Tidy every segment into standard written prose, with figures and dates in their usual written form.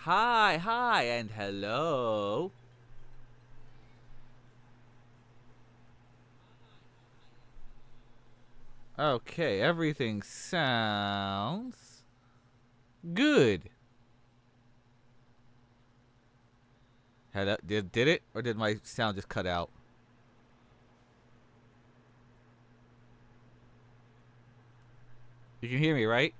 Hi, and hello. Okay, everything sounds good. Did it, or did my sound just cut out? You can hear me, right?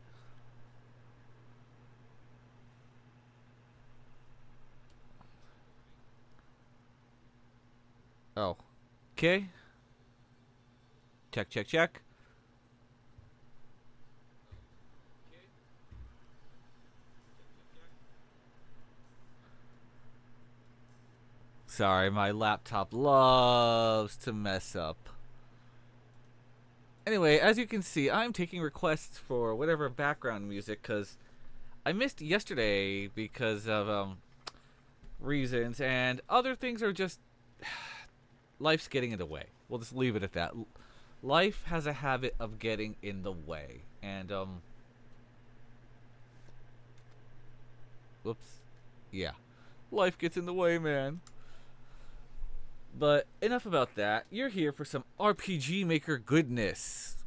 Oh, okay. Check, check, check. Sorry, my laptop loves to mess up. Anyway, as you can see, I'm taking requests for whatever background music because I missed yesterday because of reasons, and other things are just life's getting in the way. We'll just leave it at that. Life has a habit of getting in the way, and whoops, yeah, life gets in the way, man. But enough about that. You're here for some RPG Maker goodness.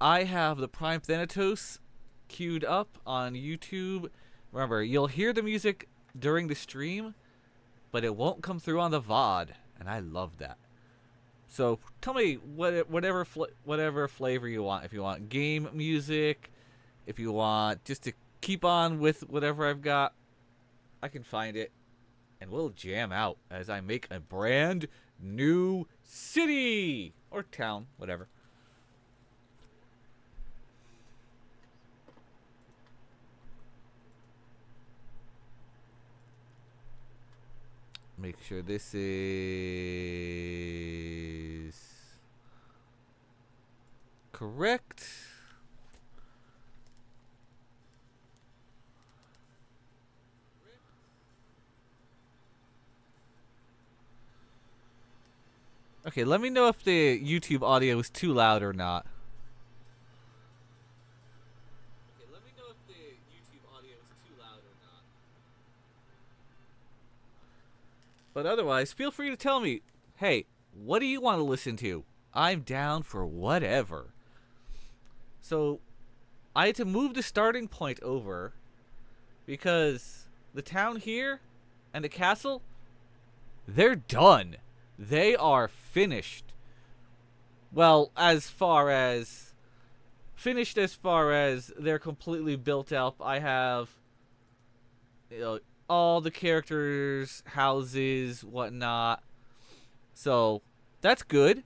I have the Prime Thanatos queued up on YouTube. Remember, you'll hear the music during the stream, but it won't come through on the VOD, and I love that. So tell me whatever flavor you want. If you want game music, if you want just to keep on with whatever I've got, I can find it, and we'll jam out as I make a brand new city or town, whatever. Make sure this is correct. Okay, let me know if the YouTube audio is too loud or not. Okay, let me know if the YouTube audio is too loud or not. But otherwise, feel free to tell me, hey, what do you want to listen to? I'm down for whatever. So, I had to move the starting point over because the town here and the castle, they're done. They are finished. Well, as far as they're completely built up. I have, you know, all the characters, houses, whatnot. So that's good.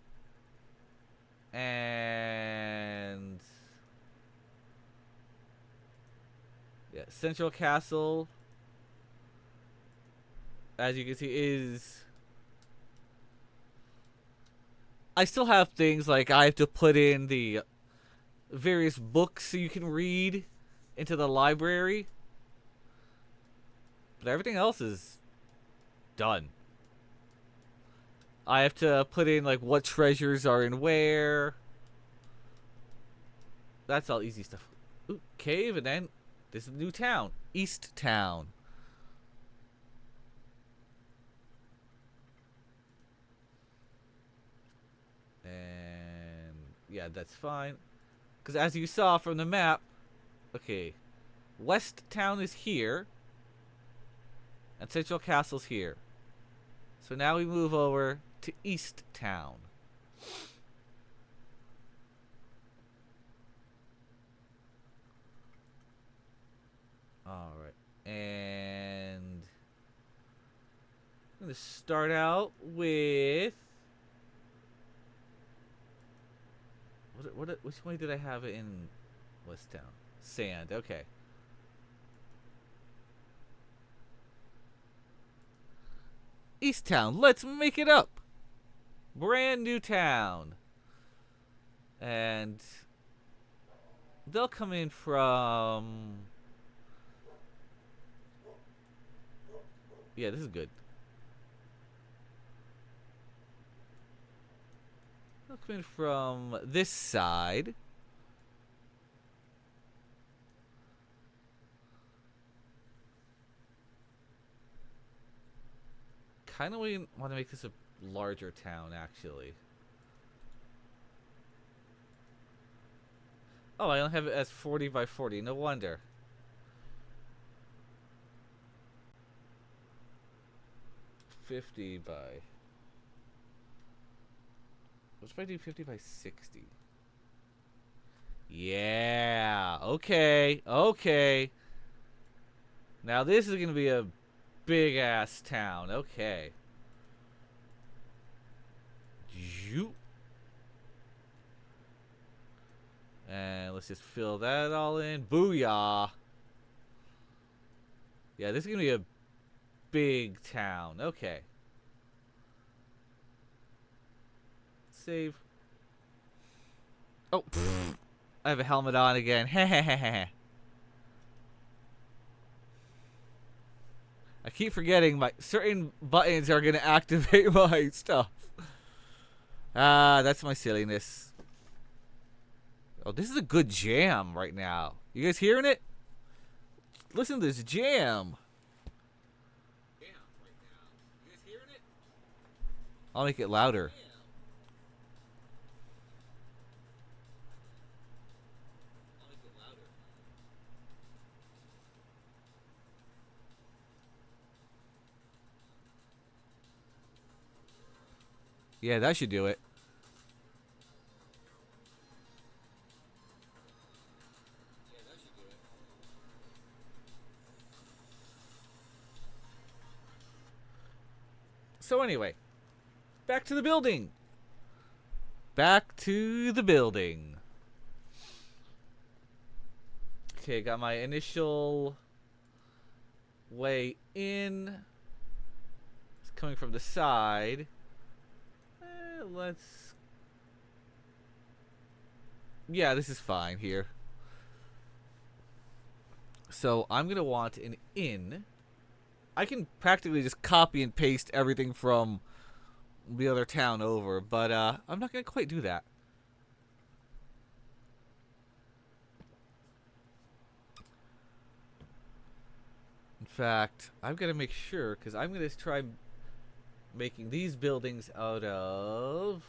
And yeah, Central Castle, as you can see, is I still have things like I have to put in the various books so you can read into the library, but everything else is done. I have to put in like what treasures are in where. That's all easy stuff. Ooh, cave, and then this is a new town, East Town. And yeah, that's fine. Because as you saw from the map, okay, West Town is here, and Central Castle's here. So now we move over to East Town. All right, and I'm gonna start out with which way did I have it in West Town? Sand. Okay. East Town. Let's make it up. Brand new town, and they'll come in from. Yeah, this is good. They'll come in from this side. kind of want to make this a larger town, actually. Oh, I only have it as 40 by 40. No wonder. What if I do 50 by 60? Yeah. Okay. Okay. Now this is going to be a big ass town. Okay. Zoop. And let's just fill that all in. Booyah. Yeah, this is going to be a big town. Okay. Save. Oh, pfft. I have a helmet on again. I keep forgetting my certain buttons are going to activate my stuff. Ah, that's my silliness. Oh, this is a good jam right now. You guys hearing it? Listen to this jam. I'll make it louder. Yeah, that should do it. So anyway, back to the building. Back to the building. Okay, got my initial way in. It's coming from the side. Let's... Yeah, this is fine here. So I'm going to want an in. I can practically just copy and paste everything from the other town over, but I'm not going to quite do that. In fact, I'm going to make sure, because I'm going to try making these buildings out of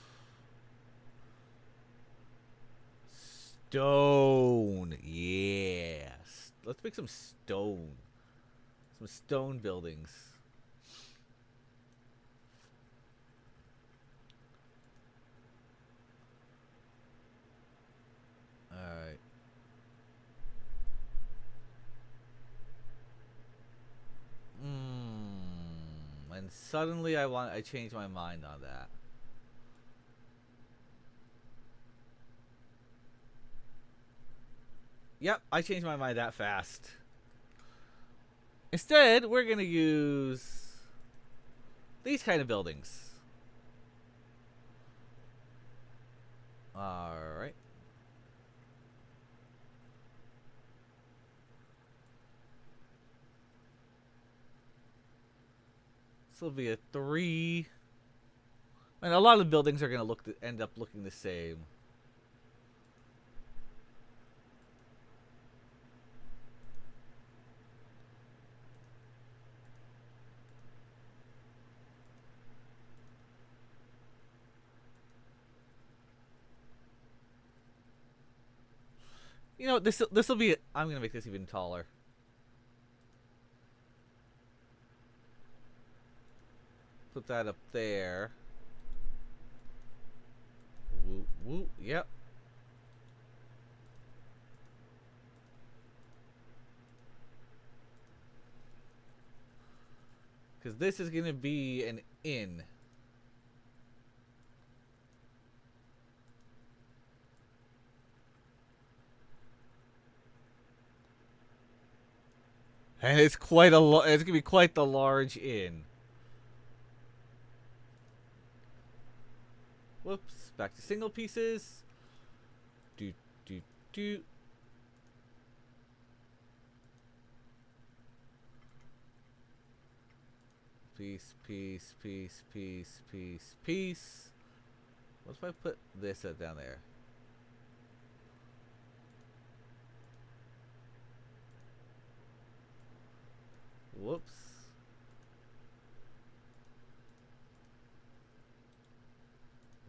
stone. Yes. Let's make some stone. Some stone buildings. Alright. And suddenly I changed my mind on that. Yep, I changed my mind that fast. Instead, we're gonna use these kind of buildings. Alright. This will be a 3. And a lot of the buildings are gonna end up looking the same. You know, this will be. I'm gonna make this even taller. Put that up there. Woo woo. Yep. Because this is gonna be an inn. And it's quite it's gonna be quite the large inn. Whoops. Back to single pieces. Do do do. Piece, piece, piece, piece, piece, piece. What if I put this down there? Whoops.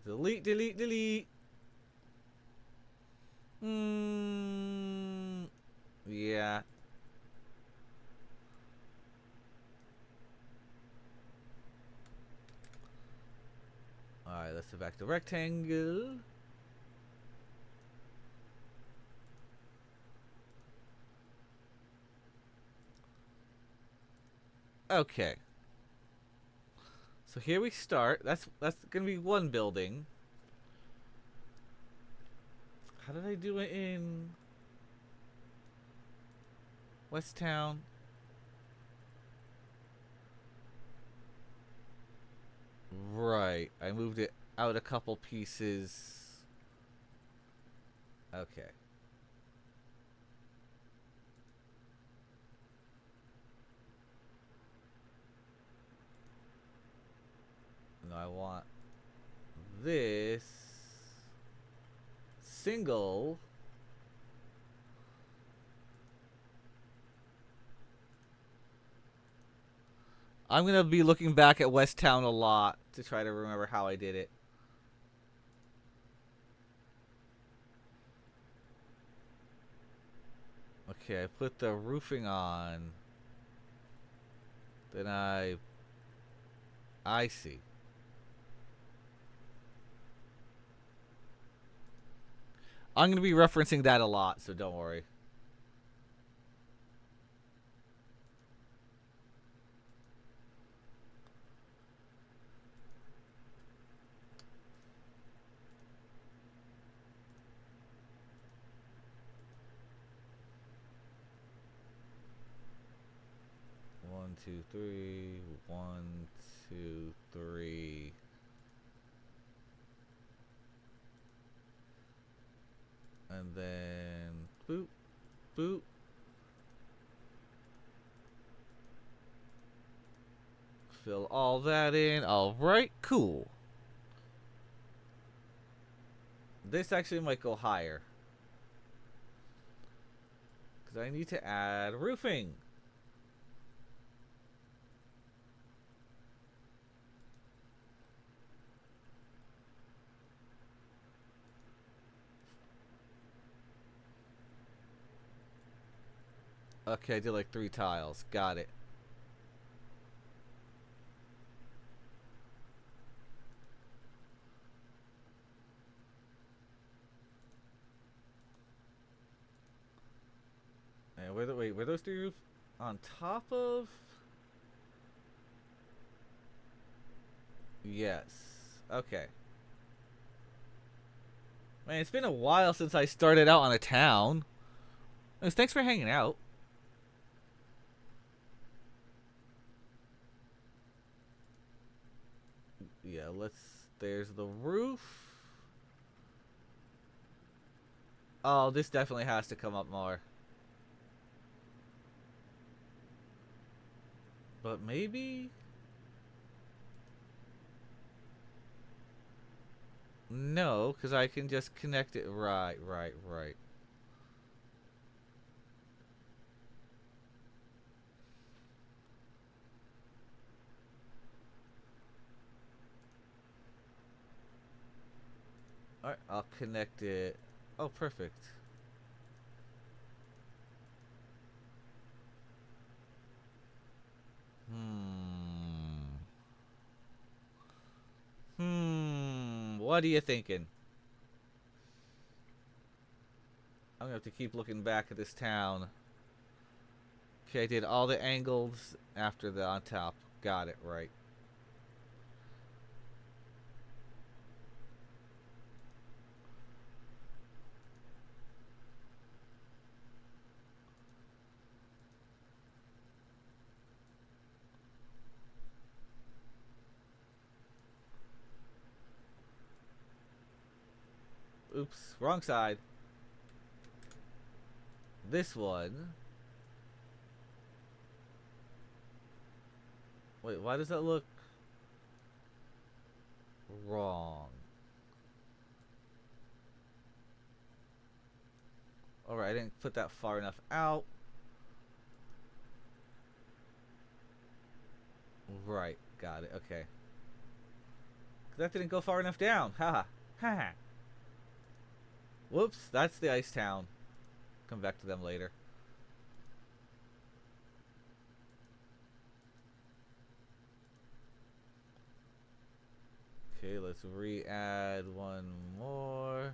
Delete, delete, delete. Yeah. Alright, let's go back to rectangle. Okay. So here we start. That's gonna be one building. How did I do it in West Town? Right. I moved it out a couple pieces. Okay. No, I want this single. I'm gonna be looking back at West Town a lot to try to remember how I did it. Okay, I put the roofing on. Then I see. I'm gonna be referencing that a lot, so don't worry. One, two, three. 1, 2, 3. And then boop, boop. Fill all that in. All right, cool. This actually might go higher, because I need to add roofing. Okay, I did like 3 tiles. Got it. And were those 3 roofs on top of? Yes. Okay. Man, it's been a while since I started out on a town. Anyways, thanks for hanging out. Yeah, there's the roof. Oh, this definitely has to come up more. But maybe? No, because I can just connect it. Right. Alright, I'll connect it. Oh, perfect. What are you thinking? I'm gonna have to keep looking back at this town. Okay, I did all the angles after the on top. Got it, right. Oops, wrong side. This one. Wait, why does that look wrong? Alright, I didn't put that far enough out. Right, got it, okay. That didn't go far enough down. Haha. Haha. Whoops, that's the ice town. Come back to them later. Okay, let's re-add one more.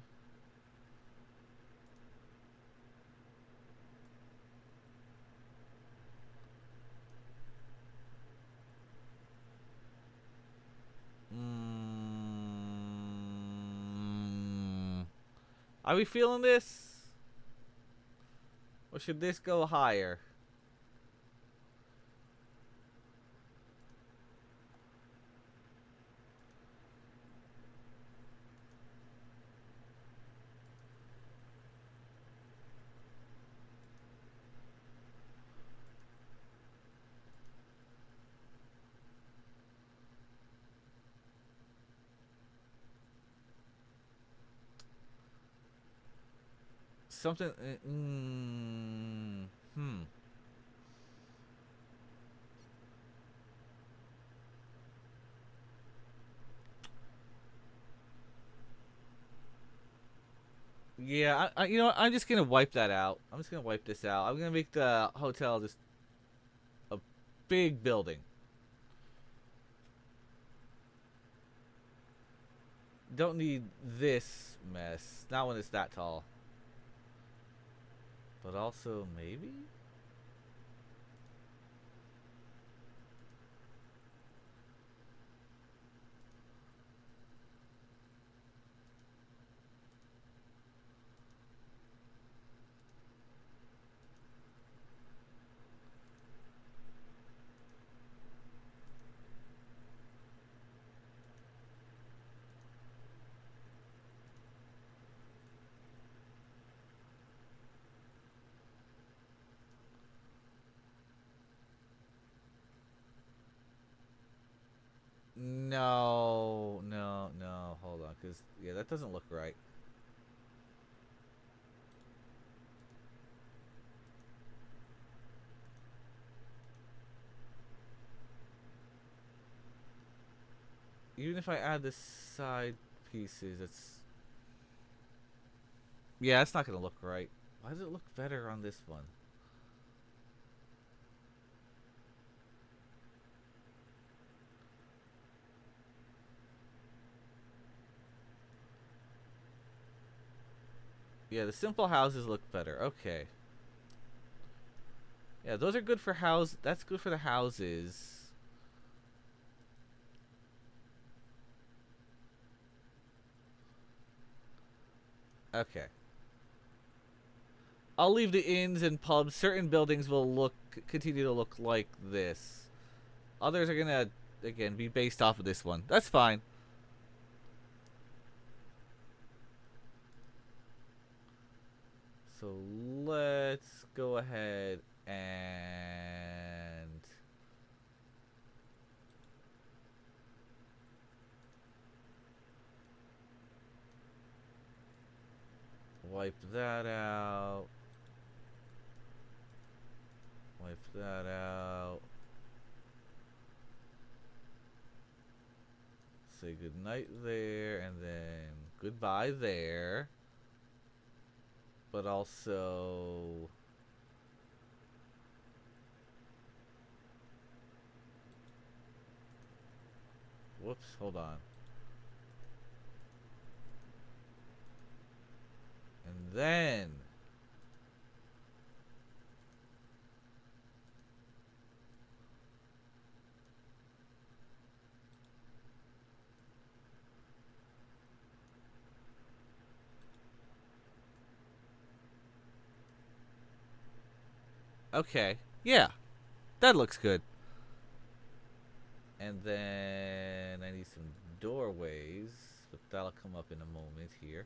Are we feeling this? Or should this go higher? Something. Yeah, you know what? I'm just gonna wipe that out. I'm just gonna wipe this out. I'm gonna make the hotel just a big building. Don't need this mess. Not when it's that tall. But also, maybe? No, no, no. Hold on, because, yeah, that doesn't look right. Even if I add the side pieces, it's... Yeah, it's not going to look right. Why does it look better on this one? Yeah, the simple houses look better. Okay. Yeah, those are good for house. That's good for the houses. Okay. I'll leave the inns and pubs. Certain buildings will continue to look like this. Others are gonna, again, be based off of this one. That's fine. So let's go ahead and wipe that out. Wipe that out. Say goodnight there, and then goodbye there. But also... Whoops, hold on. And then... Okay. Yeah. That looks good. And then I need some doorways, but that'll come up in a moment here.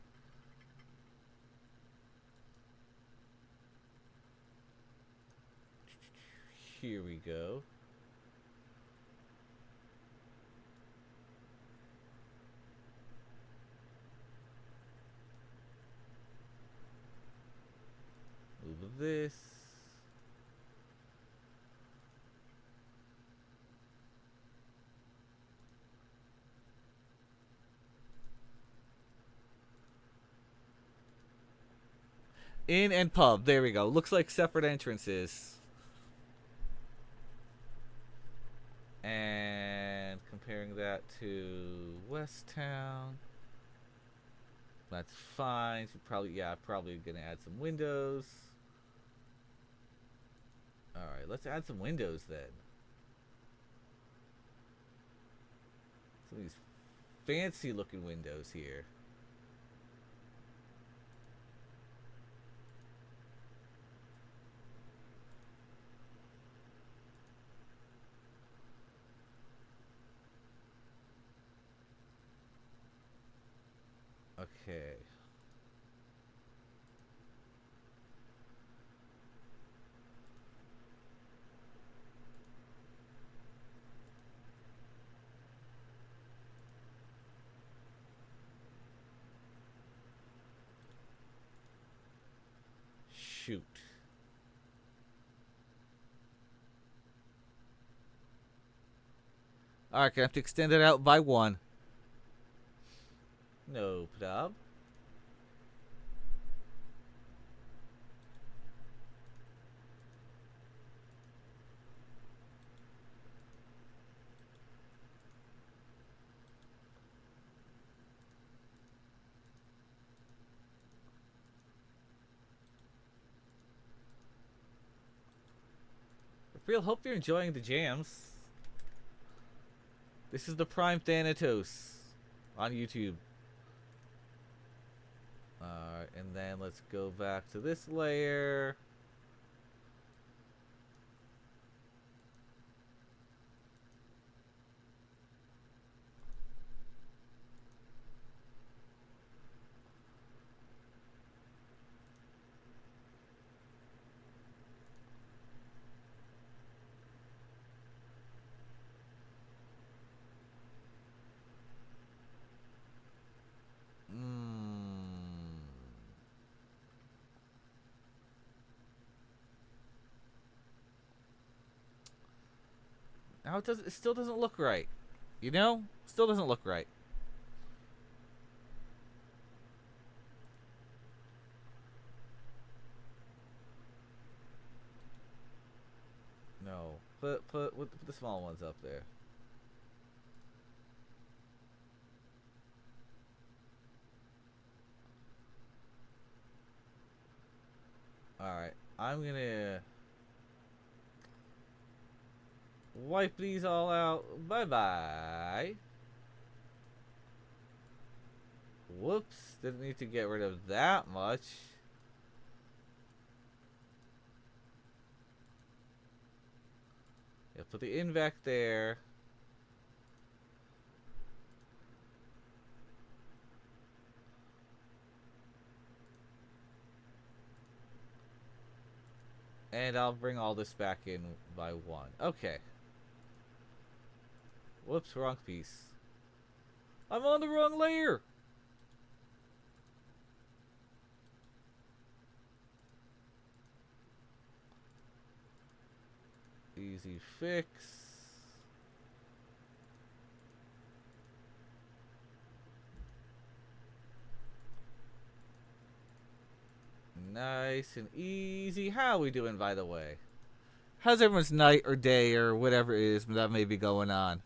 Here we go. Move this. Inn and pub. There we go. Looks like separate entrances. And comparing that to West Town. That's fine. So probably gonna add some windows. Alright, let's add some windows then. Some of these fancy looking windows here. Okay. Shoot. Alright, gonna have to extend it out by one. No problem. Real hope you're enjoying the jams. This is the Prime Thanatos on YouTube. Alright, and then let's go back to this layer. Now it still doesn't look right. You know? Still doesn't look right. No. Put the small ones up there. Alright. I'm gonna wipe these all out. Bye-bye. Whoops. Didn't need to get rid of that much. Yeah, put the inn back there. And I'll bring all this back in by one. Okay. Whoops, wrong piece. I'm on the wrong layer! Easy fix. Nice and easy. How are we doing, by the way? How's everyone's night or day or whatever it is that may be going on?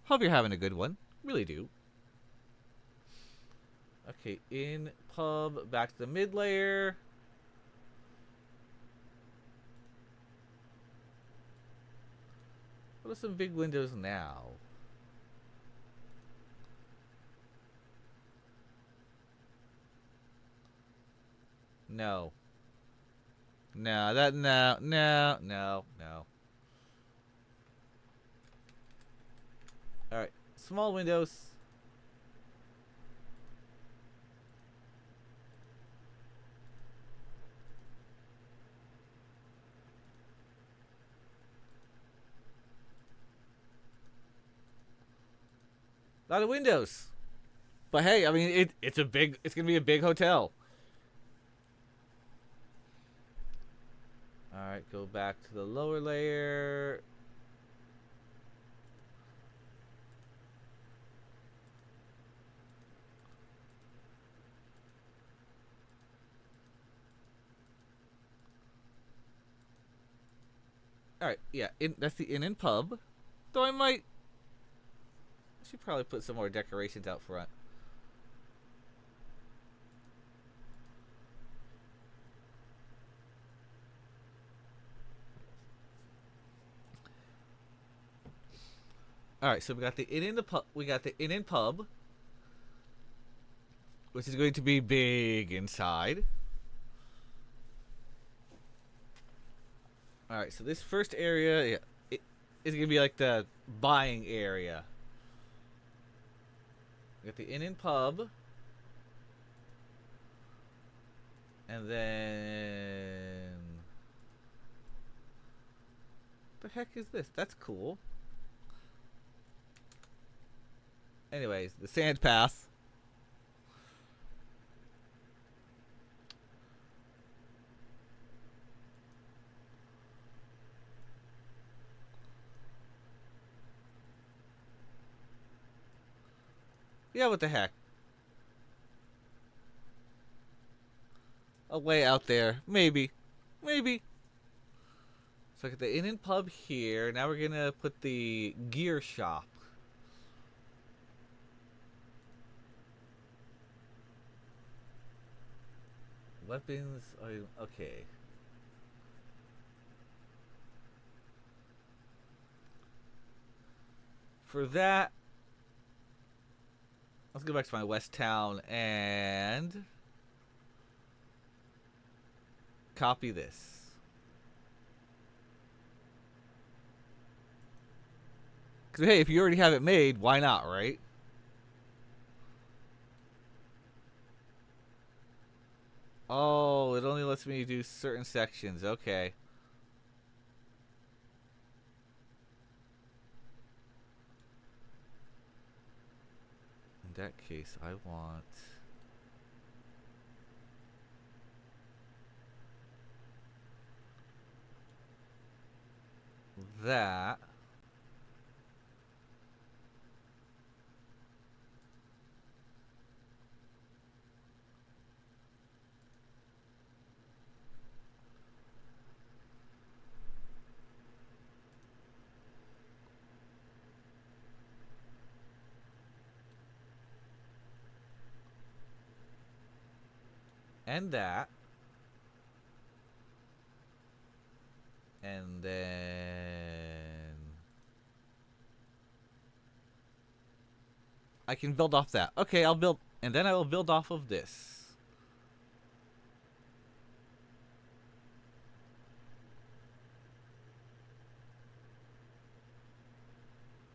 Hope you're having a good one. Really do. Okay, in pub, back to the mid layer. What are some big windows now? No. No, no. Alright, small windows. A lot of windows. But hey, I mean, it's gonna be a big hotel. Alright, go back to the lower layer. Alright, yeah, that's the inn and pub. Though I should probably put some more decorations out front. Alright, so we got the inn and the pub. We got the inn and pub, which is going to be big inside. Alright, so this first area is going to be like the buying area. We got the inn and pub. And then... What the heck is this? That's cool. Anyways, the sand path. Yeah, what the heck? A way out there. Maybe. Maybe. So I got the inn and pub here. Now we're gonna put the gear shop. Weapons are okay. For that, let's go back to my West Town and copy this. Because, hey, if you already have it made, why not, right? Oh, it only lets me do certain sections. Okay. In that case, I want... that. And that. And then... I can build off that. Okay, I'll build... And then I will build off of this.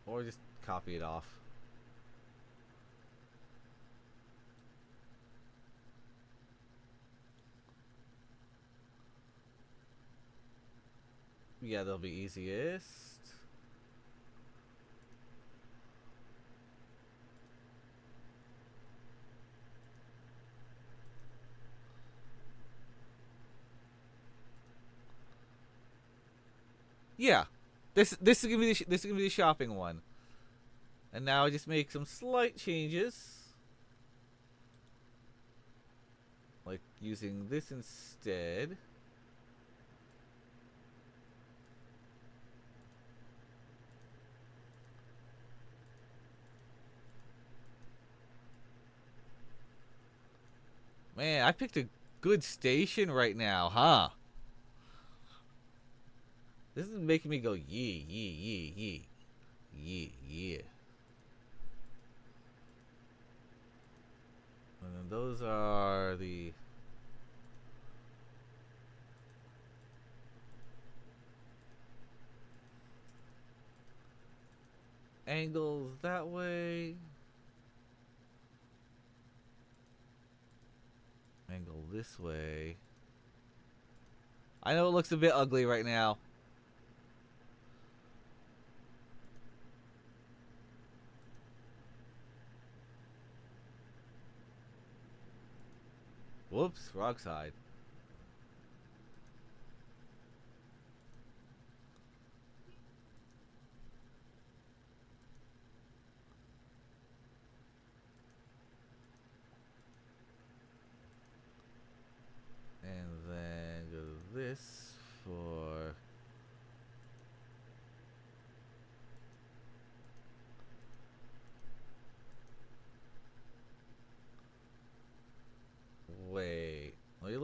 Or just copy it off. Yeah, that'll be easiest. Yeah, this is gonna be the shopping one. And now I just make some slight changes, like using this instead. Man, I picked a good station right now, huh? This is making me go yeah, yeah, yeah, yeah. Yeah, yeah. And then those are the... angles that way. Angle this way. I know it looks a bit ugly right now. Whoops, wrong side. And then go to this for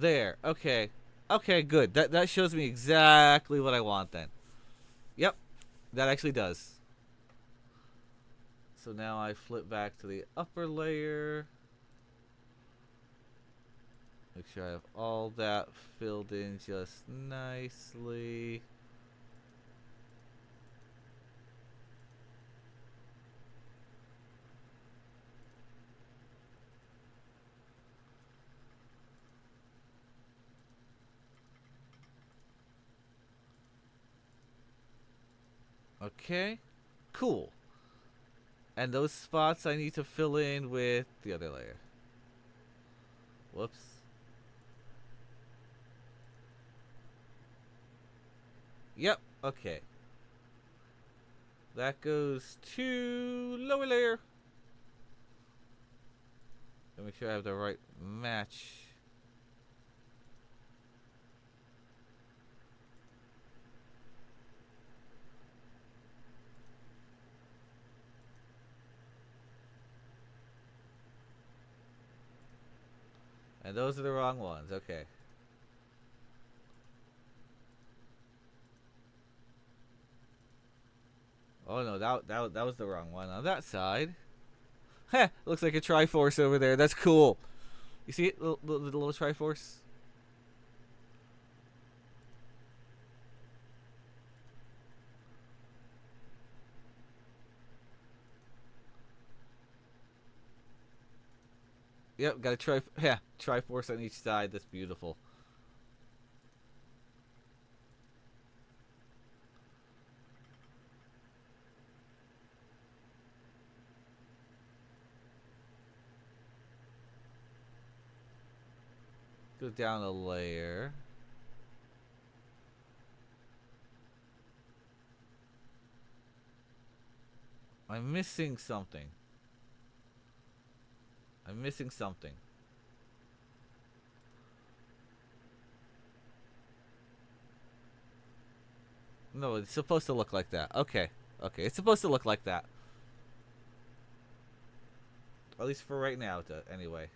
There. Okay. Okay, good. That shows me exactly what I want then. Yep, that actually does. So now I flip back to the upper layer. Make sure I have all that filled in just nicely. Okay, cool. And those spots I need to fill in with the other layer. Whoops. Yep, okay. That goes to lower layer. Let me make sure I have the right match. And those are the wrong ones. Okay. Oh no, that was the wrong one on that side. Heh, looks like a Triforce over there. That's cool. You see it, the little Triforce? Yep, got a Triforce on each side. That's beautiful. Go down a layer. I'm missing something. I'm missing something. No, it's supposed to look like that. Okay. Okay, it's supposed to look like that. At least for right now, anyway.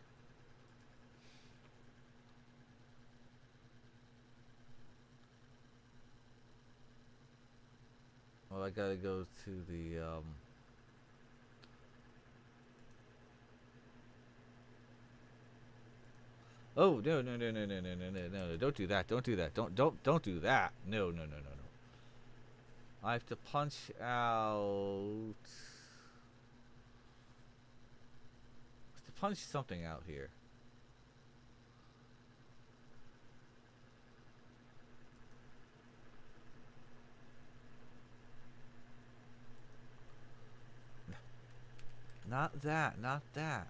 Well, I gotta go to the, Oh, no. Don't do that. Don't do that. Don't do that. No. I have to punch out. I have to punch something out here. Not that. Not that.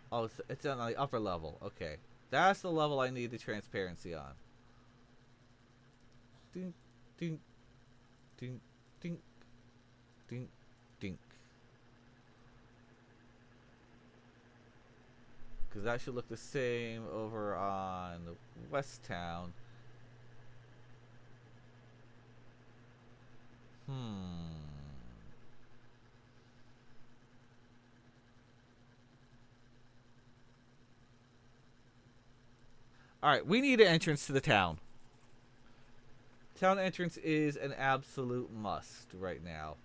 Oh, it's on the upper level. Okay. That's the level I need the transparency on. Ding, ding, ding, ding, ding, ding. Because that should look the same over on West Town. Alright, we need an entrance to the town. Town entrance is an absolute must right now.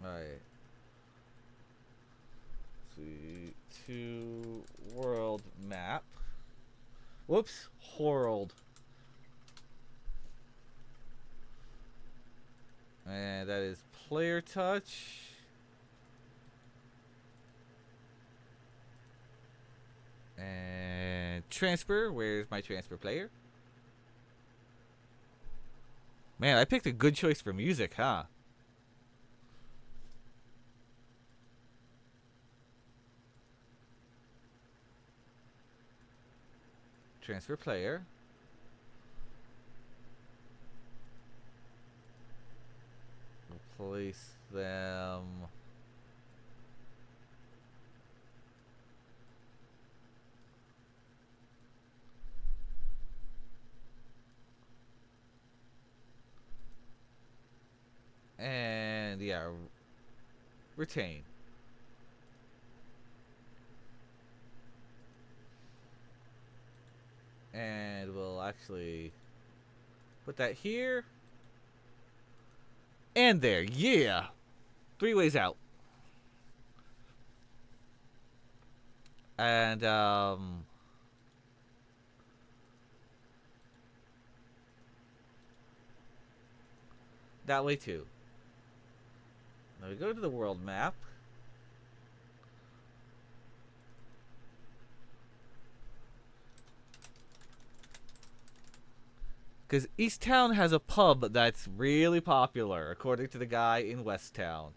Alright. See, to world map. Whoops, world. And that is player touch. And transfer. Where's my transfer player? Man, I picked a good choice for music, huh? Transfer player. Replace them. And yeah, Yeah. Retain. And we'll actually put that here. And there. Yeah. 3 ways out. And, that way too. Now we go to the world map. Because Easttown has a pub that's really popular, according to the guy in Westtown.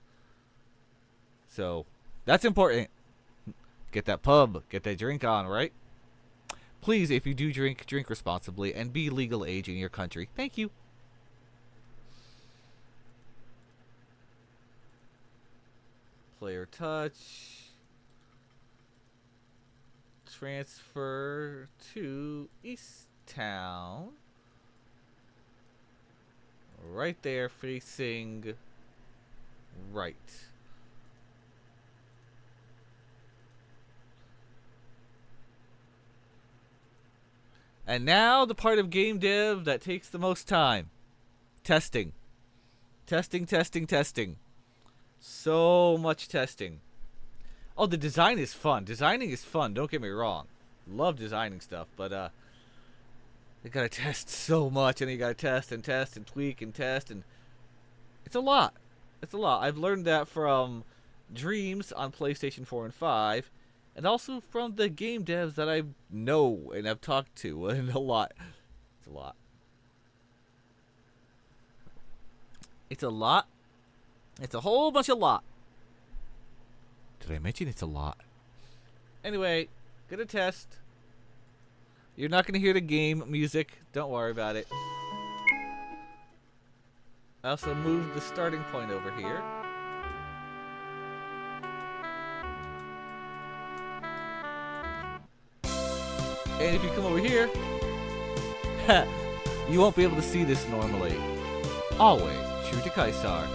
So, that's important. Get that pub, get that drink on, right? Please, if you do drink, drink responsibly and be legal age in your country. Thank you. Player touch. Transfer to Easttown. Right there, facing right. And now the part of game dev that takes the most time. Testing. Testing, testing, testing. So much testing. Oh, the design is fun. Designing is fun, don't get me wrong. Love designing stuff, but you gotta test so much, and you gotta test and test and tweak and test, and it's a lot. It's a lot. I've learned that from Dreams on PlayStation 4 and 5, and also from the game devs that I know and have talked to, and a lot. It's a lot. It's a lot. It's a whole bunch of lot. Did I mention it's a lot? Anyway, gonna test. You're not gonna hear the game music. Don't worry about it. I also moved the starting point over here. And if you come over here, you won't be able to see this normally. Always true to Kaisar.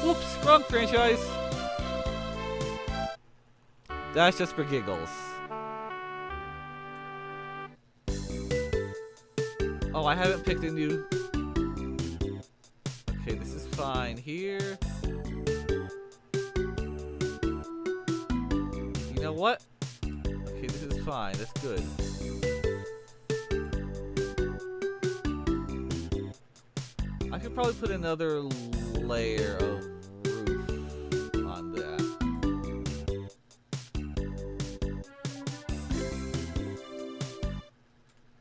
Whoops, wrong franchise. That's just for giggles. Oh, I haven't picked a new... Okay, this is fine here. You know what? Okay, this is fine. That's good. I could probably put another layer of roof on that.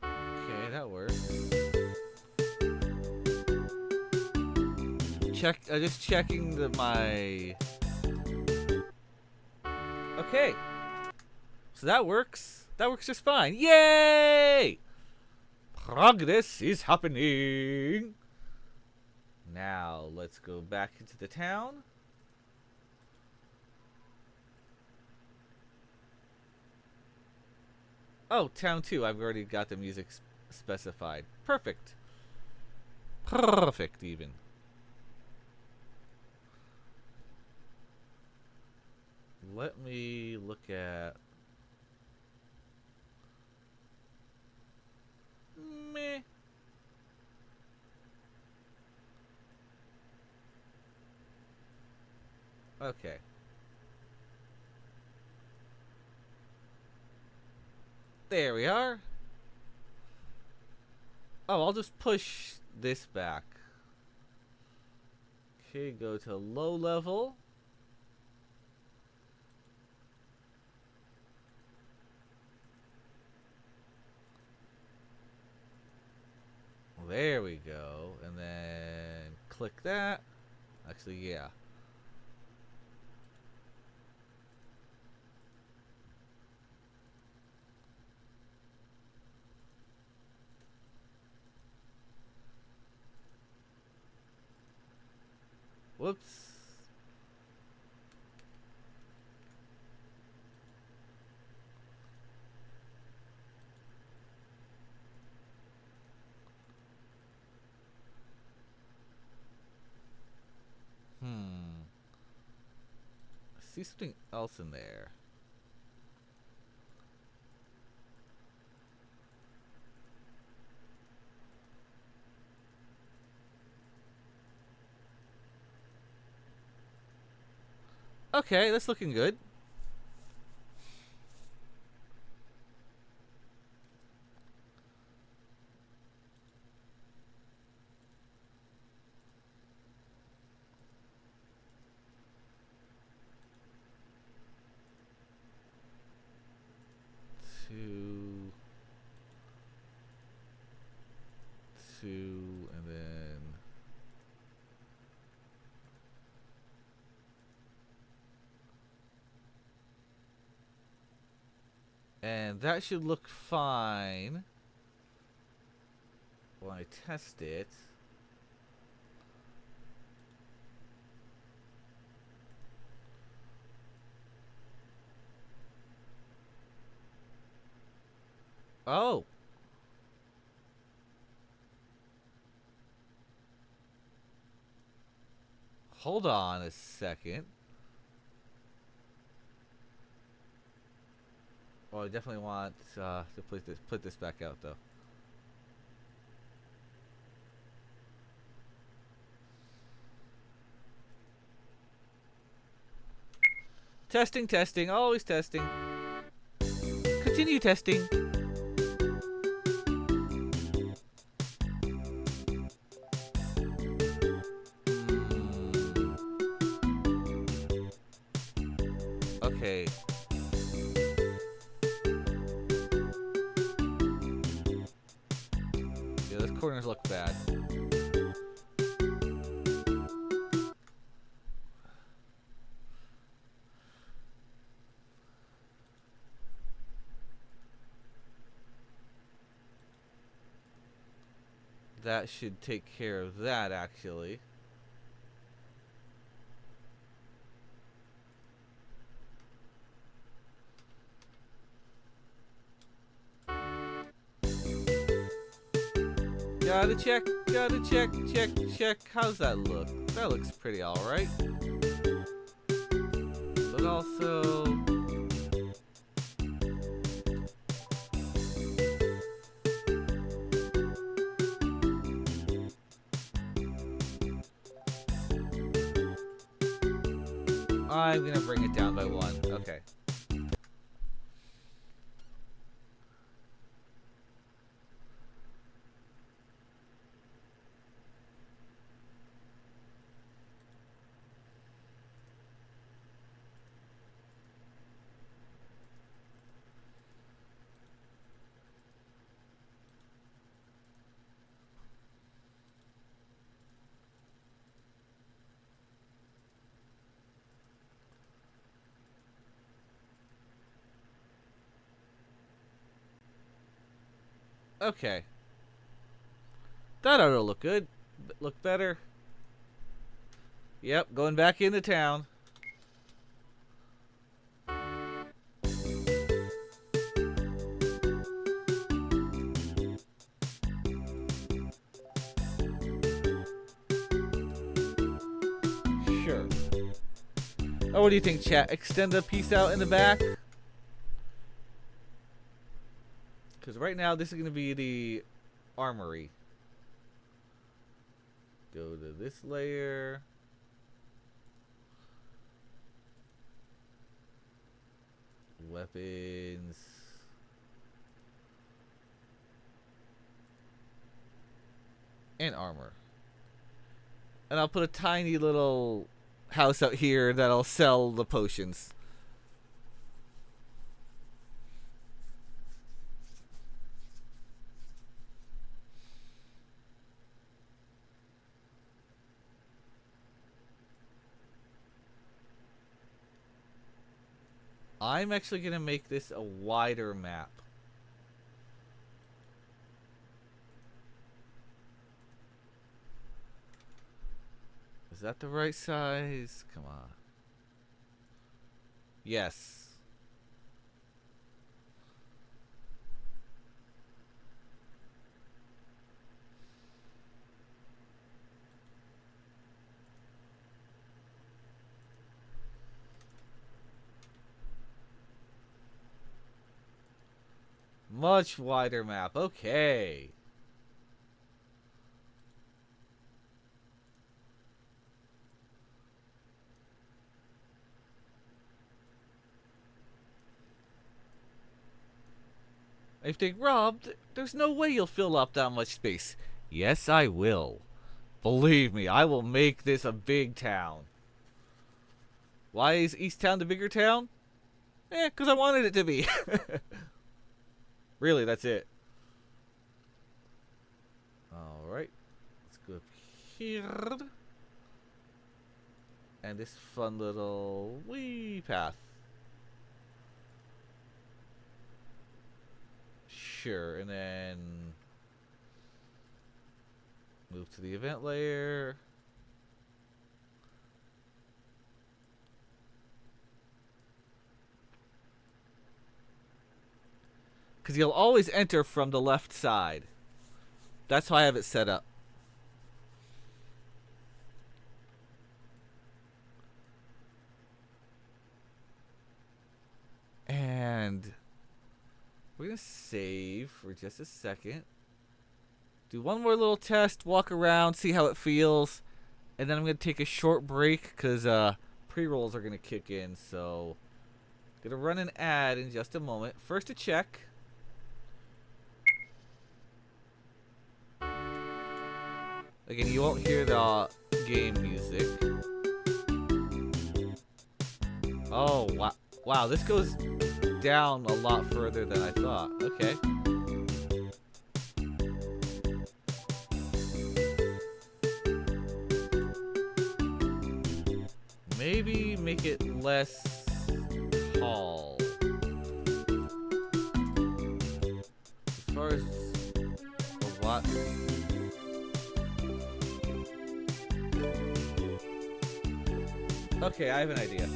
Okay, that works. Just checking my... Okay. So that works. That works just fine. Yay! Progress is happening. Now, let's go back into the town. Oh, town 2. I've already got the music specified. Perfect. Perfect, even. Let me look at... Meh. Okay. There we are. Oh, I'll just push this back. Okay, go to low level. There we go. And then click that. Actually, yeah. Whoops. Hmm. see something else in there. Okay, that's looking good. Two, and then that should look fine when I test it. Oh. Hold on a second. Oh, I definitely want to put this back out though. Testing, testing, always testing. Continue testing. Okay. Yeah, those corners look bad. That should take care of that, actually. Gotta check, check. How's that look? That looks pretty alright. But also... I'm gonna bring it down by one. Okay. Okay. That ought to look good. Look better. Yep, going back into town. Sure. Oh, what do you think, chat? Extend the piece out in the back? Because right now, this is going to be the armory. Go to this layer. Weapons. And armor. And I'll put a tiny little house out here that'll sell the potions. I'm actually going to make this a wider map. Is that the right size? Come on. Yes. Much wider map. Okay. I think, Rob, there's no way you'll fill up that much space. Yes, I will. Believe me, I will make this a big town. Why is East Town the bigger town? Because I wanted it to be. Really, that's it. Alright. Let's go up here. And this fun little wee path. Sure, and then move to the event layer. Because you'll always enter from the left side. That's how I have it set up. And we're going to save for just a second. Do one more little test, walk around, see how it feels. And then I'm going to take a short break because pre-rolls are going to kick in. So, going to run an ad in just a moment. First, a check. Again, you won't hear the game music. Oh, wow. Wow, this goes down a lot further than I thought. Okay. Maybe make it less tall. As far as what? Okay, I have an idea.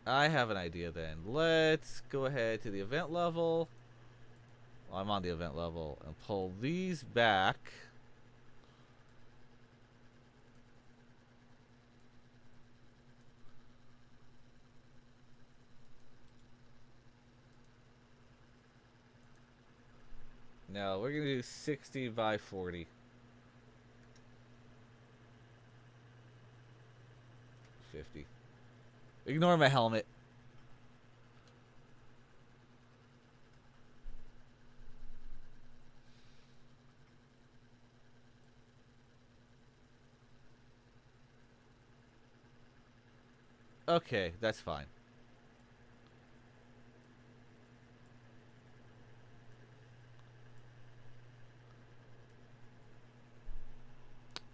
I have an idea then. Let's go ahead to the event level. Well, I'm on the event level and pull these back. Now we're gonna do 60 by 40. 50. Ignore my helmet. Okay, that's fine.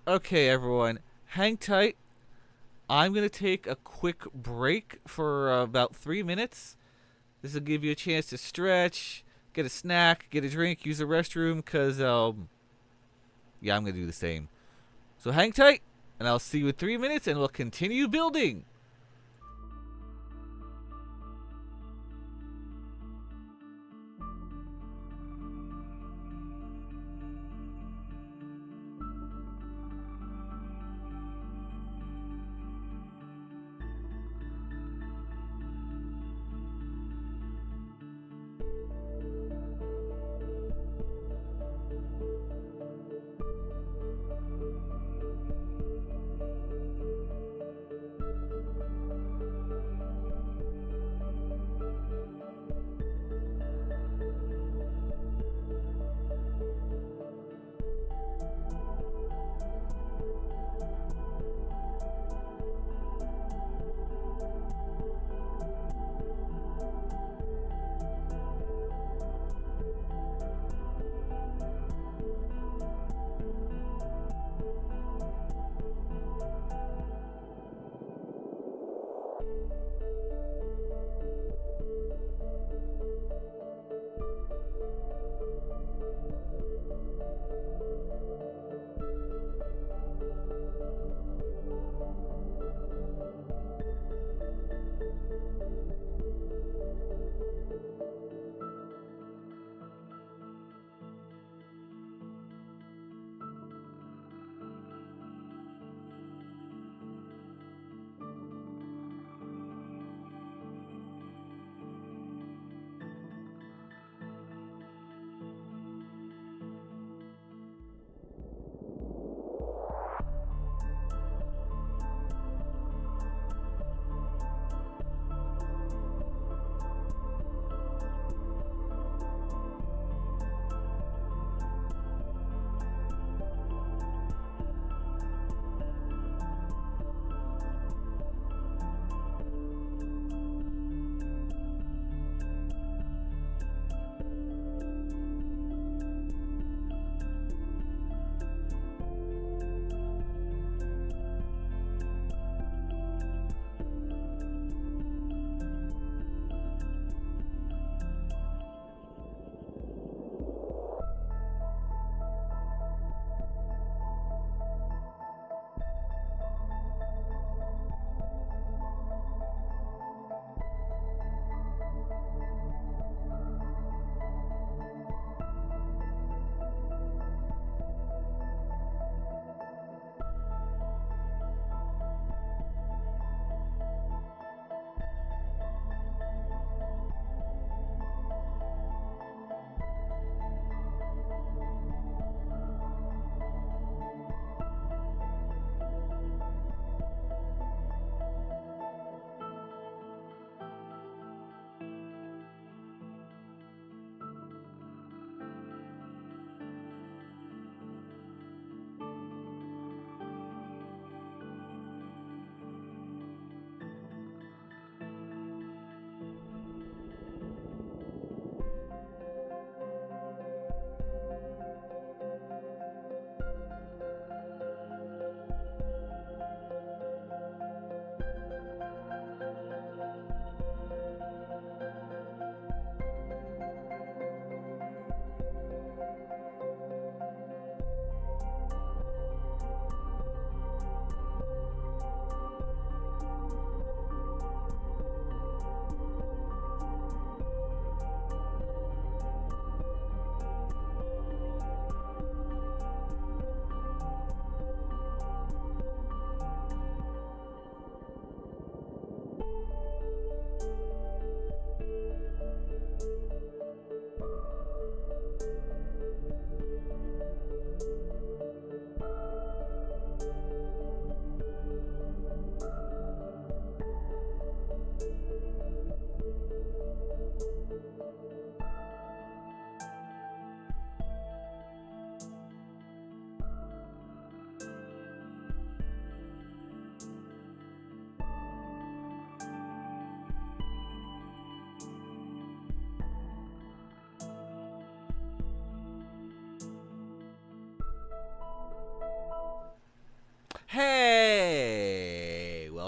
Okay, everyone, hang tight. I'm going to take a quick break for about 3 minutes. This will give you a chance to stretch, get a snack, get a drink, use the restroom, because, yeah, I'm going to do the same. So hang tight, and I'll see you in 3 minutes, and we'll continue building.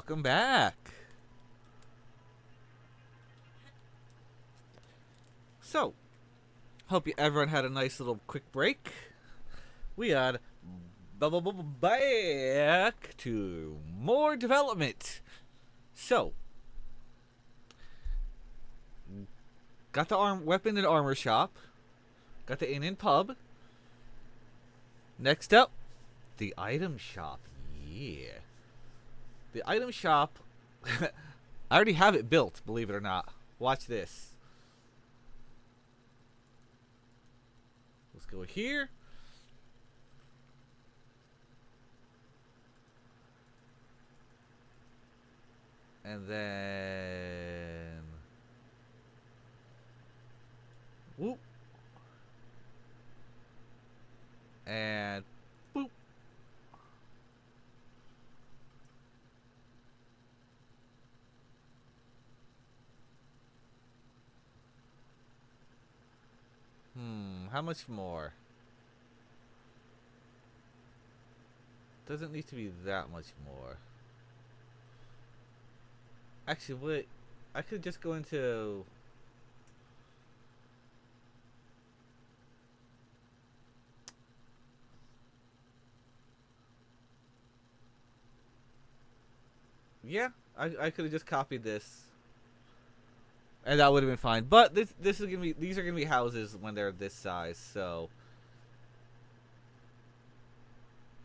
welcome back. So, hope everyone had a nice little quick break. We had back to more development. So, got the weapon and armor shop. Got the inn and pub. Next up, the item shop. Yeah. The item shop, I already have it built, believe it or not. Watch this. Let's go here. And then... whoop. And boop. How much more? Doesn't need to be that much more. Actually, wait. I could just go into... yeah, I could have just copied this. And that would have been fine. But this is gonna be, these are gonna be houses when they're this size, so.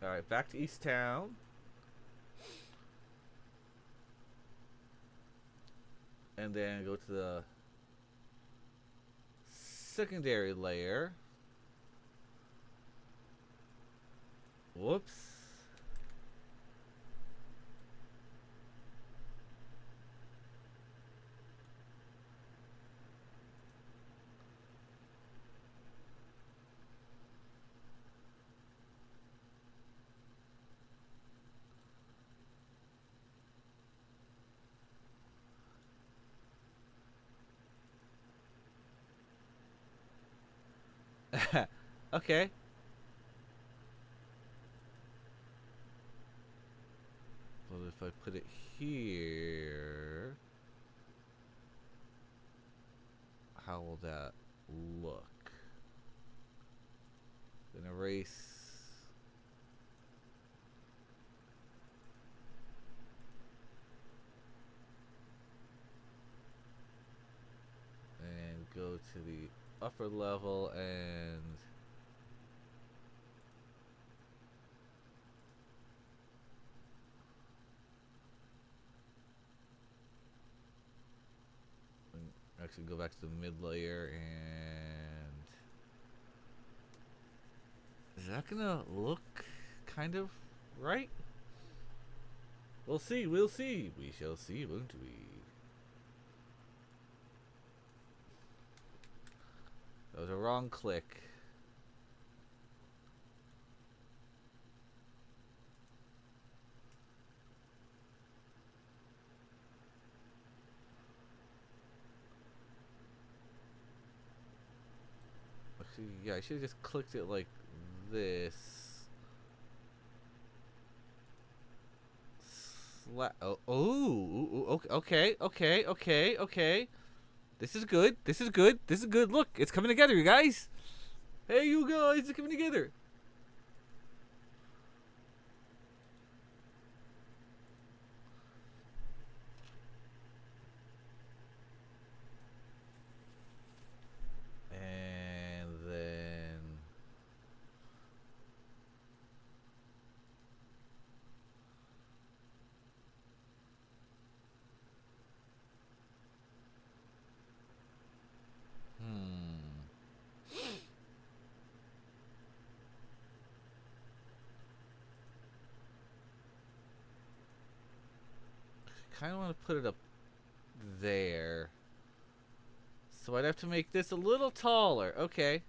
Alright, back to East Town. And then go to the secondary layer. Whoops. Okay. Well, if I put it here, how will that look? Then erase. And go to the upper level and actually go back to the mid layer. And is that gonna look kind of right? We'll see, we shall see, won't we? That was a wrong click. Actually, yeah, I should have just clicked it like this. Okay. This is good. Look, it's coming together, you guys. Hey, you guys, it's coming together. And then kind of want to put it up there. So I'd have to make this a little taller. Okay.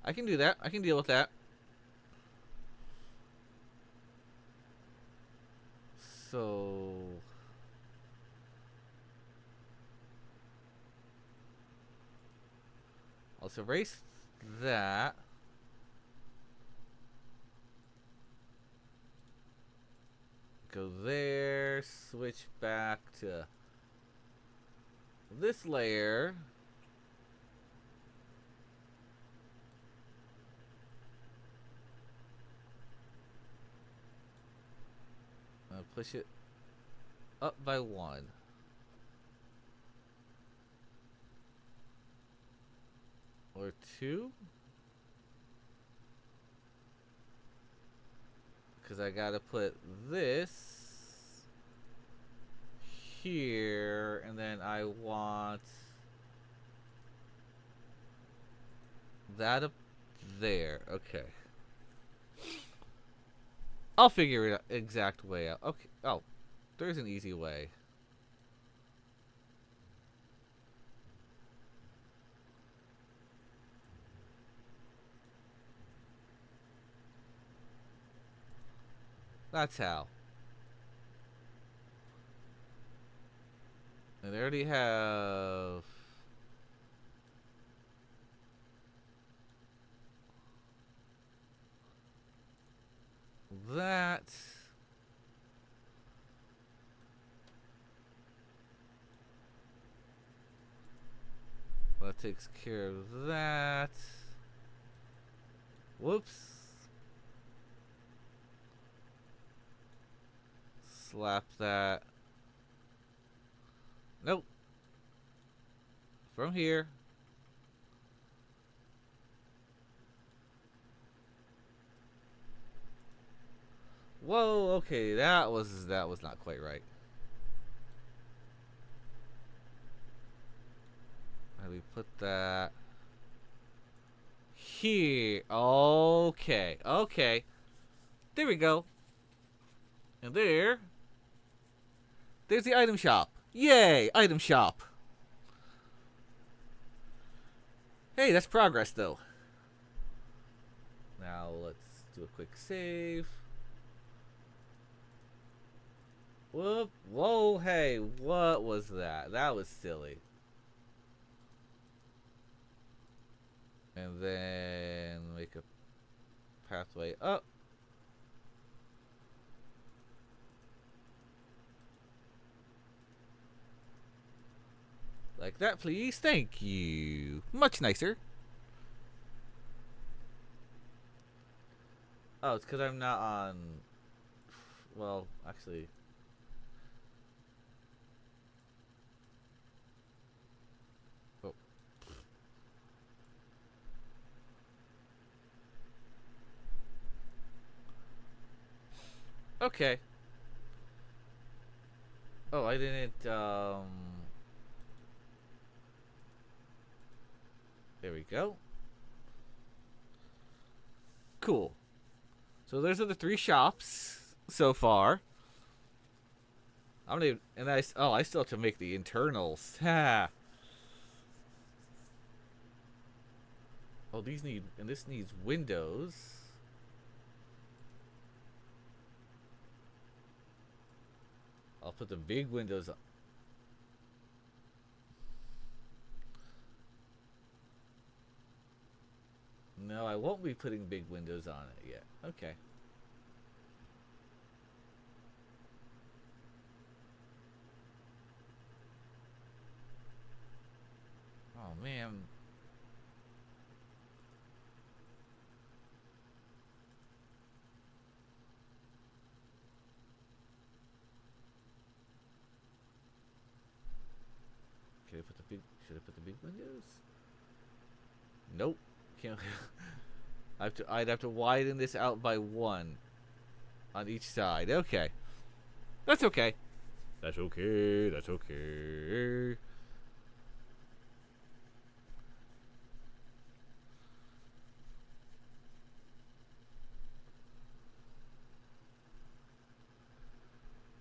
I can do that. I can deal with that. So I'll erase that. go there, switch back to this layer. I'll push it up by 1. Or 2. Because I gotta put this here, and then I want that up there. Okay. I'll figure it out, exact way out. Okay. Oh, there's an easy way. That's how. And I already have that. That takes care of that. Whoops. Slap that. Nope. From here. Whoa, okay, that was not quite right. How do we put that here? Okay, okay. There we go. And there's the item shop. Yay, item shop. Hey, that's progress though. Now let's do a quick save. Whoop. Whoa, hey, what was that? That was silly. And then make a pathway up. Like that, please. Thank you. Much nicer. Oh, it's because I'm not on... Well, actually... Oh. Okay. Oh, I didn't, There we go. Cool. So those are the 3 shops so far. I'm gonna... And I still have to make the internals. Ha! Oh, these need... And this needs windows. I'll put the big windows on. No, I won't be putting big windows on it yet. Okay. Oh, man. Should I put the big windows? Nope. Can't. I'd have to widen this out by 1 on each side. Okay. That's okay. That's okay. That's okay.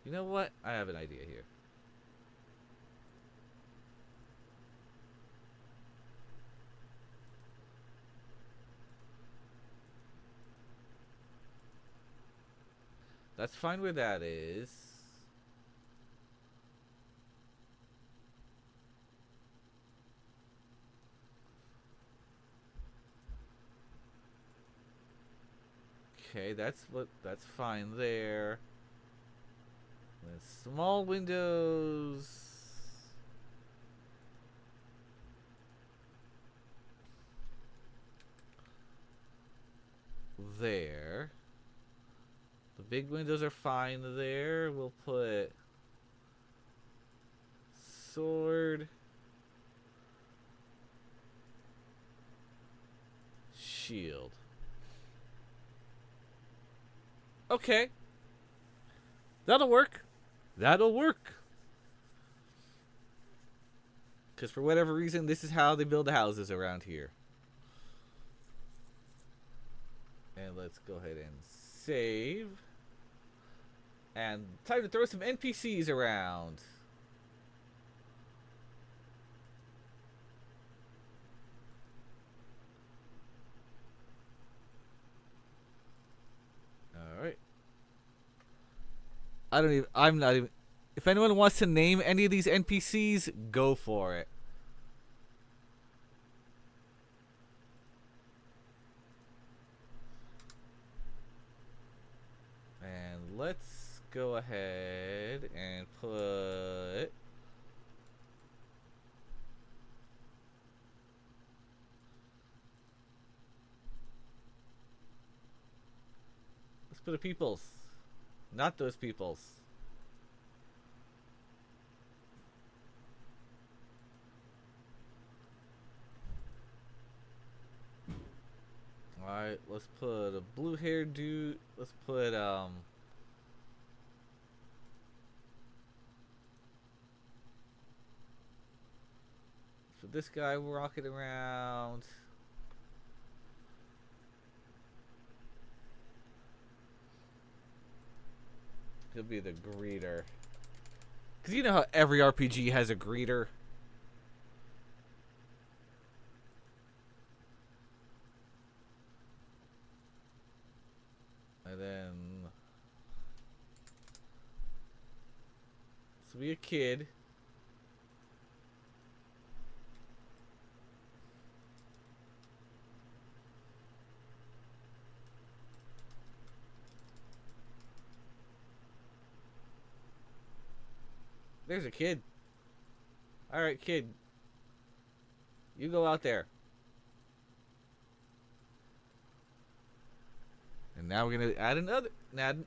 You know what? I have an idea here. That's fine where that is. Okay, that's fine there. And small windows. There. The big windows are fine there. We'll put sword, shield. Okay. That'll work. That'll work. Because for whatever reason, this is how they build the houses around here. And let's go ahead and save. And time to throw some NPCs around. Alright. I'm not even. If anyone wants to name any of these NPCs, go for it. And let's go ahead and put. Let's put a peoples. Not those peoples. Alright, let's put a blue haired dude. Let's put this guy rocking around. He'll be the greeter. Because you know how every RPG has a greeter. And then this will be a kid. There's a kid. Alright, kid. You go out there. And now we're going to add another. I'm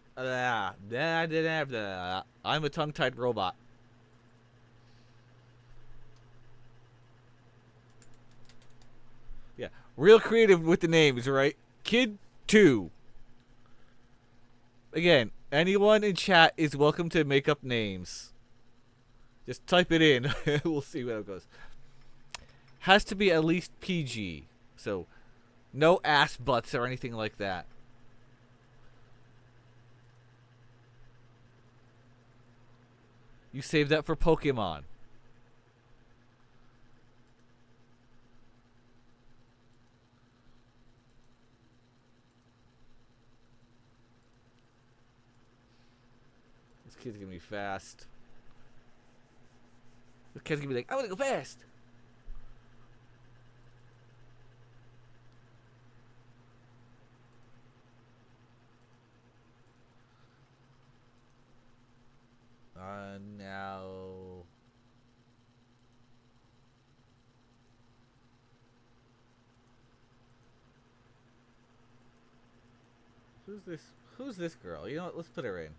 a tongue-tied robot. Yeah, real creative with the names, right? Kid 2. Again, anyone in chat is welcome to make up names. Just type it in. We'll see where it goes. Has to be at least PG. So, no ass butts or anything like that. You save that for Pokemon. This kid's gonna be fast. This kid's gonna be like, I wanna go fast. Now. Who's this? Who's this girl? You know what? Let's put her in.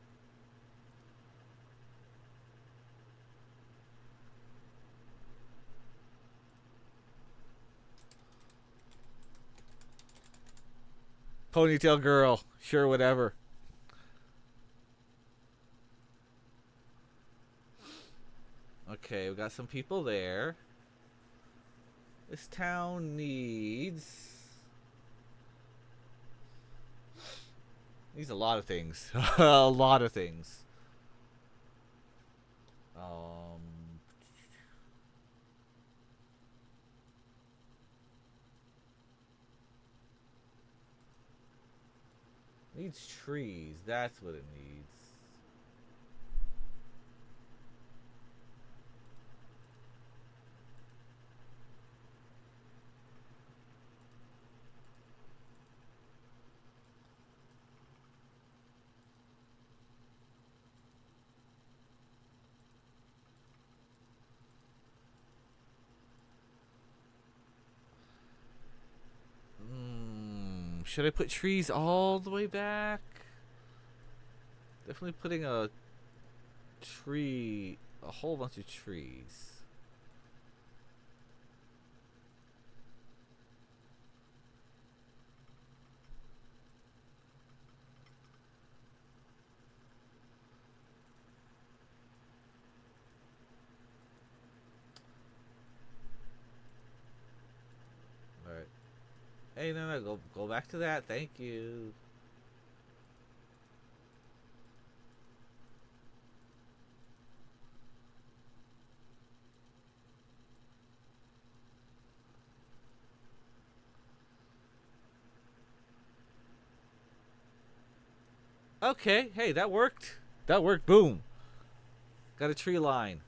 Ponytail girl. Sure, whatever. Okay, we got some people there. This town needs a lot of things. A lot of things. Needs trees. That's what it needs. Should I put trees all the way back? Definitely putting a whole bunch of trees. Alright. Hey, no, go back to that. Thank you. Okay, hey, that worked. That worked. Boom. Got a tree line.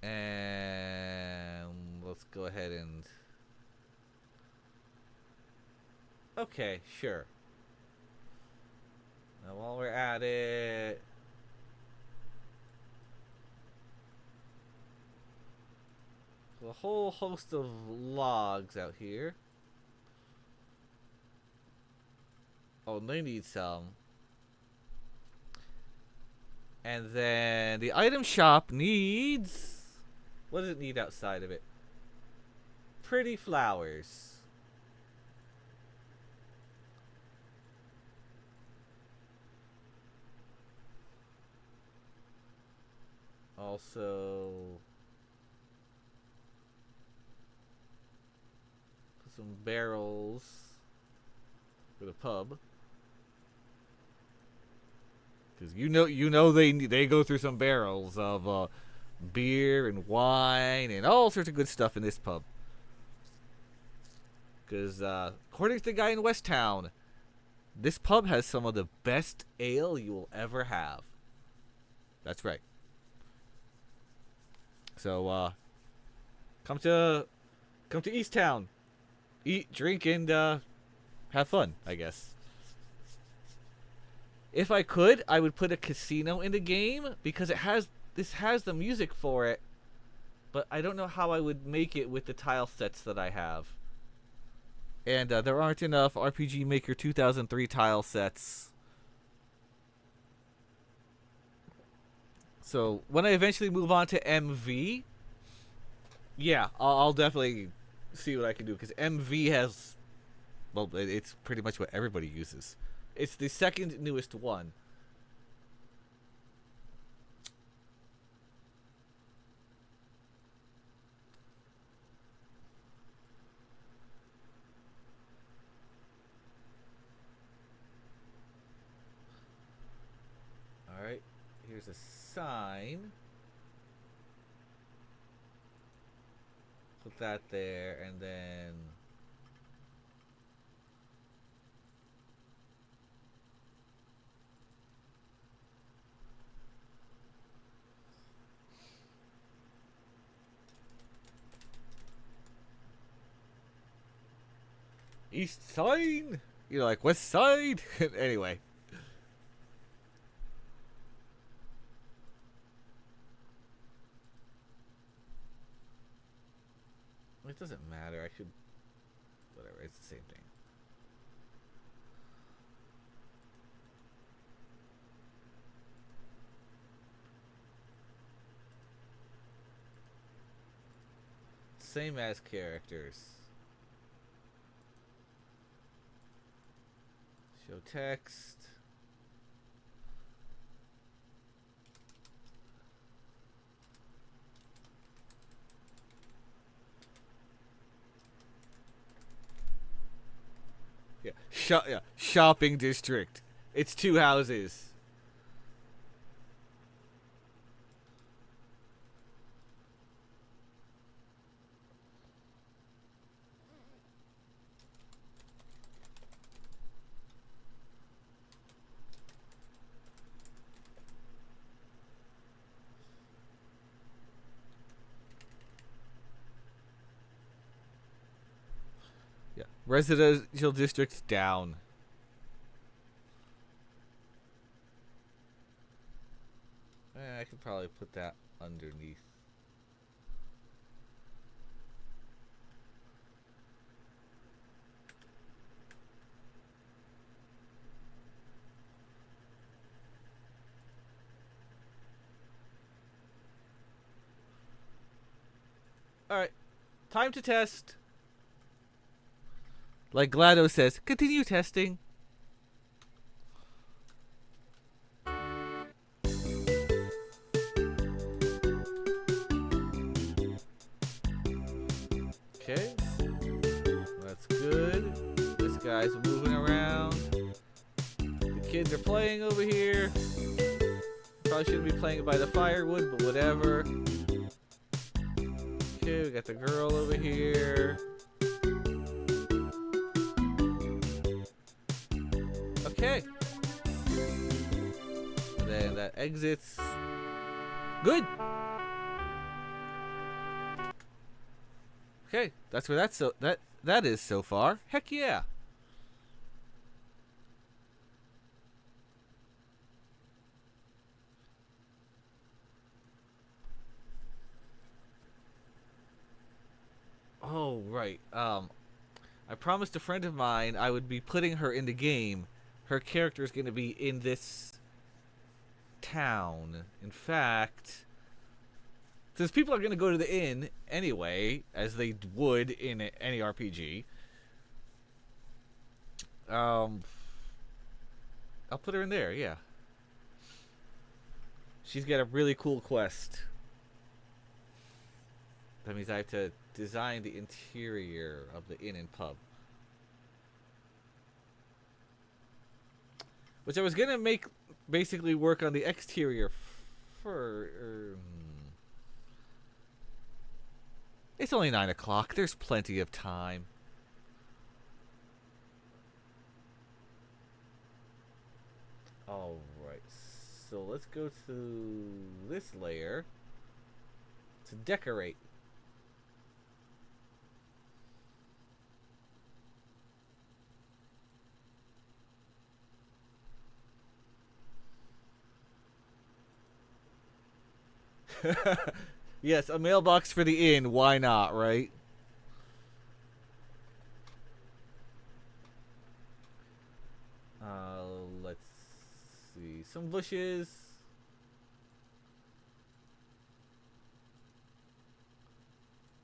And let's go ahead and... Okay, sure. Now while we're at it... a whole host of logs out here. Oh, they need some. And then the item shop needs... what does it need outside of it? Pretty flowers. Also... some barrels for the pub, because you know they go through some barrels of beer and wine and all sorts of good stuff in this pub. Because according to the guy in West Town, this pub has some of the best ale you will ever have. That's right. So come to East Town. Eat, drink, and have fun, I guess. If I could, I would put a casino in the game because this has the music for it, but I don't know how I would make it with the tile sets that I have. And there aren't enough RPG Maker 2003 tile sets. So when I eventually move on to MV, yeah, I'll definitely see what I can do, because MV has, well, it's pretty much what everybody uses. It's the second newest one. Alright, here's a sign. Put that there, and then... East Side? You're like, West Side? Anyway. It doesn't matter. I should... whatever. It's the same thing. Same as characters. Show text. Yeah, shopping district. It's 2 houses. Yeah, residential district down. I could probably put that underneath. Alright, time to test. Like GLaDOS says, continue testing. Okay, that's good. This guy's moving around. The kids are playing over here. Probably shouldn't be playing by the firewood, but whatever. Okay, we got the girl over here. Okay. And then that exits. Good. Okay, that's where that is so far. Heck yeah. Oh, right. I promised a friend of mine I would be putting her in the game. Her character is going to be in this town. In fact, since people are going to go to the inn anyway, as they would in any RPG, I'll put her in there, yeah. She's got a really cool quest. That means I have to design the interior of the inn and pub. Which I was going to make basically work on the exterior for... It's only 9 o'clock. There's plenty of time. Alright. So let's go to this layer to decorate. Yes, a mailbox for the inn. Why not, right? Let's see. Some bushes.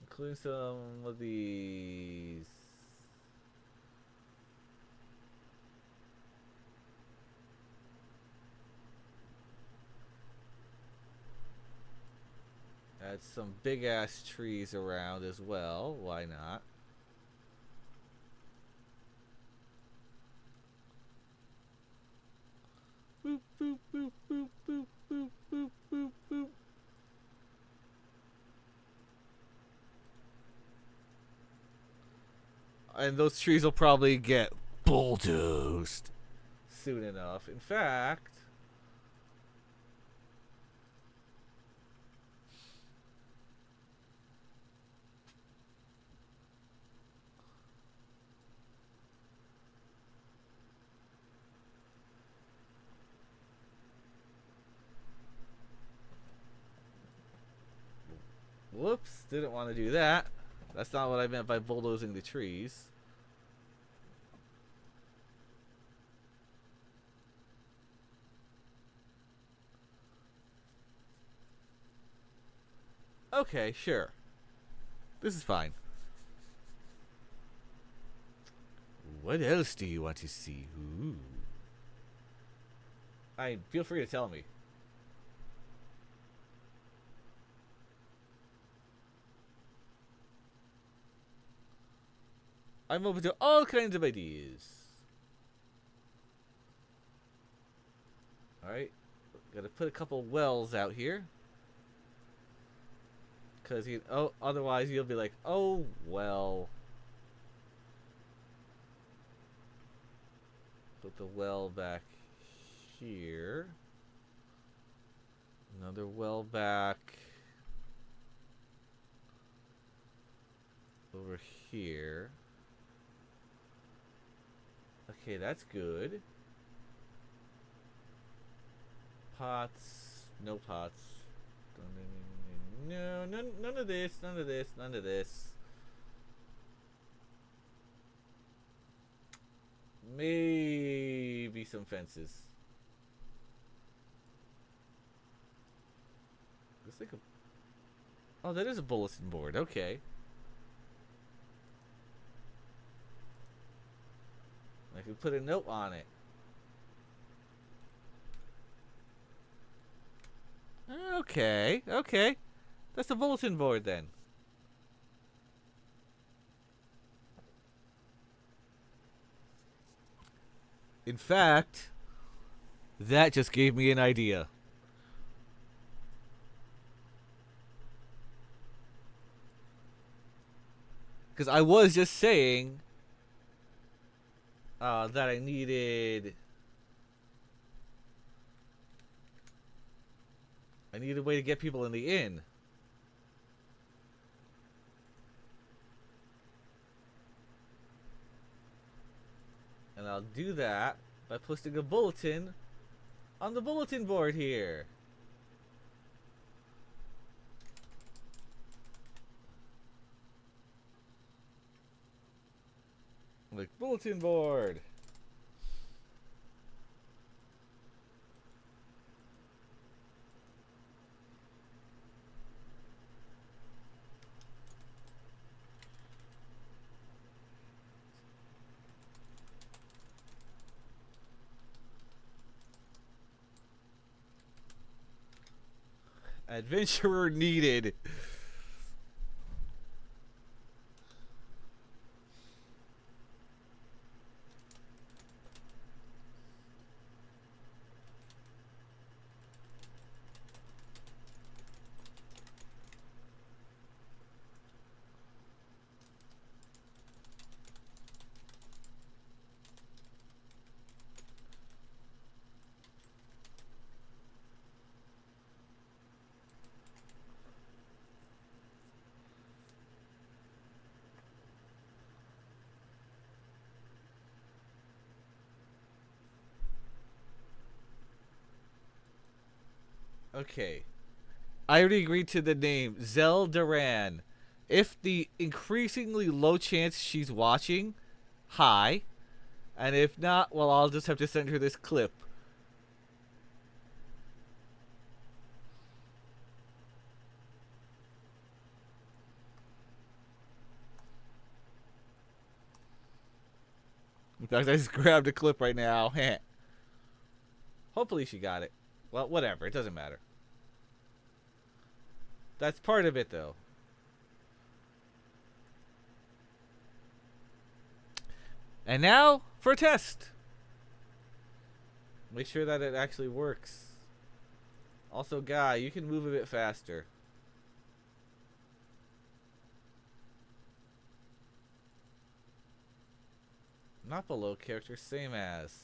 Including some of these. Add some big ass trees around as well. Why not? Boop, boop, boop, boop, boop, boop, boop, boop, boop. And those trees will probably get bulldozed soon enough. In fact, whoops, didn't want to do that. That's not what I meant by bulldozing the trees. Okay, sure. This is fine. What else do you want to see? Ooh. Feel free to tell me. I'm open to all kinds of ideas. Alright. Gotta put a couple wells out here. Because otherwise you'll be like, oh, well. Put the well back here. Another well back over here. Okay, that's good. Pots. No pots. No, none of this, none of this, none of this. Maybe some fences. Looks like a... Oh, that is a bulletin board. Okay. I could put a note on it. Okay, okay. That's a bulletin board then. In fact, that just gave me an idea. Because I was just saying that I needed a way to get people in the inn. And I'll do that by posting a bulletin on the bulletin board here. Like, bulletin board. Adventurer needed. Okay. I already agreed to the name Zell Duran. If the increasingly low chance she's watching, hi. And if not, well, I'll just have to send her this clip. In fact, I just grabbed a clip right now. Hopefully she got it. Well, whatever. It doesn't matter. That's part of it, though. And now for a test. Make sure that it actually works. Also, Guy, you can move a bit faster. Not below character, same as.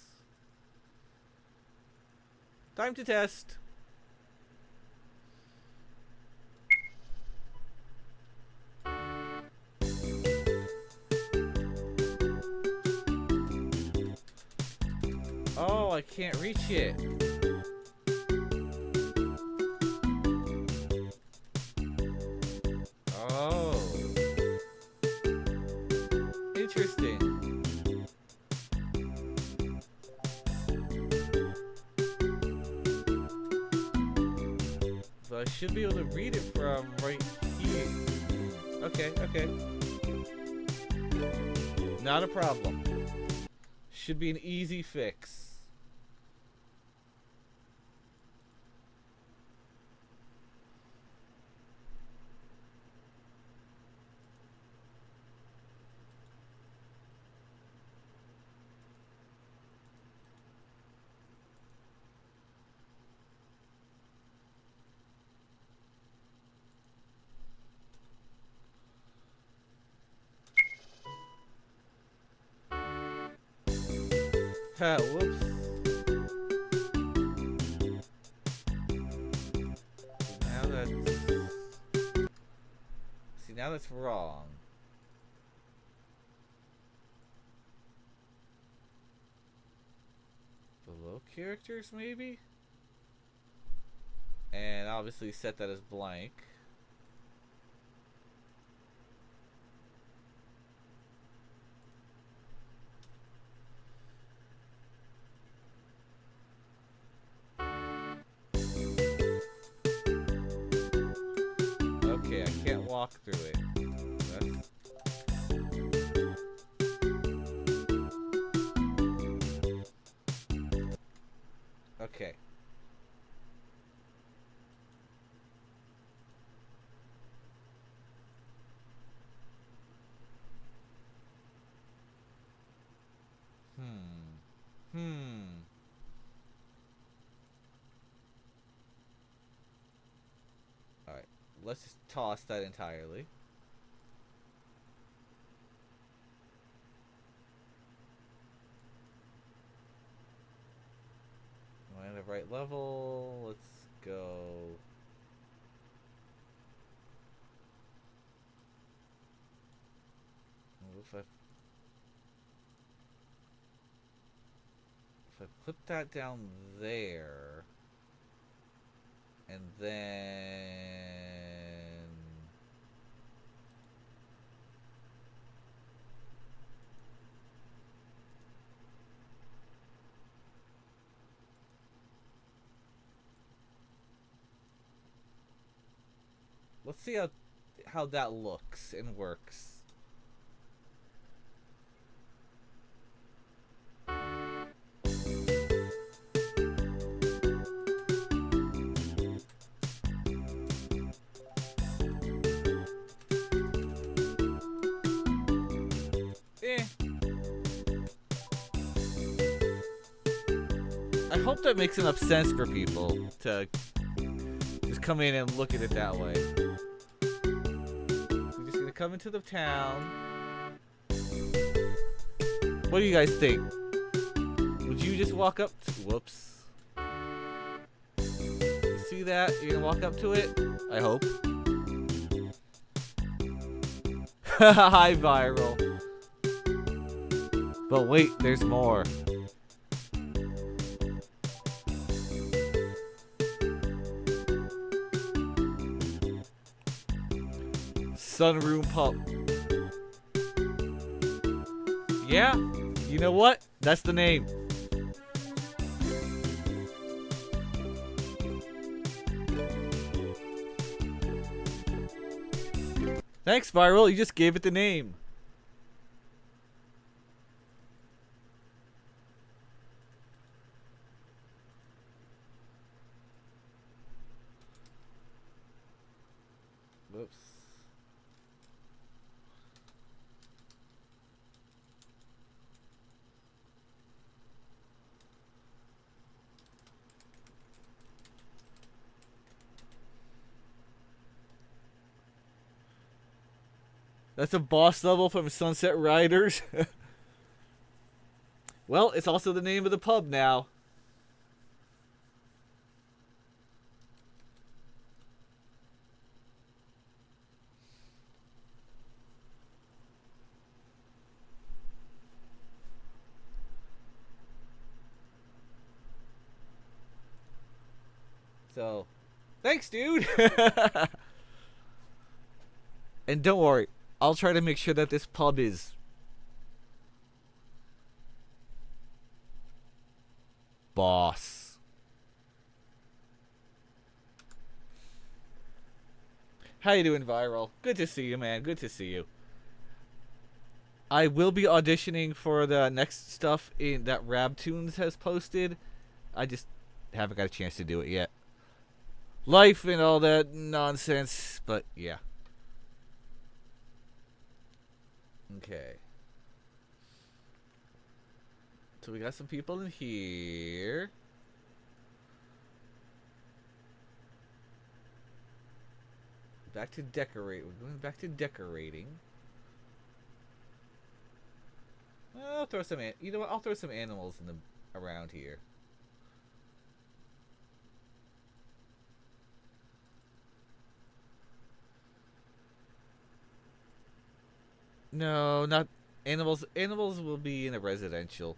Time to test. Oh, I can't reach it. Oh. Interesting. So I should be able to read it from right here. Okay, okay. Not a problem. Should be an easy fix. Ha, whoops. Now that's... See, now that's wrong. Below characters, maybe? And obviously set that as blank. Okay, I can't walk through it. Okay. Alright. Let's just toss that entirely. Am I at the right level? Let's go. If I put that down there, and then let's see how that looks and works. I hope that makes enough sense for people to just come in and look at it that way. We're just gonna come into the town. What do you guys think? Would you just walk up to... Whoops. You see that? You're gonna walk up to it? I hope. Hi, Viral. But wait, there's more. Sunroom Pup. Yeah, you know what? That's the name. Thanks, Viral. You just gave it the name. Whoops. That's a boss level from Sunset Riders. Well, it's also the name of the pub now. So, thanks, dude. And don't worry, I'll try to make sure that this pub is boss. How you doing, Viral? Good to see you, man. Good to see you. I will be auditioning for the next stuff in that Rabtoons has posted. I just haven't got a chance to do it yet. Life and all that nonsense, but yeah. Okay. So we got some people in here. Back to decorate. We're going back to decorating. I'll throw some. You know what? I'll throw some animals in the around here. No, not animals. Animals will be in a residential.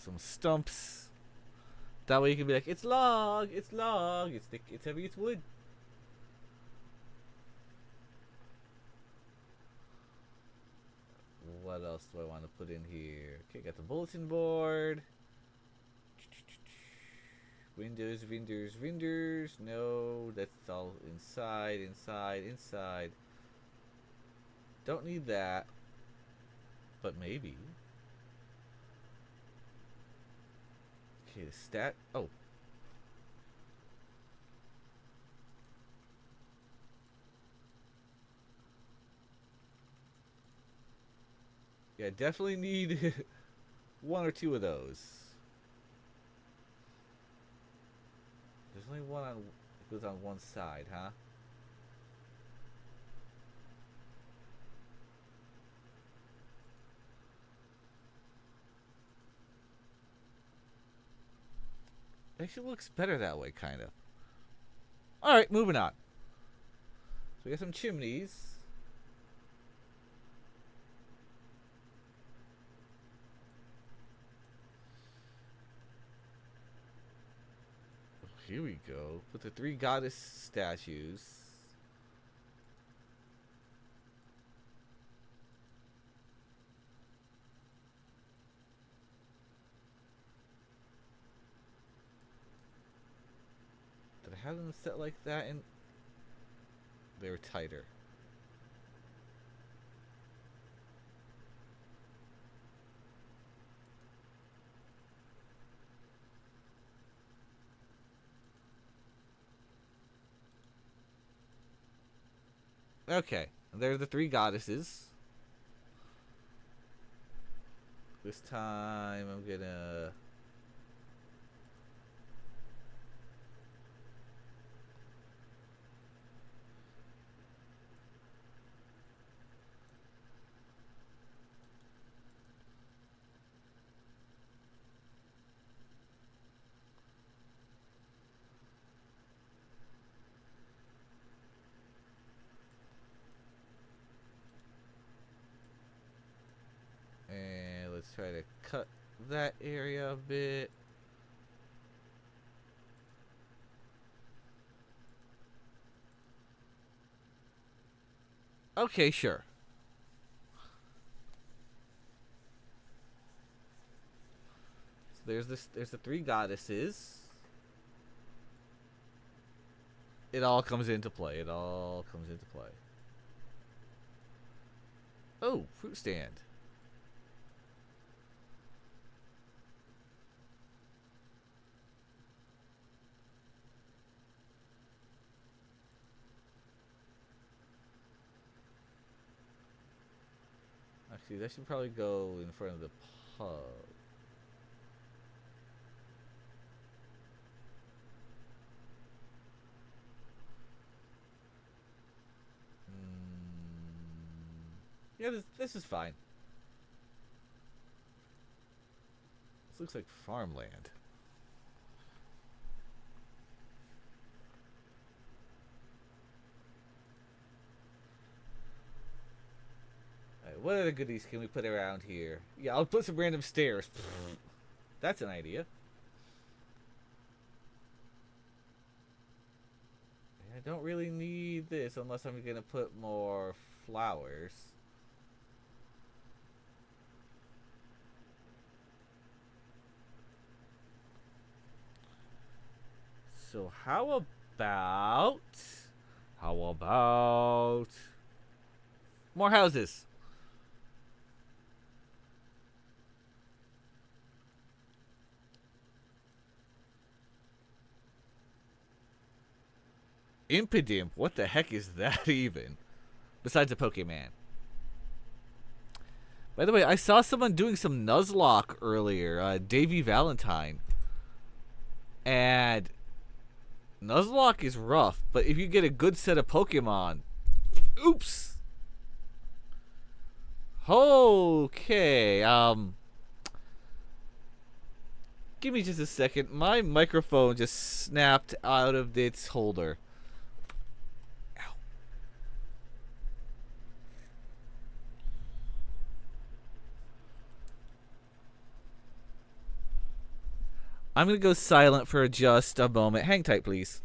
some stumps. That way you can be like, it's log, it's log, it's thick, it's heavy, it's wood. What else do I want to put in here? Okay, got the bulletin board. Windows, vendors, vendors. No, that's all inside, inside, inside. Don't need that. But maybe. Okay, the stat. Oh. Yeah, definitely need one or two of those. There's only one on. It goes on one side, huh? It actually looks better that way, kind of. Alright, moving on. So we got some chimneys. Oh, here we go. Put the 3 goddess statues. Did I have them set like that? And they were tighter. Okay, there are the 3 goddesses. This time I'm gonna... And let's try to cut that area a bit. Okay, sure. So there's the 3 goddesses. It all comes into play. It all comes into play. Oh, fruit stand. Actually, that should probably go in front of the pub. Yeah, this is fine. This looks like farmland. Alright, what other goodies can we put around here? Yeah, I'll put some random stairs. That's an idea. I don't really need this unless I'm gonna put more flowers. So how about more houses? Impidimp, what the heck is that even? Besides a Pokemon. By the way, I saw someone doing some Nuzlocke earlier, Davy Valentine. And Nuzlocke is rough, but if you get a good set of Pokemon... Oops! Okay, give me just a second. My microphone just snapped out of its holder. Ow. I'm gonna go silent for just a moment. Hang tight, please.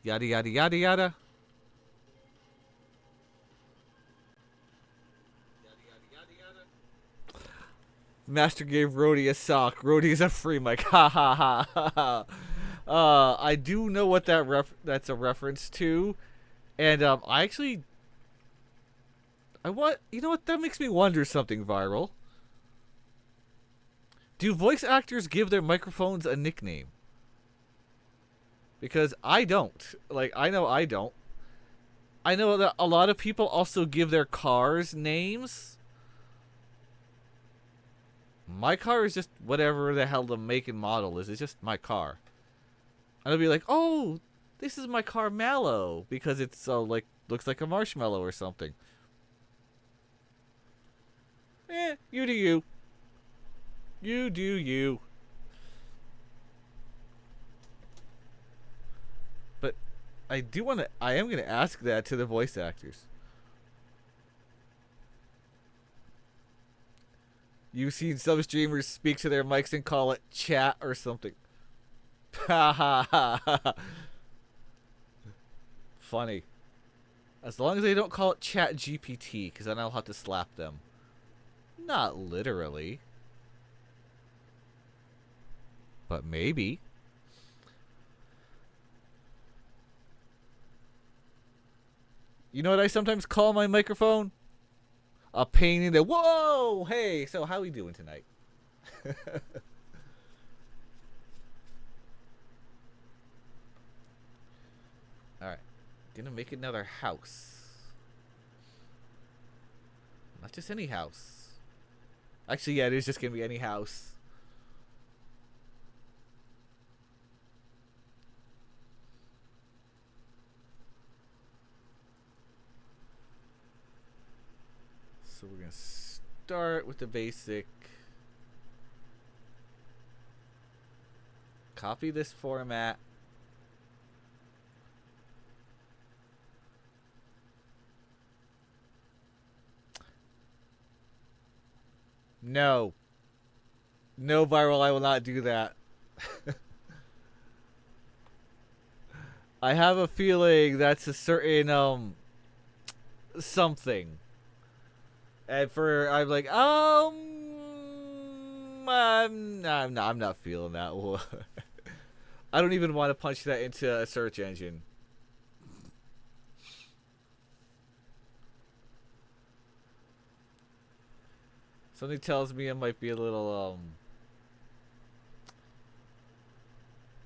Yada yada yada yada. Master gave Rhodey a sock. Rhodey's a free mic. Ha ha ha ha ha. I do know what that's a reference to, and I actually, I want, you know what, that makes me wonder something. Viral. Do voice actors give their microphones a nickname? Because I don't. Like, I know I don't. I know that a lot of people also give their cars names. My car is just whatever the hell the make and model is. It's just my car. And I'll be like, oh, this is my car Mallow. Because it's like, looks like a marshmallow or something. You do you. You do you. But I am going to ask that to the voice actors. You've seen some streamers speak to their mics and call it chat or something. Ha ha ha ha. Funny. As long as they don't call it Chat GPT, because then I'll have to slap them. Not literally. But maybe. You know what I sometimes call my microphone? A pain in the... Whoa! Hey, so how we doing tonight? Alright. Gonna make another house. Not just any house. Actually, yeah, it is just gonna be any house. So we're gonna start with the basic. Copy this format. No. No, Viral, I will not do that. I have a feeling that's a certain, something. And I'm like, I'm not feeling that one. I don't even want to punch that into a search engine. Something tells me it might be a little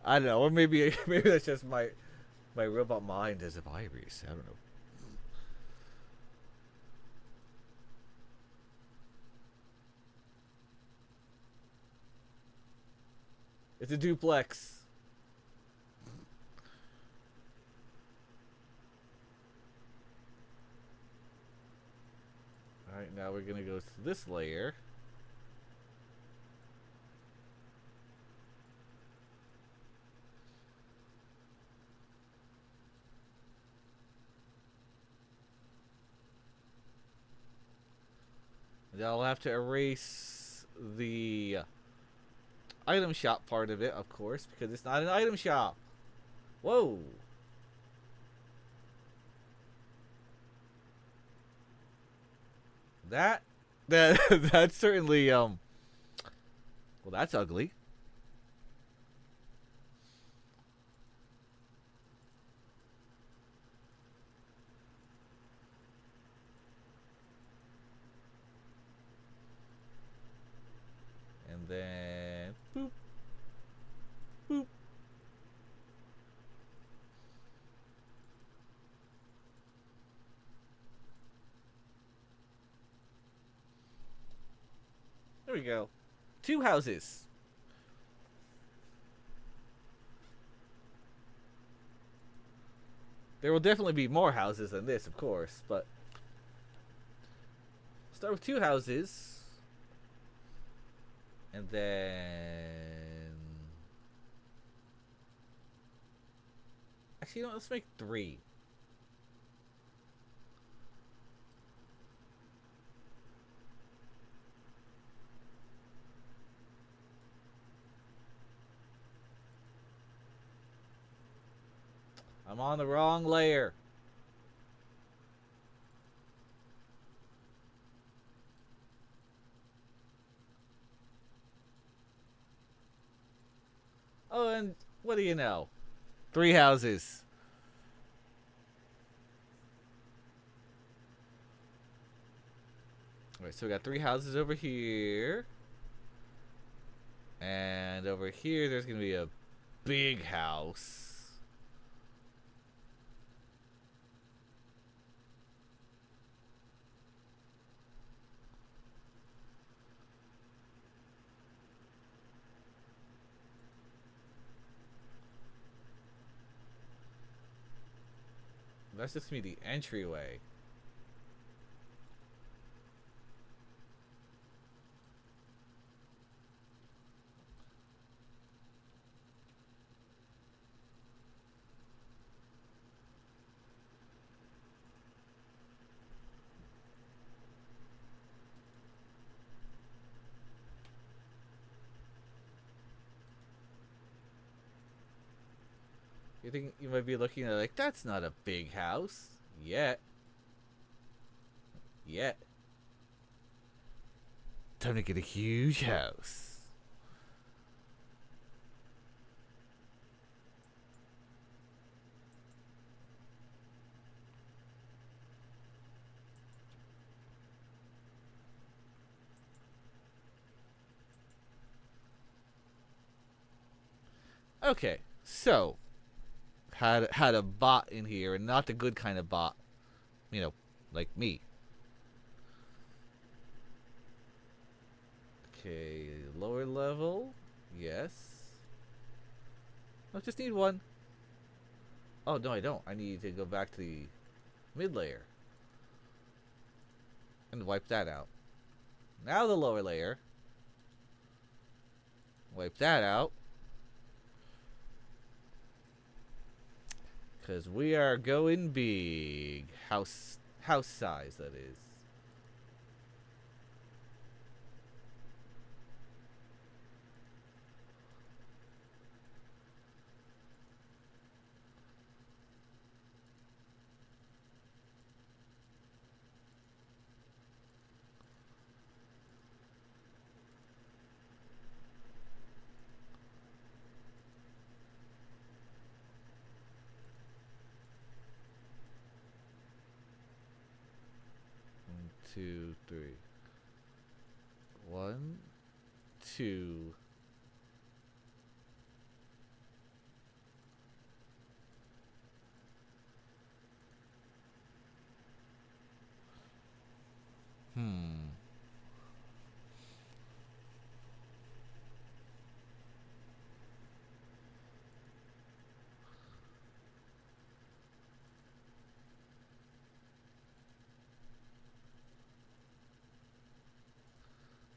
I don't know, or maybe maybe that's just my robot mind as a virus. I don't know. It's a duplex. Alright, now we're gonna go to this layer. And I'll have to erase the item shop part of it, of course, because it's not an item shop. Whoa. That that's certainly well, that's ugly. And then boop boop. There we go. 2 houses. There will definitely be more houses than this, of course, but start with 2 houses. And then actually, let's make 3. I'm on the wrong layer. Oh, and what do you know? 3 houses. Alright, so we got 3 houses over here. And over here, there's going to be a big house. That's just going to be the entryway. You think you might be looking at it like, that's not a big house. Yet. Yet. Time to get a huge house. Okay, so had a bot in here, and not the good kind of bot, you know, like me. Okay, lower level, yes. I just need 1. Oh no, I don't. I need to go back to the mid layer and wipe that out. Now the lower layer. Wipe that out. Because we are going big. House size, that is. 2, 3. 1, 2. Hmm.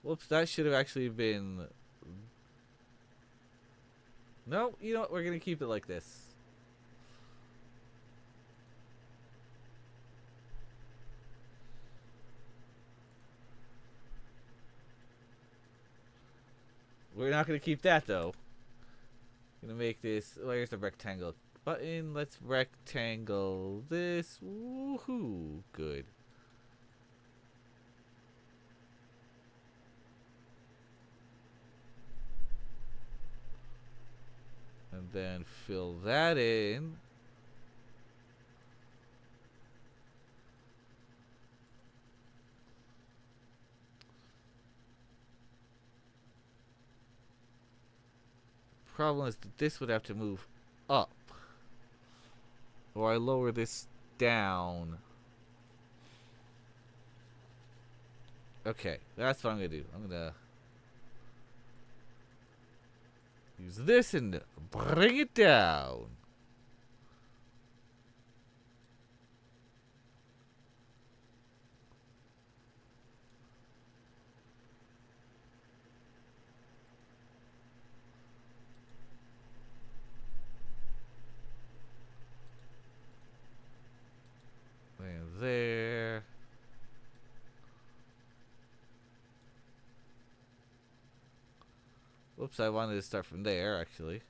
Whoops, that should have actually been... No, you know what? We're going to keep it like this. We're not going to keep that, though. Gonna make this... Well, here's the rectangle button. Let's rectangle this. Woohoo. Good. And then fill that in. Problem is that this would have to move up. Or I lower this down. Okay, that's what I'm gonna do. I'm gonna use this and bring it down. And there. Whoops, I wanted to start from there, actually.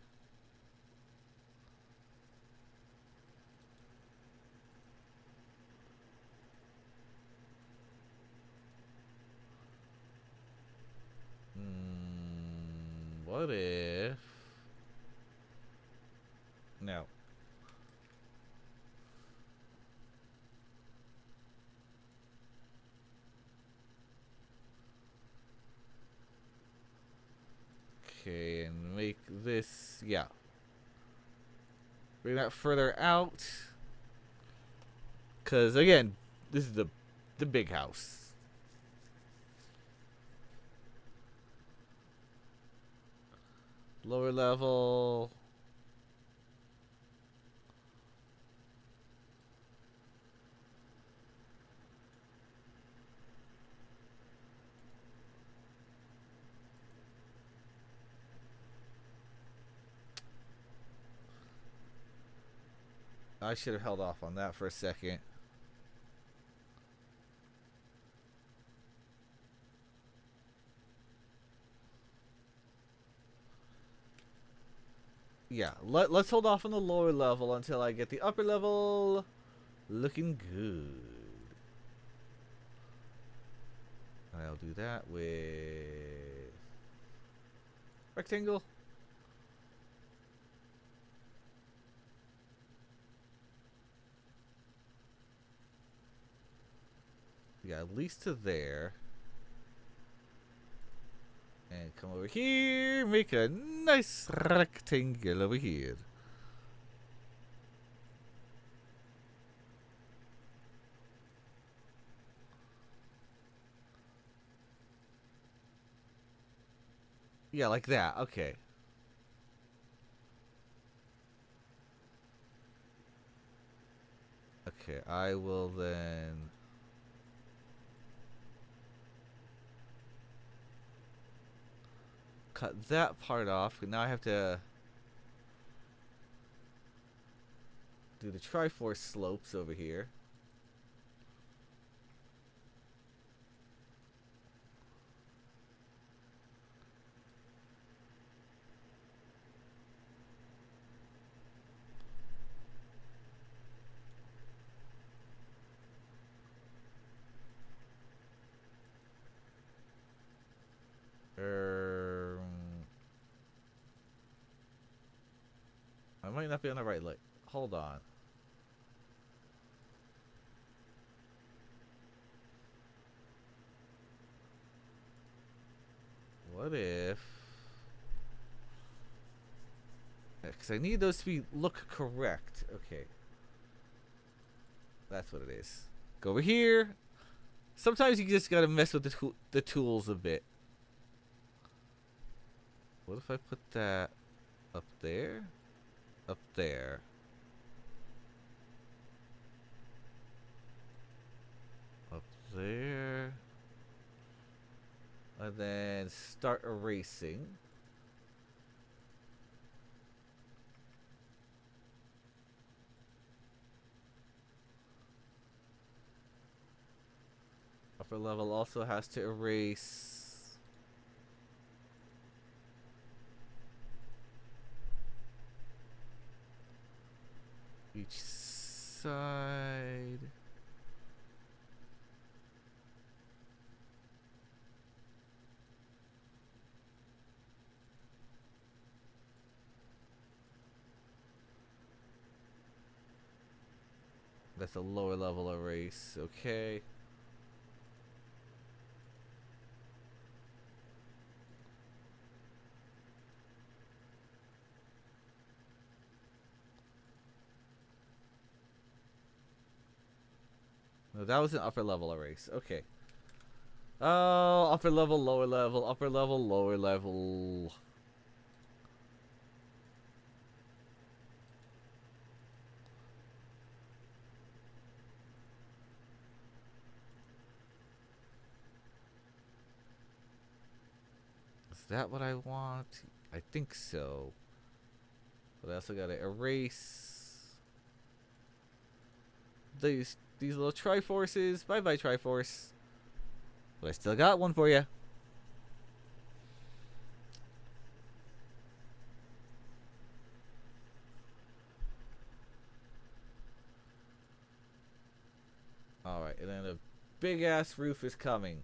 What if... No. Okay, and make this... Yeah. Bring that further out. Because, again, this is the big house. Lower level. I should have held off on that for a second. Yeah, let's hold off on the lower level until I get the upper level looking good. I'll do that with rectangle. Yeah, at least to there. And come over here, make a nice rectangle over here. Yeah, like that. Okay. Okay, I will then... cut that part off. Now I have to do the Triforce slopes over here. I might not be on the right leg. Hold on. What if... Because I need those to look correct. Okay. That's what it is. Go over here. Sometimes you just gotta mess with the tools a bit. What if I put that up there? Up there. Up there. And then start erasing. Upper level also has to erase each side. That's a lower level erase, okay. No, that was an upper level erase, okay. Oh, upper level, lower level, upper level, lower level. Is that what I want? I think so. But I also gotta erase these little Triforces. Bye bye, Triforce. But I still got one for you. Alright, and then a big ass roof is coming.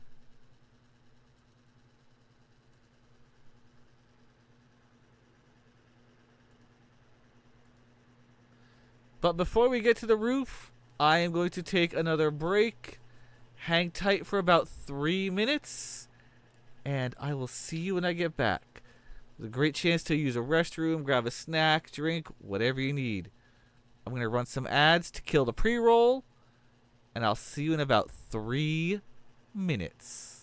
But before we get to the roof, I am going to take another break. Hang tight for about 3 minutes. And I will see you when I get back. It's a great chance to use a restroom, grab a snack, drink, whatever you need. I'm going to run some ads to kill the pre-roll. And I'll see you in about 3 minutes.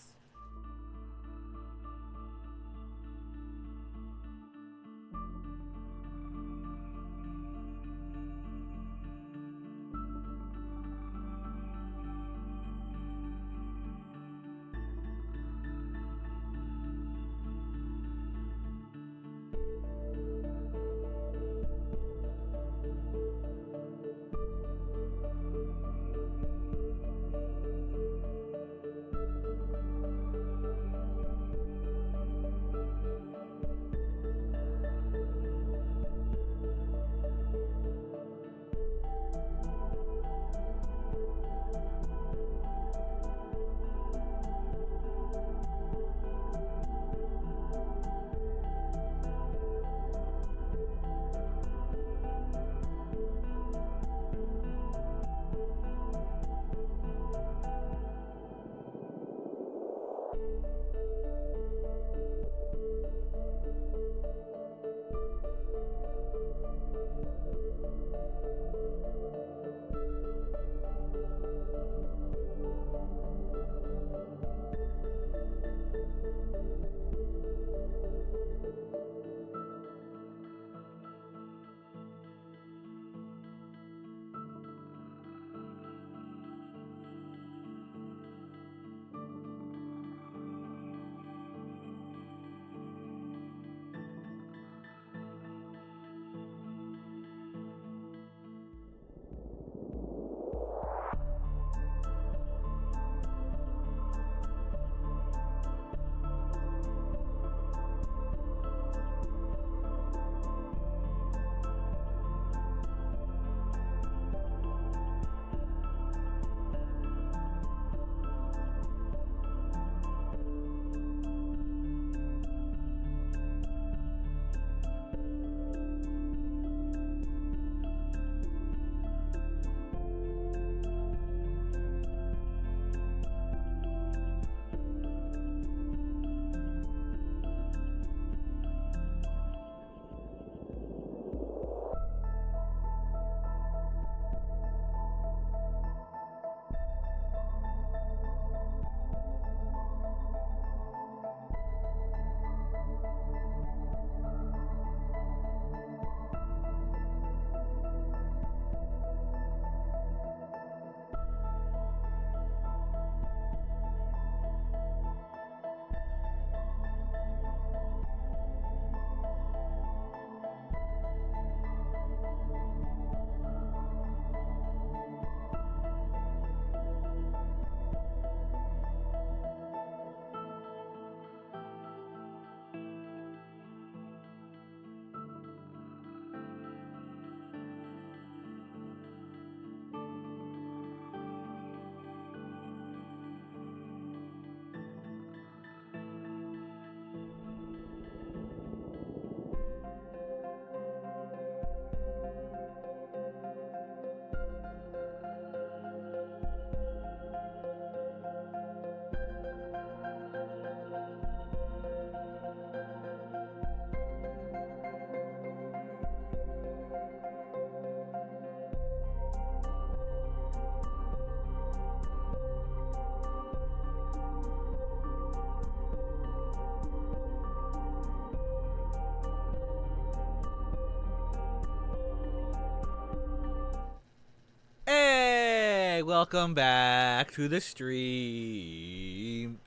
welcome back to the stream.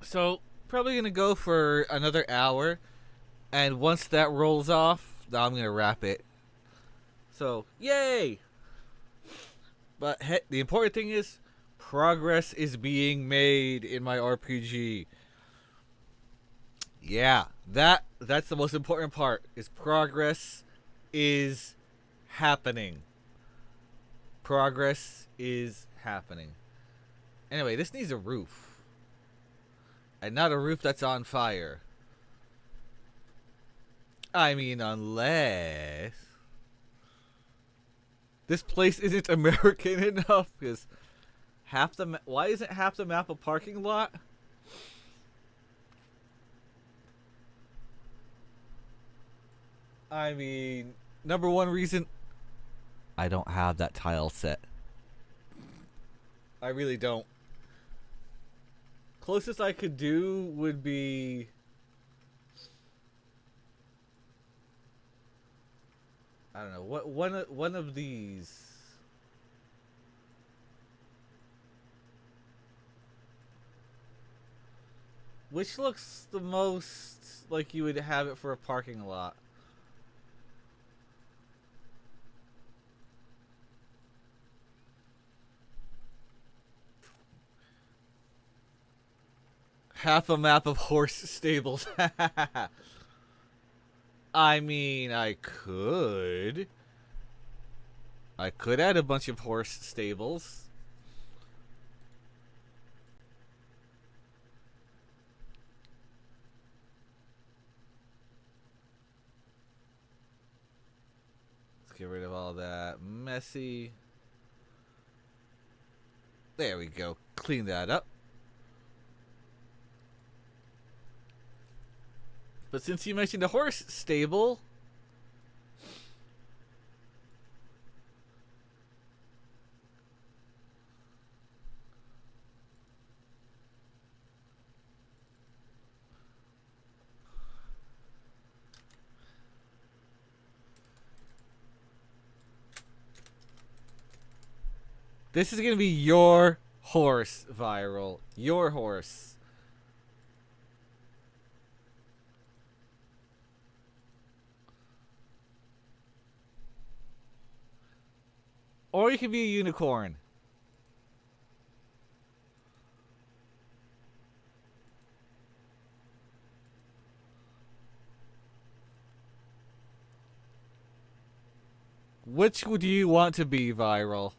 So, probably gonna go for another hour, and once that rolls off, I'm gonna wrap it. So, yay! But the important thing is, progress is being made in my RPG. Yeah, that's the most important part, is progress is happening. Progress is happening. Anyway, this needs a roof. And not a roof that's on fire. I mean, unless this place isn't American enough, because why isn't half the map a parking lot? I mean, number one reason, I don't have that tile set. I really don't. Closest I could do would be I don't know, what one of these. Which looks the most like you would have it for a parking lot? Half a map of horse stables. I mean, I could add a bunch of horse stables. Let's get rid of all that messy. There we go. Clean that up. But since you mentioned a horse stable, this is gonna be your horse, Viral. Your horse. Or you could be a unicorn. Which would you want to be, Viral?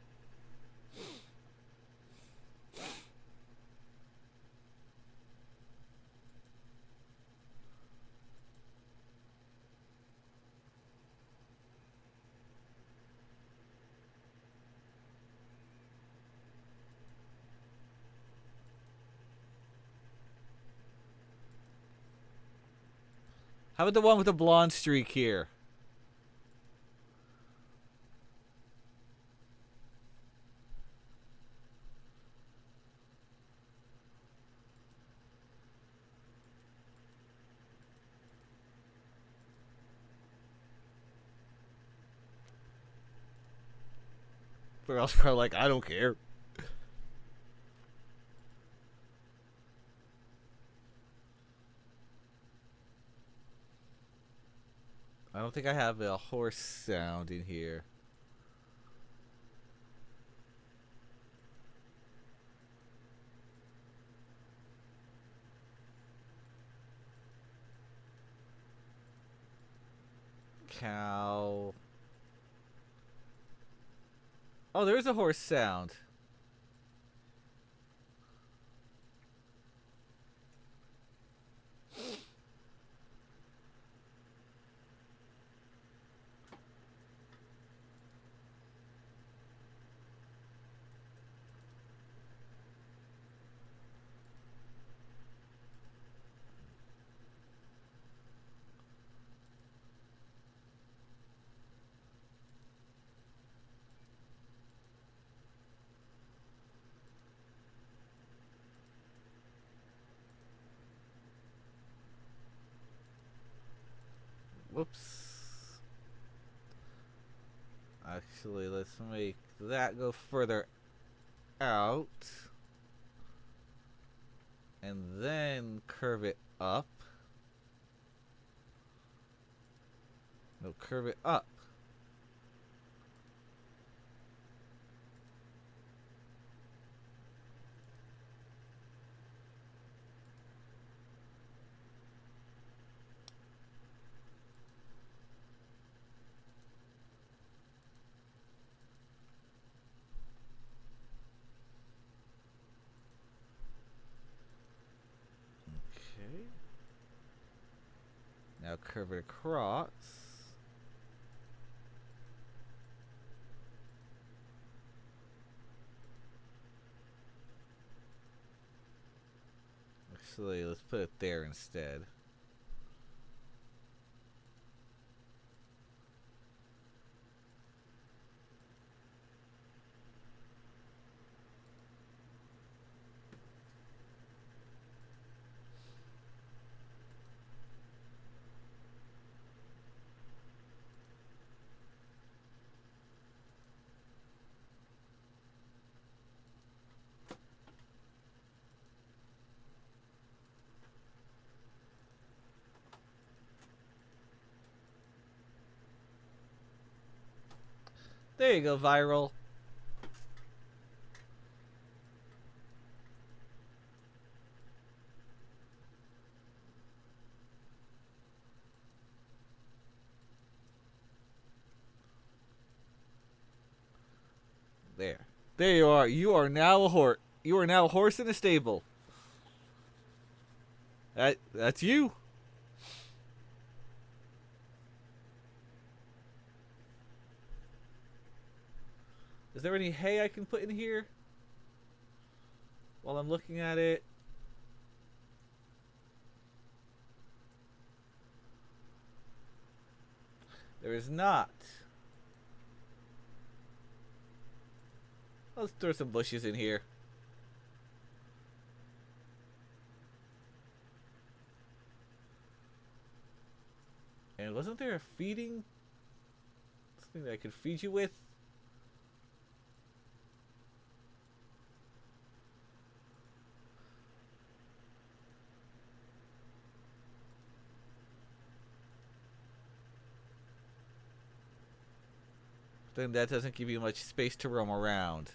How about the one with the blonde streak here? Or else probably like, I don't care. I don't think I have a horse sound in here. Cow. Oh, there is a horse sound. Actually, let's make that go further out. And then curve it up. No, curve it up. Okay. Now curve it across. Actually, let's put it there instead. There you go, Viral. There. There you are. You are now a horse. You are now a horse in a stable. That's you. Is there any hay I can put in here while I'm looking at it? There is not. Let's throw some bushes in here. And wasn't there a feeding something that I could feed you with? Then that doesn't give you much space to roam around.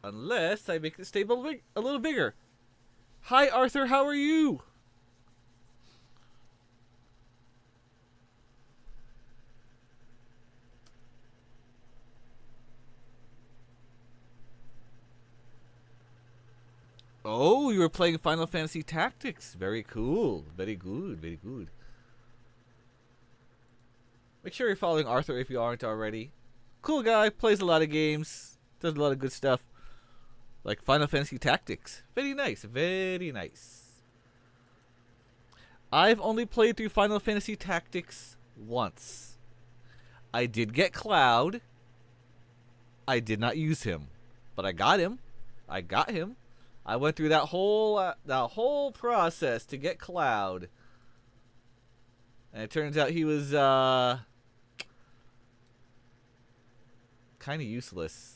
Unless I make the stable a little bigger. Hi, Arthur, how are you? Oh, you were playing Final Fantasy Tactics. Very cool. Very good. Very good. Make sure you're following Arthur if you aren't already. Cool guy. Plays a lot of games. Does a lot of good stuff. Like Final Fantasy Tactics. Very nice. Very nice. I've only played through Final Fantasy Tactics once. I did get Cloud. I did not use him. But I got him. I got him. I went through that whole process to get Cloud. And it turns out he was kind of useless.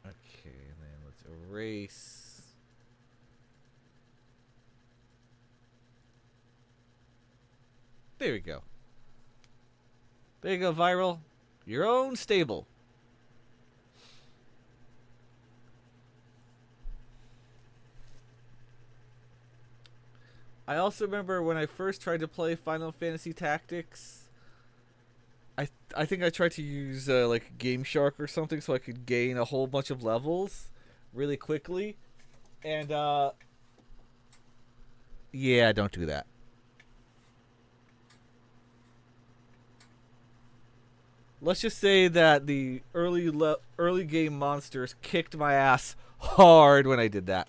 Okay, and then let's erase. There we go. There you go, Viral. Your own stable. I also remember when I first tried to play Final Fantasy Tactics. I think I tried to use like Game Shark or something so I could gain a whole bunch of levels really quickly, and yeah, don't do that. let's just say that the early game monsters kicked my ass hard when I did that.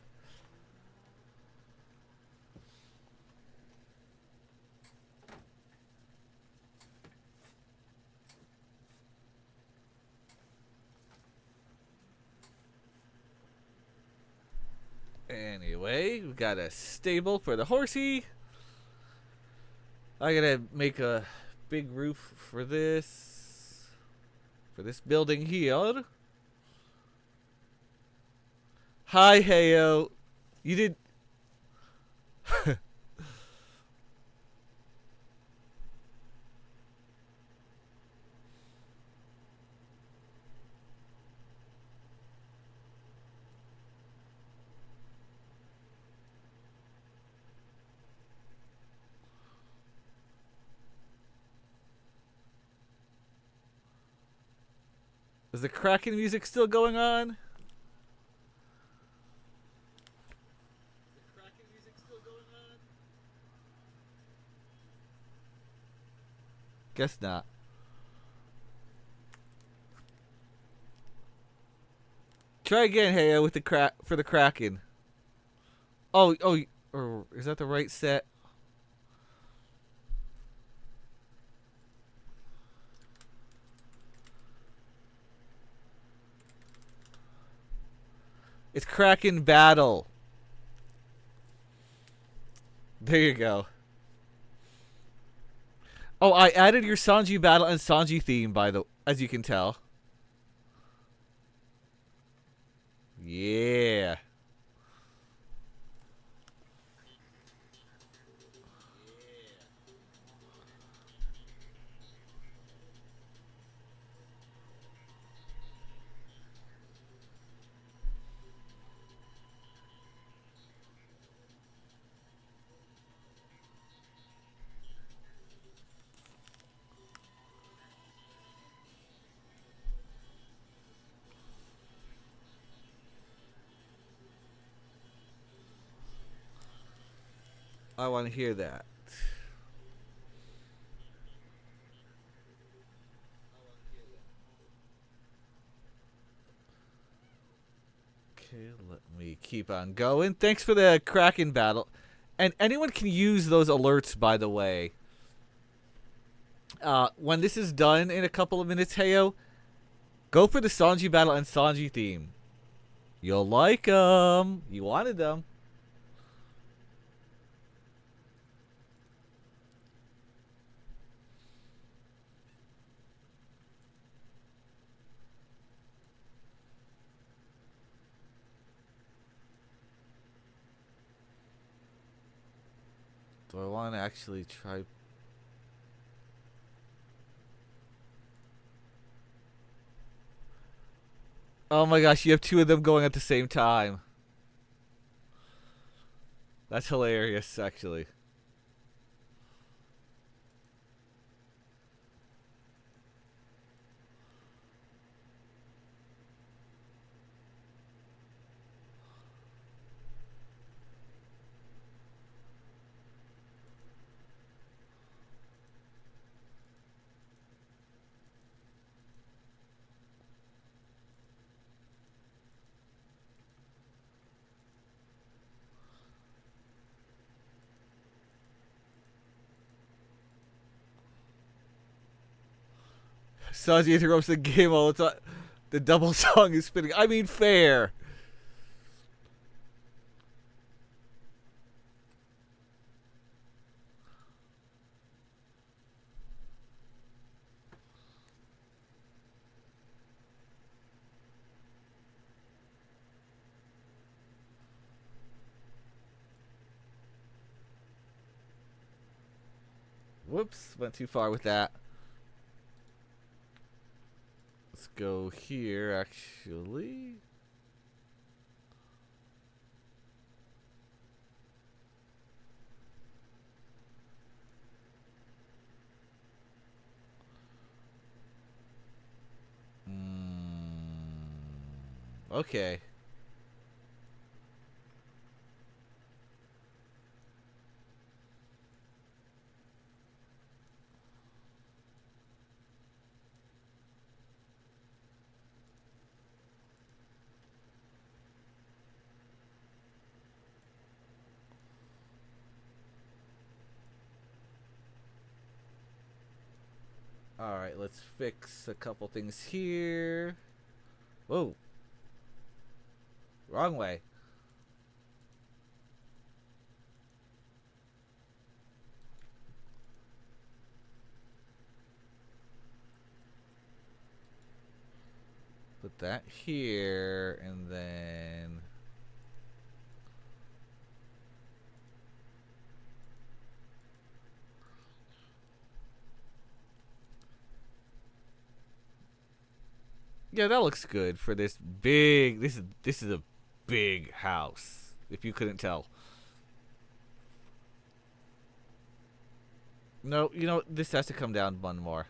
Anyway, we got a stable for the horsey. I gotta make a big roof for this building here. Hi, Heyo. You did. Is the Kraken music still going on? Guess not. Try again, Heyo, with the Kraken. Oh, or is that the right set? It's Kraken Battle. There you go. Oh, I added your Sanji battle and Sanji theme as you can tell. Yeah. I want to hear that. Okay, let me keep on going. Thanks for the Kraken battle. And anyone can use those alerts, by the way. When this is done in a couple of minutes, Heyo, go for the Sanji battle and Sanji theme. You'll like them. You wanted them. Do I want to actually try? Oh my gosh, you have two of them going at the same time. That's hilarious, actually. Sanji interrupts the game all the time. The double song is spinning. I mean, fair. Whoops, went too far with that. Let's go here, actually. Okay. Alright, let's fix a couple things here. Whoa. Wrong way. Put that here, and then... Yeah, that looks good for this big... This is a big house, if you couldn't tell. No, you know, this has to come down one more.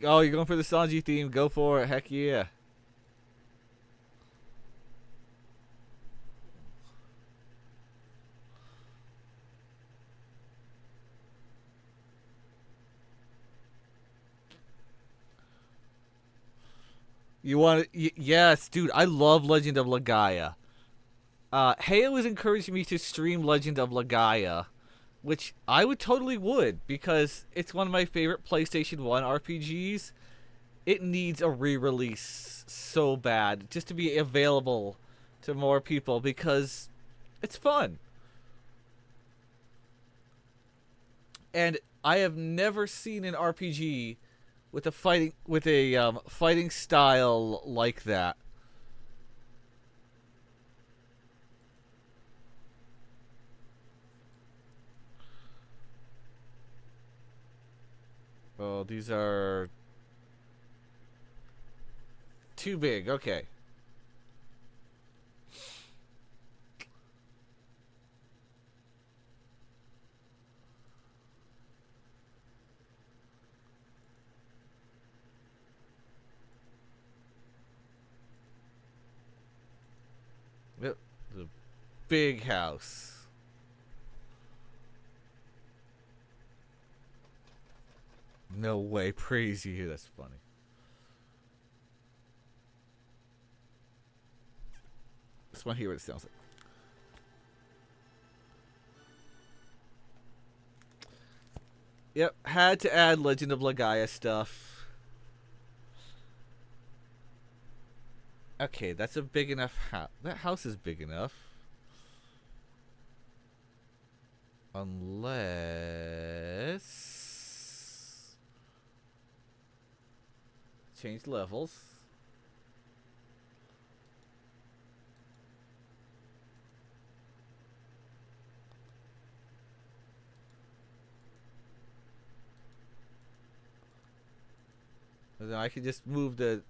Oh, you're going for the Sanji theme. Go for it. Heck yeah. You want it? Yes, dude. I love Legend of Legaia. Heyo is encouraging me to stream Legend of Legaia, which I would because it's one of my favorite PlayStation 1 RPGs. It needs a re-release so bad just to be available to more people because it's fun. And I have never seen an RPG with a fighting style like that. Oh, these are too big. Okay. Yep, the big house. No way, praise you. That's funny. Just want to hear what it sounds like. Yep, had to add Legend of Legaia stuff. Okay, that's a big enough house. That house is big enough. Unless... change levels. And then I can just move the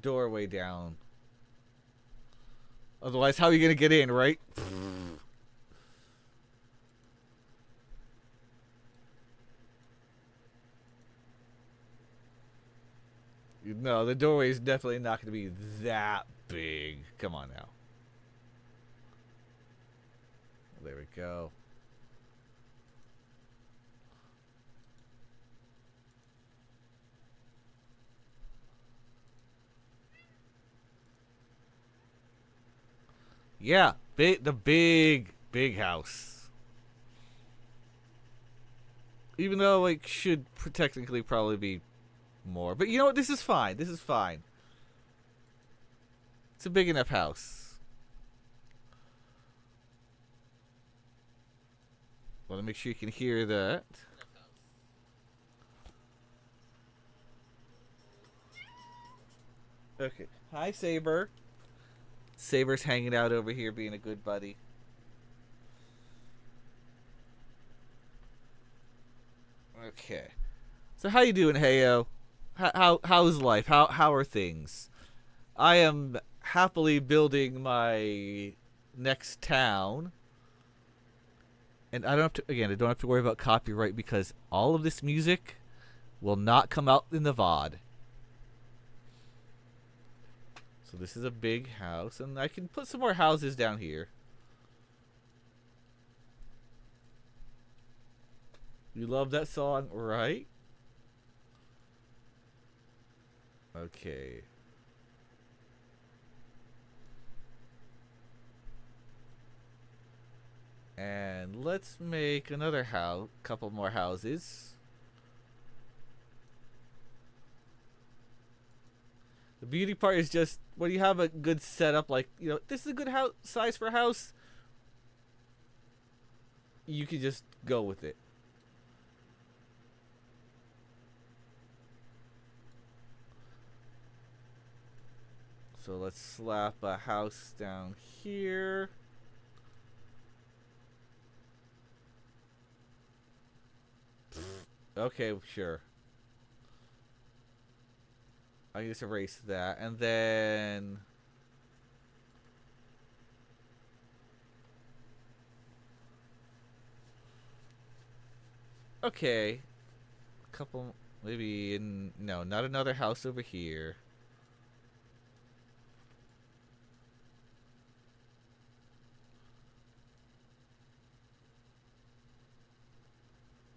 doorway down. Otherwise, how are you gonna get in, right? No, the doorway is definitely not gonna be that big. Come on now. There we go. Yeah, the big house. Even though like should technically probably be more, but you know what? This is fine. This is fine. It's a big enough house. Want to make sure you can hear that. Okay. Hi, Saber. Saber's hanging out over here being a good buddy. Okay. So how you doing, Heyo? How's life? How are things? I am happily building my next town. And I don't have to I don't have to worry about copyright because all of this music will not come out in the VOD. So this is a big house, and I can put some more houses down here. You love that song, right? Okay. And let's make another house, couple more houses. The beauty part is just when you have a good setup, like, you know, this is a good house size for a house, you can just go with it. So let's slap a house down here. Okay, sure. I can just erase that. And then... Okay. Couple... Maybe in... No, not another house over here.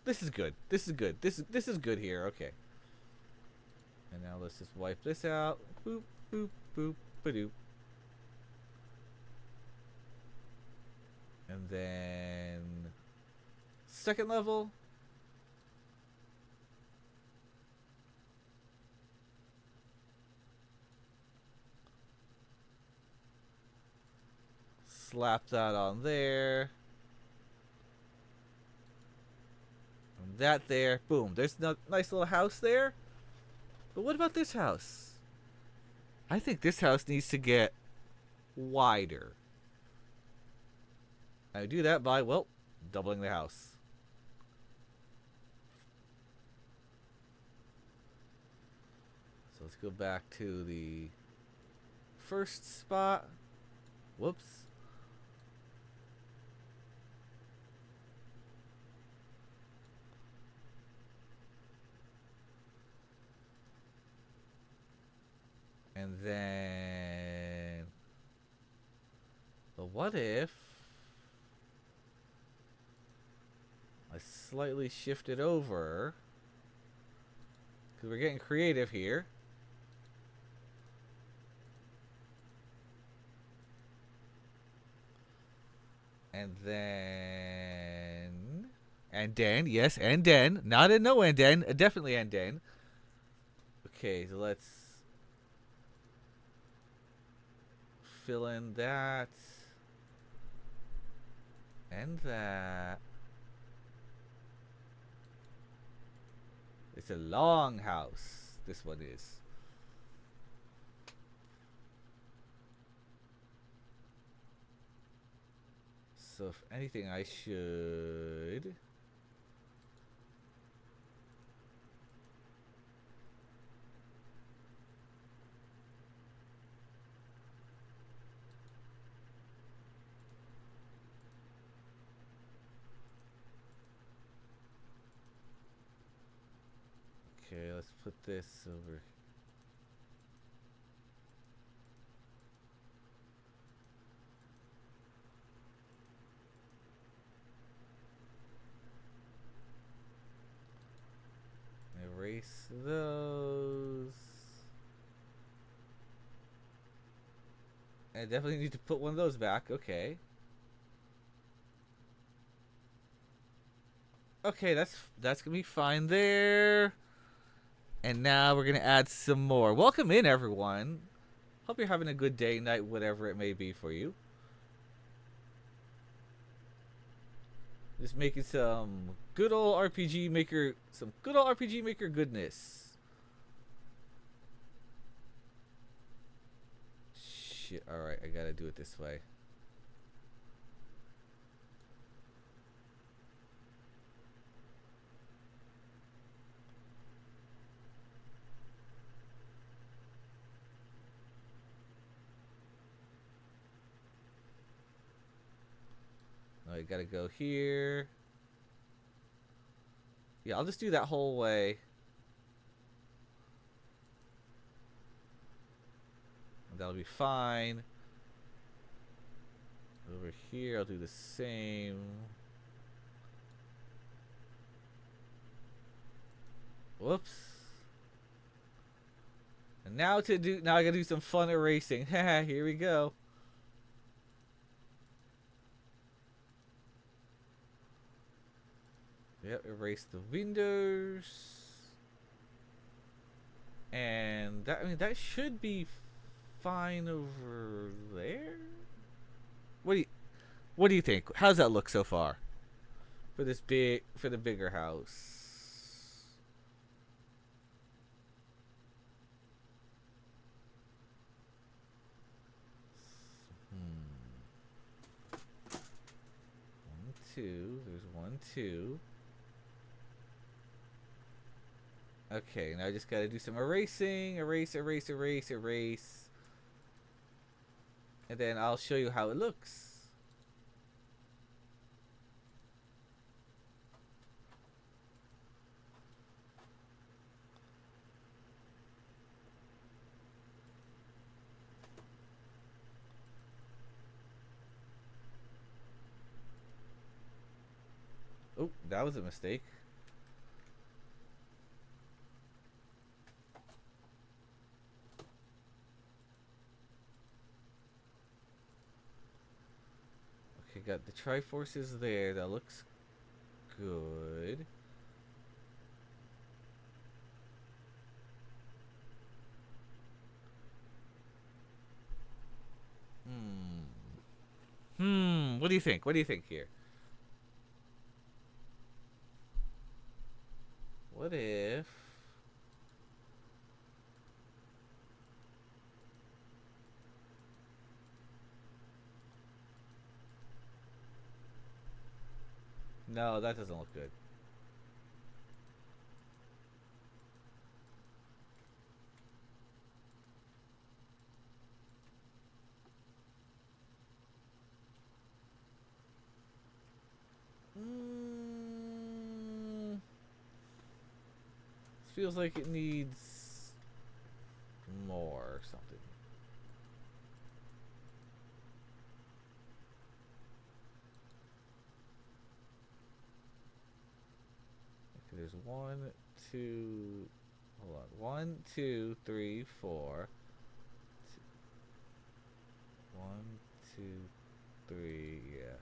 This is good. This is good. This is good here. Okay. And now let's just wipe this out. Boop, boop, boop, ba-doop. And then... Second level. Slap that on there. And that there. Boom. There's a nice little house there. But what about this house? I think this house needs to get wider. I do that by, well, doubling the house. So let's go back to the first spot. Whoops. And then... But what if I slightly shift it over? Because we're getting creative here. And then... And then, yes, and then. Not a no and then. Definitely and then. Okay, so let's fill in that. And that. It's a long house. This one is. So if anything, I should... Okay, let's put this over. Erase those. I definitely need to put one of those back. Okay. Okay, that's gonna be fine there. And now we're gonna add some more. Welcome in, everyone. Hope you're having a good day, night, whatever it may be for you. Just making some good old RPG Maker, some good old RPG Maker goodness. Shit, alright, I gotta do it this way. I gotta go here. Yeah, I'll just do that whole way. That'll be fine. Over here, I'll do the same. Whoops. And now I gotta do some fun erasing. Haha, here we go. Yep, erase the windows. And that, I mean, that should be fine over there. What do you think? How's that look so far? For the bigger house. One, two. There's 1, 2. Okay, now I just gotta do some erasing. Erase. And then I'll show you how it looks. Oh, that was a mistake. Okay, got the Triforces there. That looks good. What do you think? What do you think here? What if... No, that doesn't look good. This feels like it needs more or something. Okay, there's 1, 2. Hold on. 1, 2, 3, 4. 1, 2, 3. Yeah.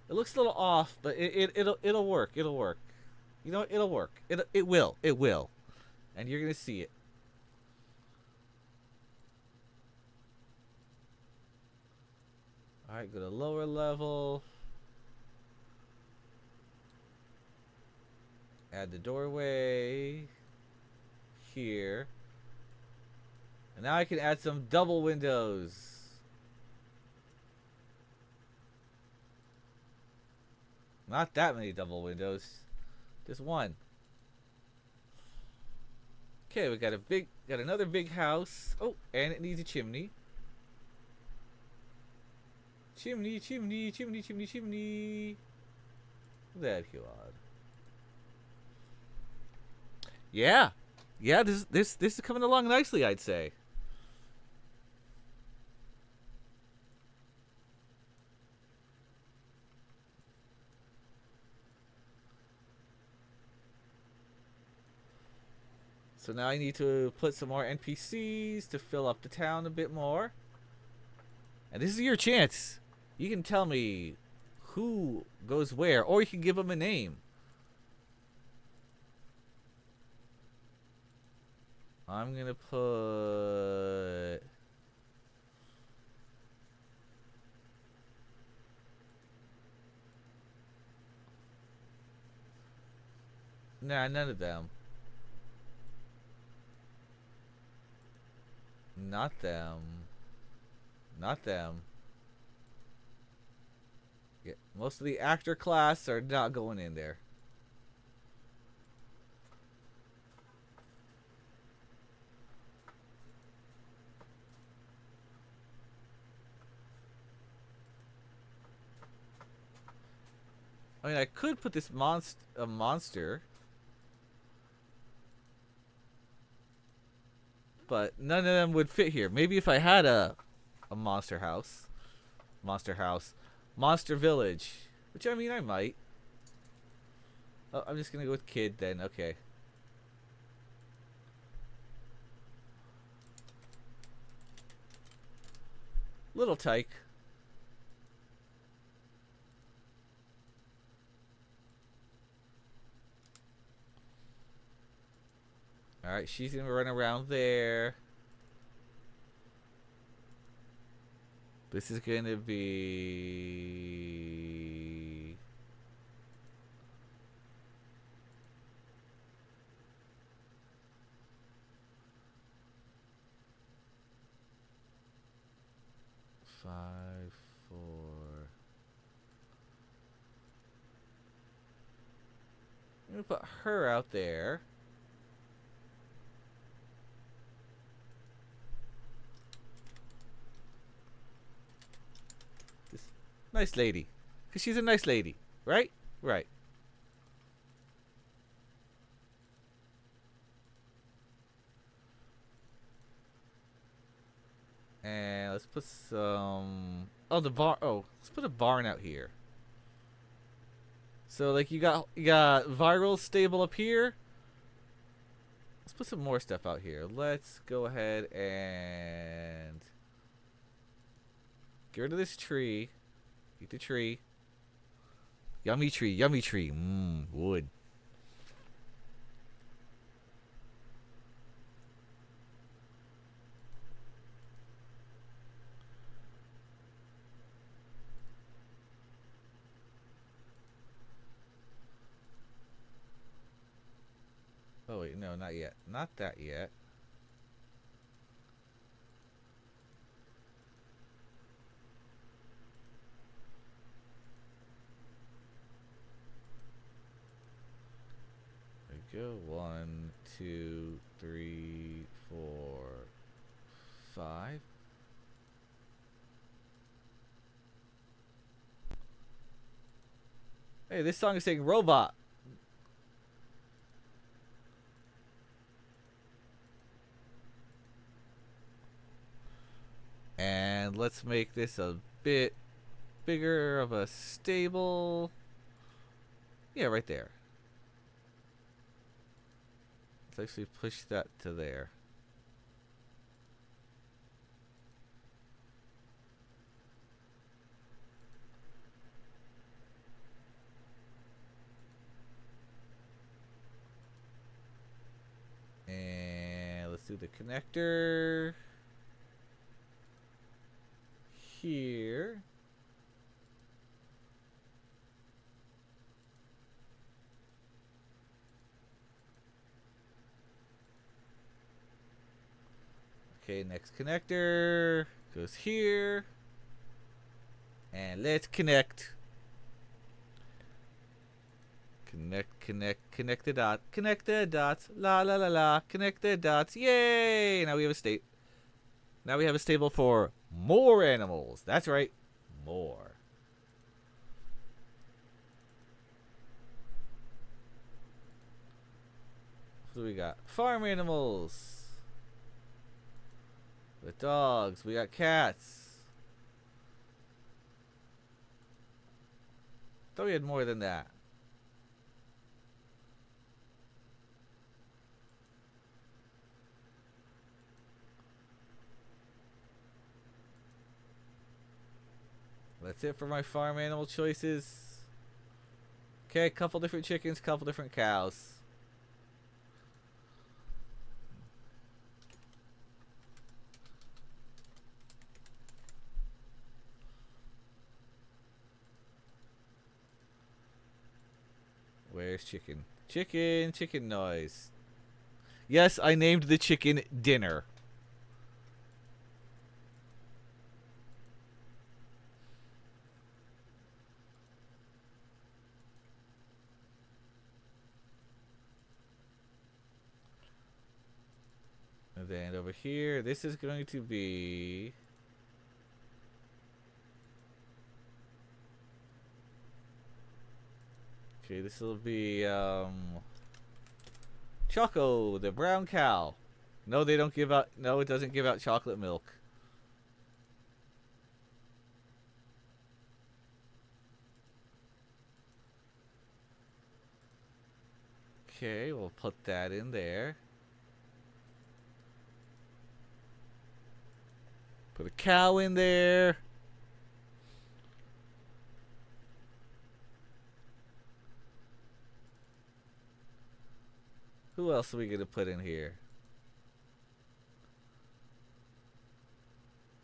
It looks a little off, but it'll work. It'll work. You know, it'll work. It will. It will. And you're gonna see it. All right, go to lower level. Add the doorway here. And now I can add some double windows. Not that many double windows. Just one. Okay, we got another big house. Oh, and it needs a chimney. Chimney. There you are. Yeah. Yeah, this is coming along nicely, I'd say. So now I need to put some more NPCs to fill up the town a bit more. And this is your chance. You can tell me who goes where, or you can give them a name. I'm gonna put... Nah, none of them. Not them. Not them. Yeah, most of the actor class are not going in there. I mean, I could put this monster, but none of them would fit here. Maybe if I had a monster house, monster village, which I mean I might. Oh, I'm just gonna go with kid then. Okay. Little tyke. Alright, she's gonna run around there. This is gonna be... Five, four... I'm gonna put her out there. This nice lady. Because she's a nice lady. Right? Right. And let's put some... Oh, the barn. Oh, let's put a barn out here. So, like, you got viral stable up here. Let's put some more stuff out here. Let's go ahead and get rid of this tree. Eat the tree. Yummy tree, yummy tree. Mmm, wood. Oh wait, no, not yet. Not that yet. There we go. 1, 2, 3, 4, 5. Hey, this song is saying robot. And let's make this a bit bigger of a stable. Yeah, right there. Let's actually push that to there. And let's do the connector here. Okay, next connector goes here. And let's connect. Connect the dots. Connect the dots. La la la la. Connect the dots. Yay! Now we have a state. Now we have a stable for more animals. That's right. More. So we got farm animals. We got dogs. We got cats. Thought we had more than that. That's it for my farm animal choices. Okay, a couple different chickens, couple different cows. Where's chicken? Chicken, chicken noise. Yes, I named the chicken Dinner. And then over here, this is going to be... Okay, this will be, Choco, the brown cow. No, they don't give out... No, it doesn't give out chocolate milk. Okay, we'll put that in there. Put a cow in there. Who else are we gonna put in here?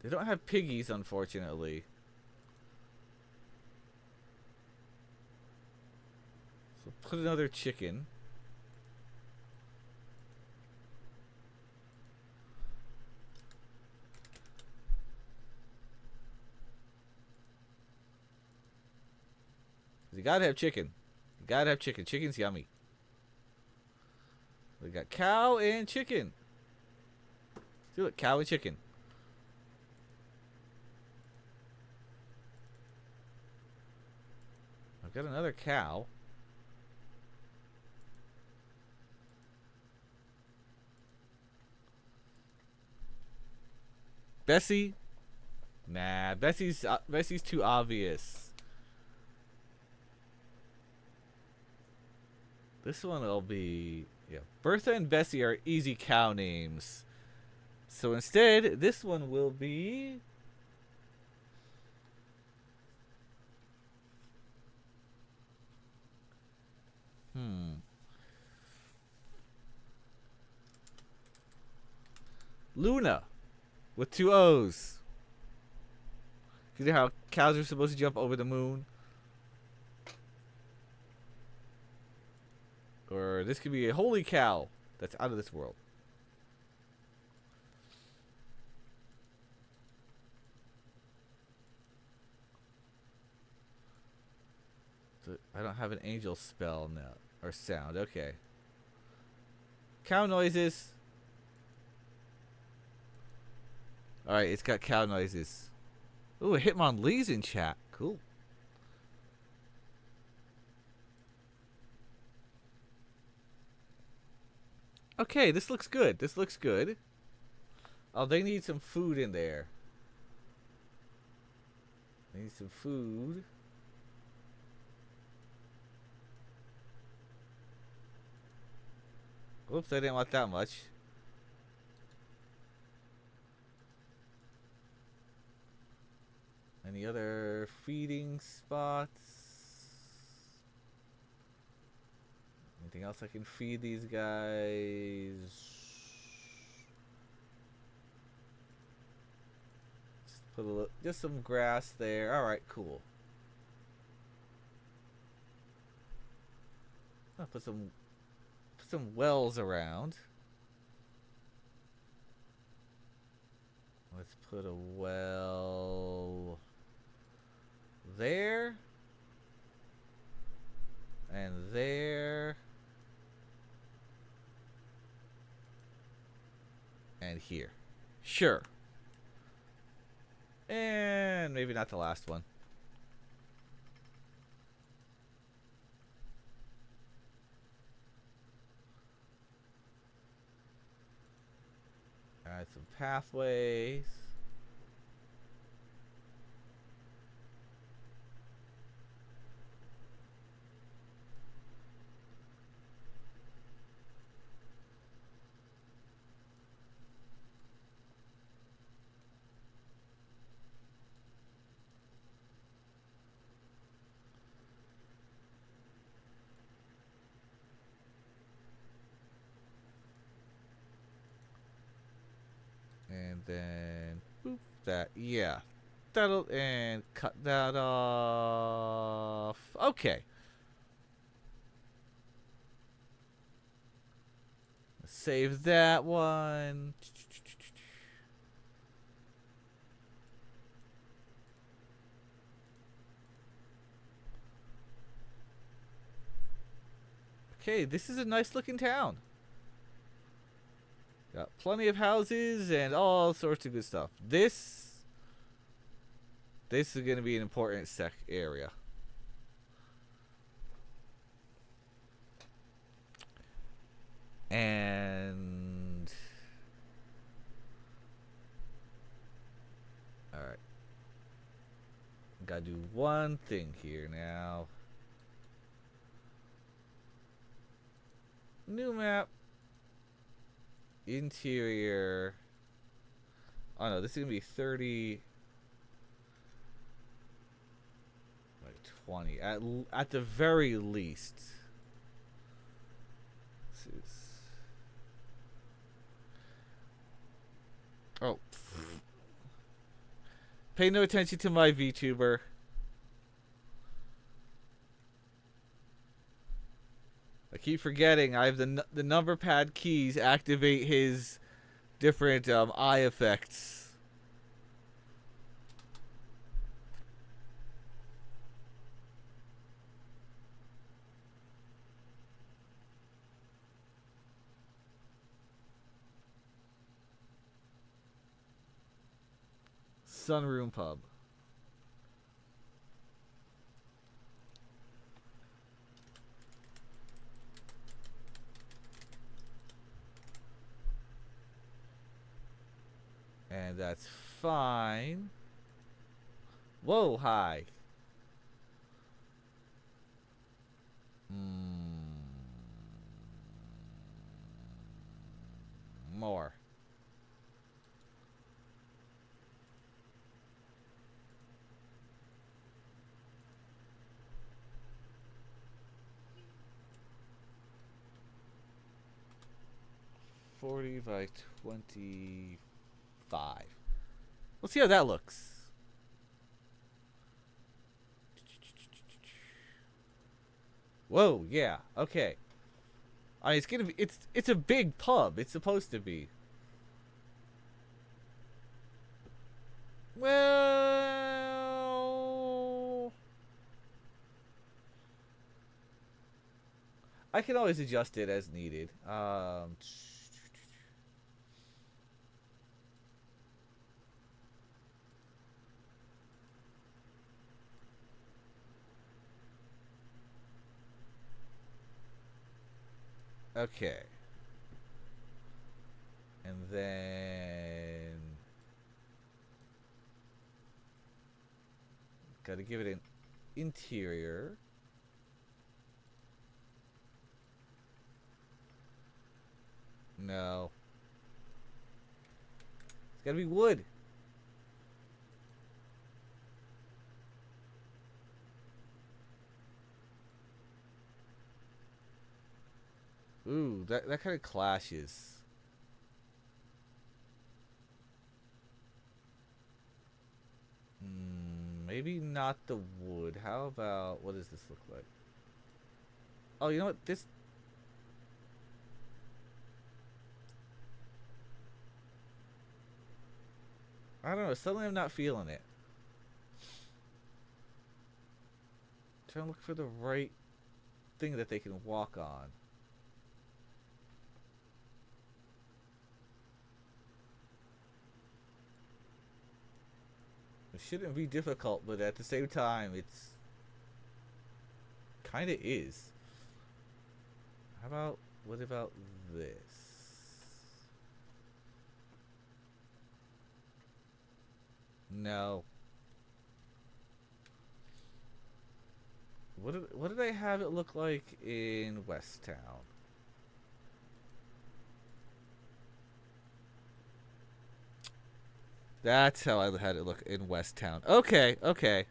They don't have piggies, unfortunately. So put another chicken. You gotta have chicken. You gotta have chicken. Chicken's yummy. We got cow and chicken. Do it, cow and chicken. I've got another cow. Bessie? Nah, Bessie's too obvious. This one will be, yeah. Bertha and Bessie are easy cow names. So instead, this one will be Luna with 2 O's. You know how cows are supposed to jump over the moon? Or this could be a holy cow that's out of this world. I don't have an angel spell now. Or sound. Okay. Cow noises. Alright, it's got cow noises. Ooh, Hitmonlee's in chat. Cool. Okay, this looks good. This looks good. Oh, they need some food in there. They need some food. Oops, I didn't want that much. Any other feeding spots? Anything else I can feed these guys? Just put just some grass there. All right, cool. I'll put some wells around. Let's put a well there and there and here. Sure. And maybe not the last one. Add some pathways. And then boop that. Yeah. That'll, and cut that off. Okay. Save that one. Okay, this is a nice looking town. Got plenty of houses and all sorts of good stuff. This is going to be an important area. And all right, gotta do one thing here now. New map. Interior. Oh no, this is gonna be 30 by 20 at the very least. This is oh. Pay no attention to my VTuber. I keep forgetting I have the number pad keys activate his different eye effects. Sunroom Pub. And that's fine. Whoa, hi. More. $40 by 25. Let's see how that looks. Whoa, yeah, okay. I mean, it's gonna be it's a big pub. It's supposed to be. Well, I can always adjust it as needed. Okay. And then gotta give it an interior. No. It's gotta be wood. Ooh, that kind of clashes. Maybe not the wood. How about, what does this look like? Oh, you know what? This... I don't know. Suddenly I'm not feeling it. Trying to look for the right thing that they can walk on. It shouldn't be difficult, but at the same time, it's kind of is. How about, what about this? No. What did I have it look like in West Town? That's how I had it look in West Town. Okay, okay.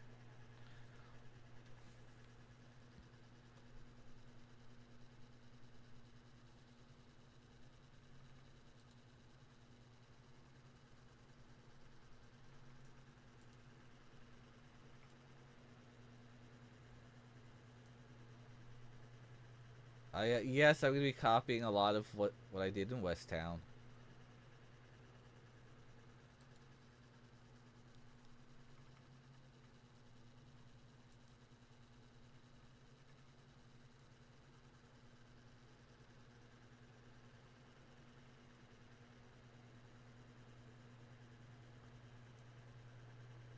Yes, I'm gonna be copying a lot of what I did in West Town.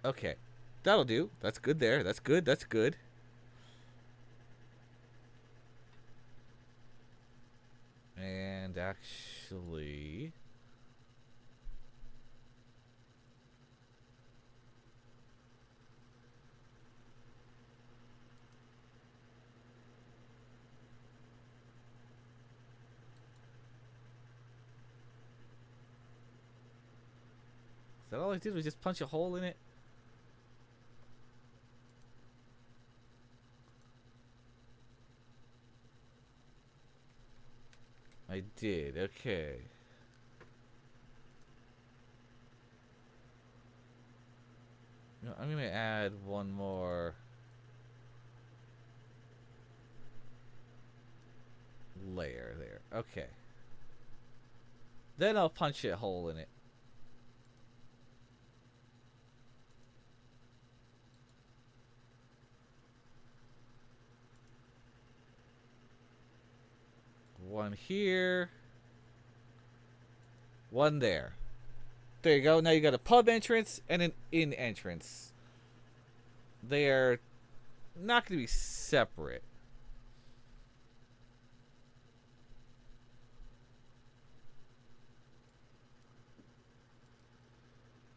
Okay, that'll do. That's good there. That's good. That's good. And actually, Is that all I did was just punch a hole in it? I did, okay. You know, I'm gonna add one more layer there. Okay. Then I'll punch a hole in it. One here. One there. There you go. Now you got a pub entrance and an inn entrance. They are not going to be separate.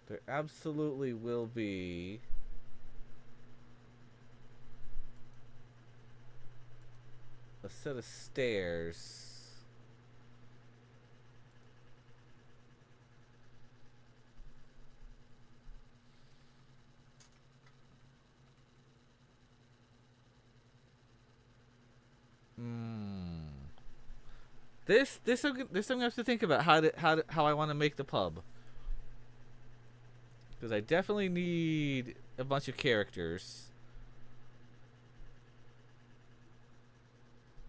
There absolutely will be a set of stairs. This I'm gonna have to think about how I want to make the pub, because I definitely need a bunch of characters.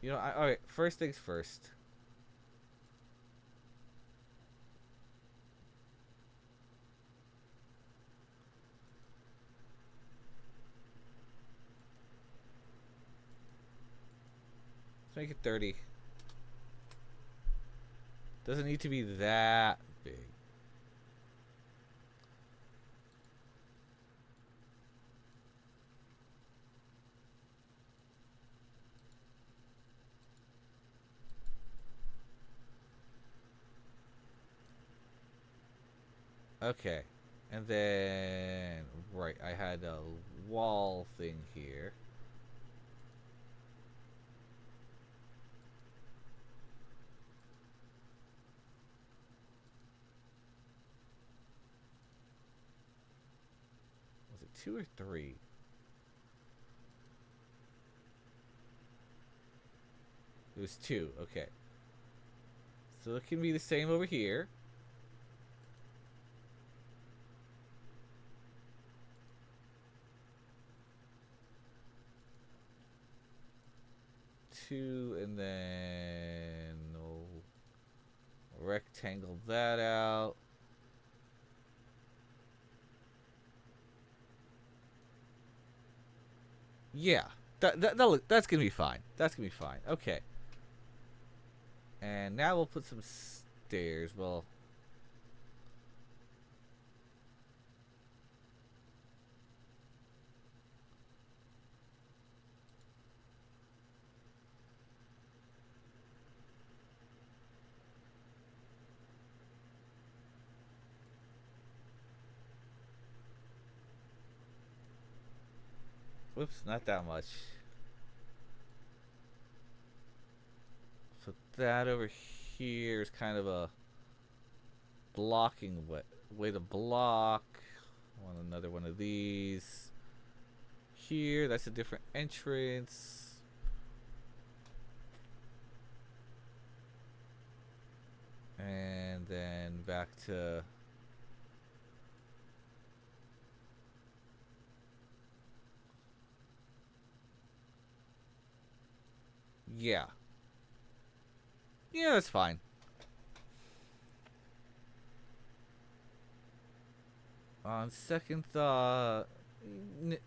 You know, all right. First things first. Let's make it 30. Doesn't need to be that big. Okay. And then, right, I had a wall thing here. Was it 2 or 3? It was 2, okay. So it can be the same over here. Two, and then we'll rectangle that out. Yeah, that's gonna be fine. That's gonna be fine. Okay. And now we'll put some stairs. Well, whoops, not that much. So that over here is kind of a blocking way to block. Want another one of these. Here, that's a different entrance. And then back to yeah. Yeah, that's fine. On second thought,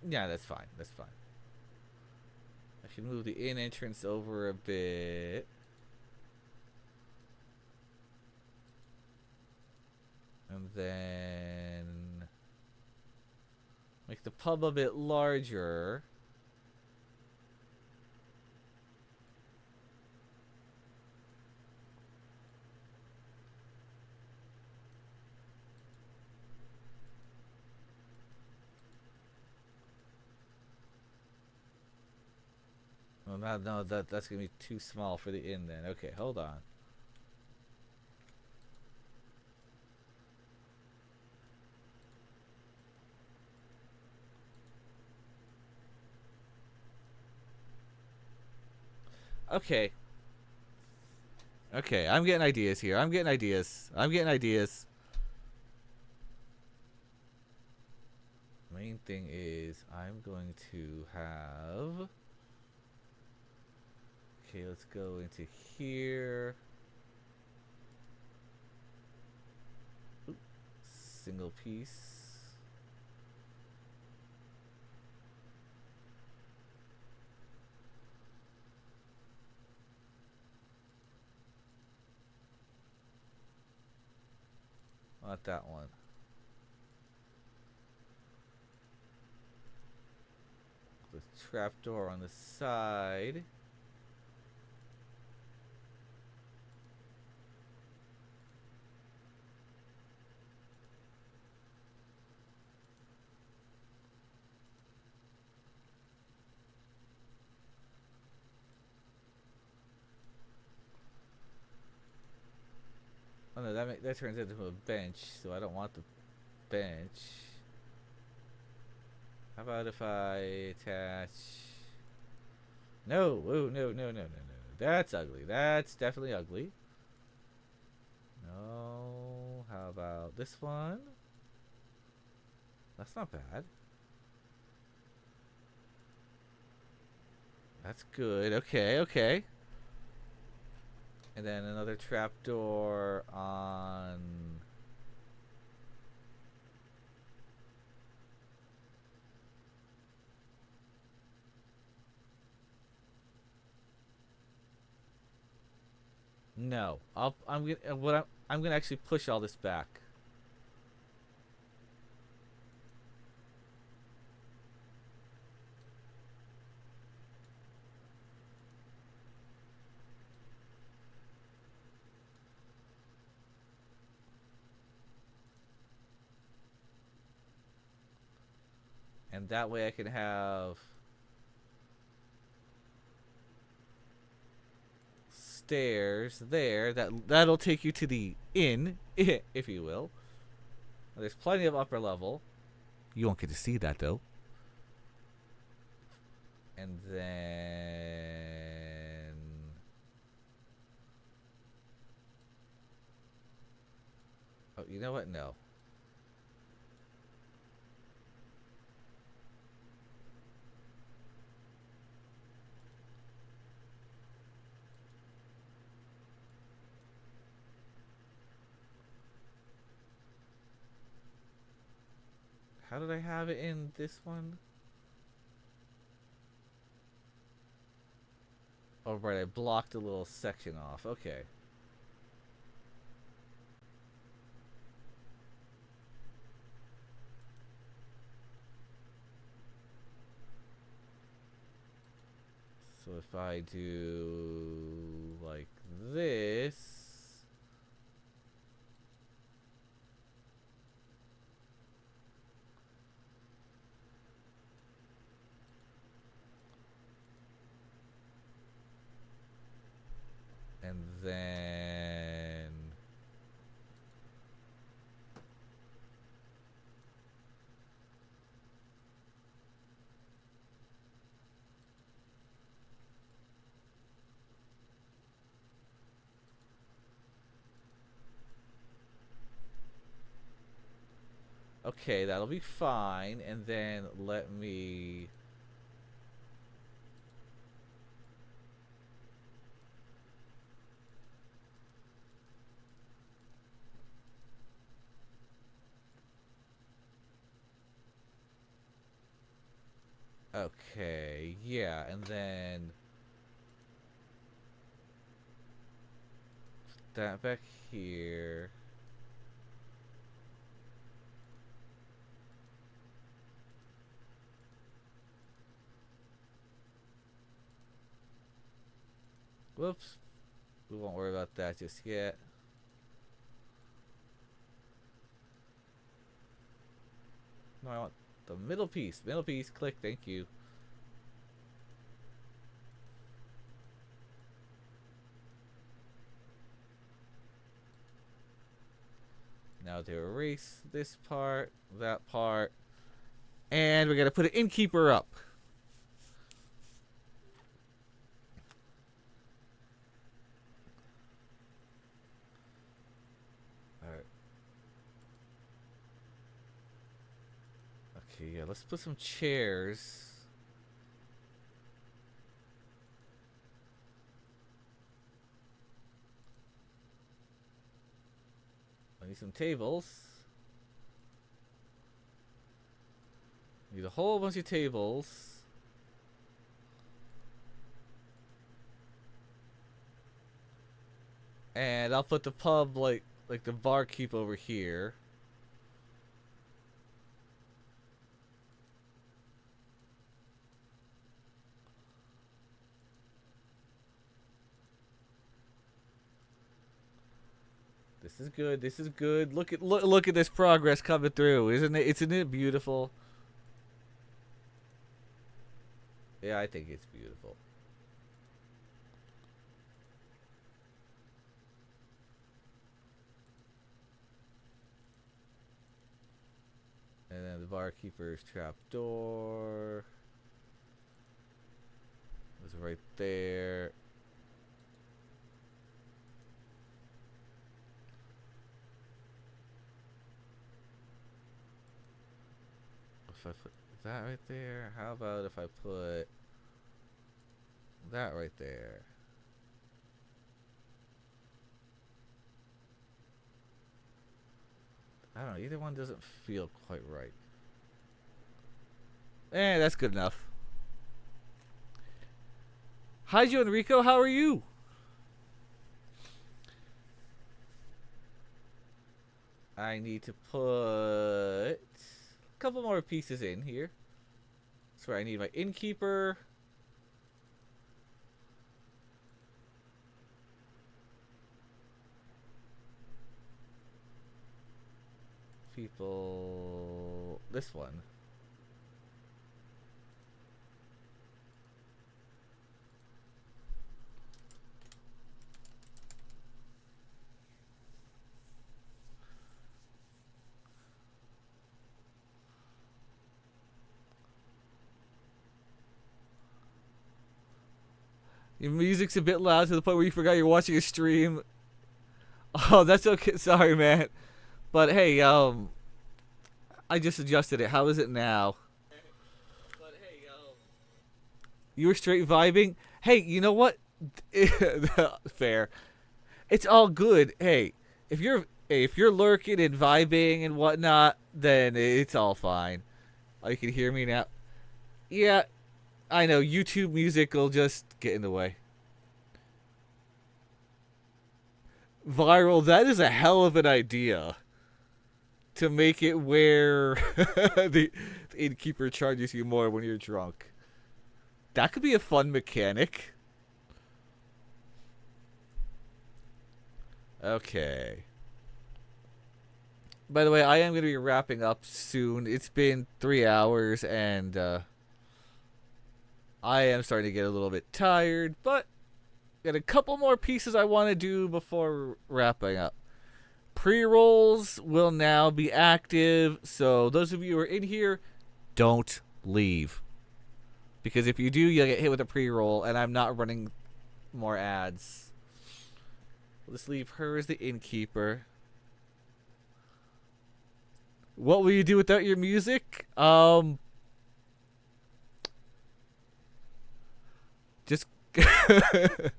yeah, that's fine. That's fine. I can move the inn entrance over a bit. And then make the pub a bit larger. Oh, no, that's gonna be too small for the inn then. Okay, hold on. Okay. Okay, I'm getting ideas here. I'm getting ideas. Main thing is I'm going to have... Okay, let's go into here. Oop, single piece. Not that one. The trapdoor on the side. Oh no, that turns into a bench, so I don't want the bench. How about if I attach... No, oh, no. That's ugly. That's definitely ugly. No, how about this one? That's not bad. That's good. Okay. And then another trapdoor on... No, I'm gonna actually push all this back. And that way I can have stairs there. That'll take you to the inn, if you will. There's plenty of upper level. You won't get to see that though. And then... Oh, you know what? No. How did I have it in this one? Oh, right, I blocked a little section off. Okay. So if I do like this... And then... Okay, that'll be fine. And then let me... Okay, yeah, and then... Put that back here. Whoops. We won't worry about that just yet. No, I want the middle piece. Middle piece. Click. Thank you. Now to erase this part, that part. And we're going to put an innkeeper up. Okay, yeah, let's put some chairs. I need some tables. Need a whole bunch of tables. And I'll put the pub like the barkeep over here. This is good. This is good. Look at this progress coming through. Isn't it beautiful? Yeah, I think it's beautiful. And then the barkeeper's trap door was right there. If I put that right there, how about if I put that right there? I don't know, either one doesn't feel quite right. That's good enough. Hi, Joe Enrico, how are you? I need to put a couple more pieces in here. That's where I need my innkeeper. People, this one. Your music's a bit loud to the point where you forgot you're watching a stream. Oh, that's okay. Sorry, man. But hey, I just adjusted it. How is it now? You were straight vibing? Hey, you know what? Fair. It's all good. Hey, if you're lurking and vibing and whatnot, then it's all fine. Oh, you can hear me now. Yeah, I know. YouTube music will just get in the way. Viral. That is a hell of an idea. To make it where the innkeeper charges you more when you're drunk. That could be a fun mechanic. Okay. By the way, I am going to be wrapping up soon. It's been 3 hours, and I am starting to get a little bit tired, but got a couple more pieces I want to do before wrapping up. Pre-rolls will now be active, so those of you who are in here, don't leave. Because if you do, you'll get hit with a pre-roll, and I'm not running more ads. Let's leave her as the innkeeper. What will you do without your music? Just... I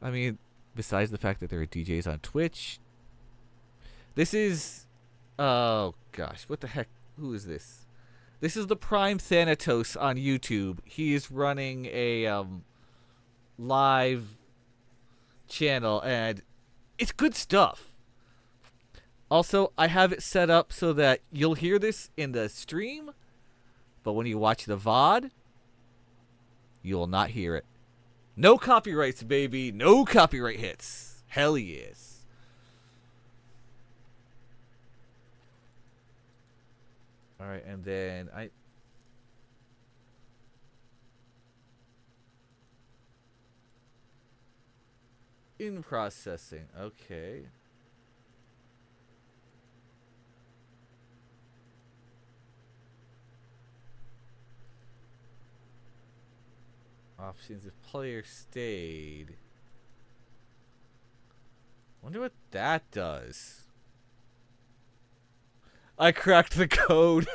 mean, besides the fact that there are DJs on Twitch... This is... Oh, gosh. What the heck? Who is this? This is the Prime Thanatos on YouTube. He is running a live channel, and it's good stuff. Also, I have it set up so that you'll hear this in the stream, but when you watch the VOD, you will not hear it. No copyrights, baby. No copyright hits. Hell yes. Alright, and then in processing. Okay. Options if player stayed. Wonder what that does. I cracked the code.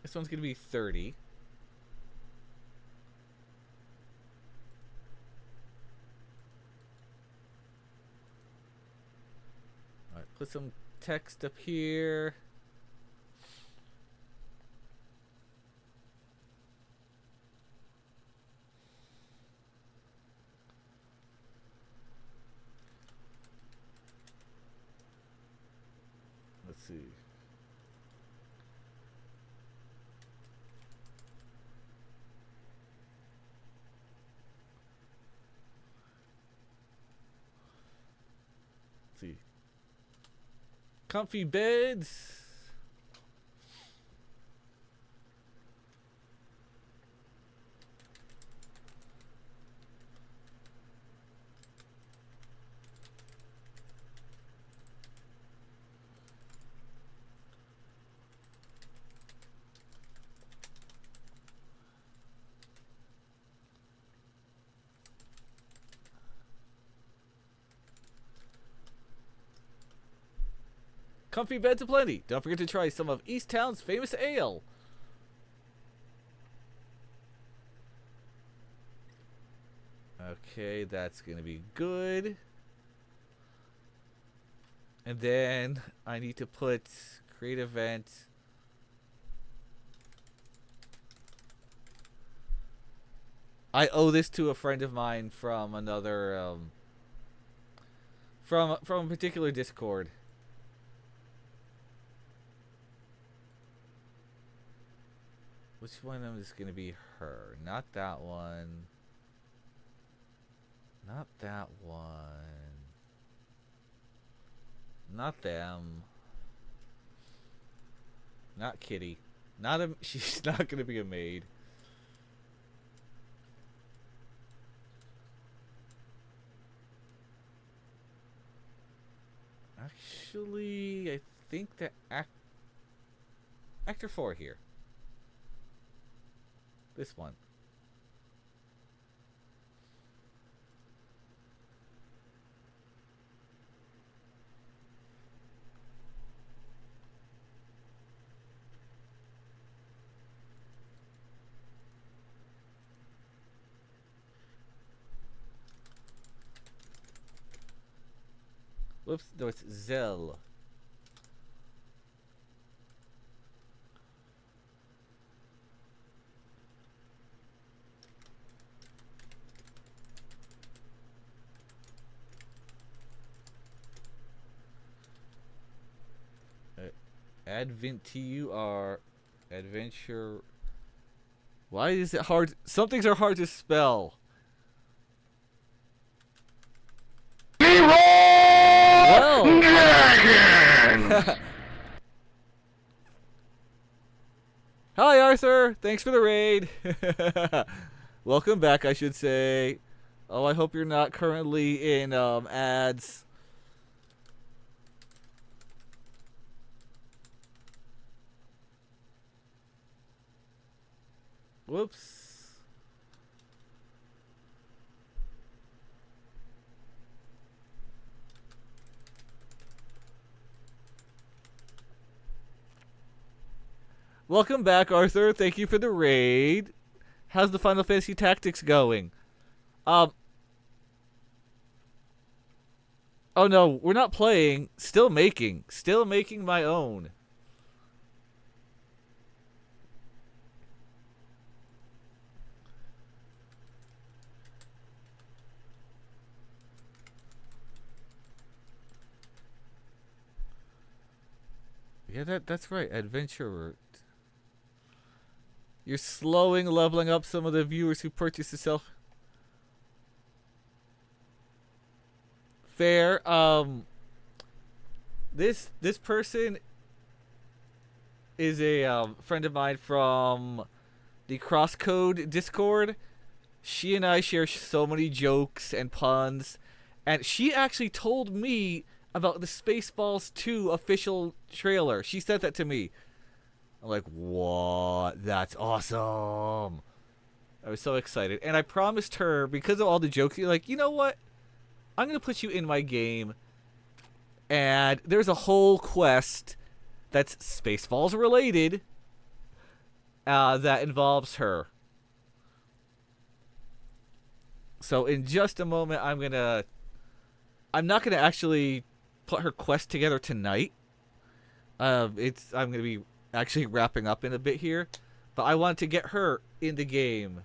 This one's gonna be 30. Alright, put some text up here. Let's see. Let's see. Comfy beds. Comfy beds aplenty. Don't forget to try some of East Town's famous ale. Okay, that's gonna be good. And then I need to put create event. I owe this to a friend of mine from another from a particular Discord. Which one of them is gonna be her? Not that one. Not that one. Not them. Not Kitty. Not a. She's not gonna be a maid. Actually, I think that actor 4 here. This one. Whoops, no, it's Zell. Adventure. Adventure. Why is it hard? Some things are hard to spell. Well. Hi, Arthur. Thanks for the raid. Welcome back, I should say. Oh, I hope you're not currently in ads. Whoops. Welcome back, Arthur. Thank you for the raid. How's the Final Fantasy Tactics going? Oh no, we're not playing. Still making my own. Yeah, that's right. Adventurer. You're slowing leveling up some of the viewers who purchased the self. Fair. This person is a friend of mine from the Crosscode Discord. She and I share so many jokes and puns, and she actually told me about the Spaceballs 2 official trailer. She sent that to me. I'm like, what? That's awesome. I was so excited. And I promised her, because of all the jokes, you're like, you know what? I'm going to put you in my game And there's a whole quest that's Spacefalls related that involves her. So in just a moment, I'm not gonna actually put her quest together tonight. I'm gonna be actually wrapping up in a bit here, but I want to get her in the game.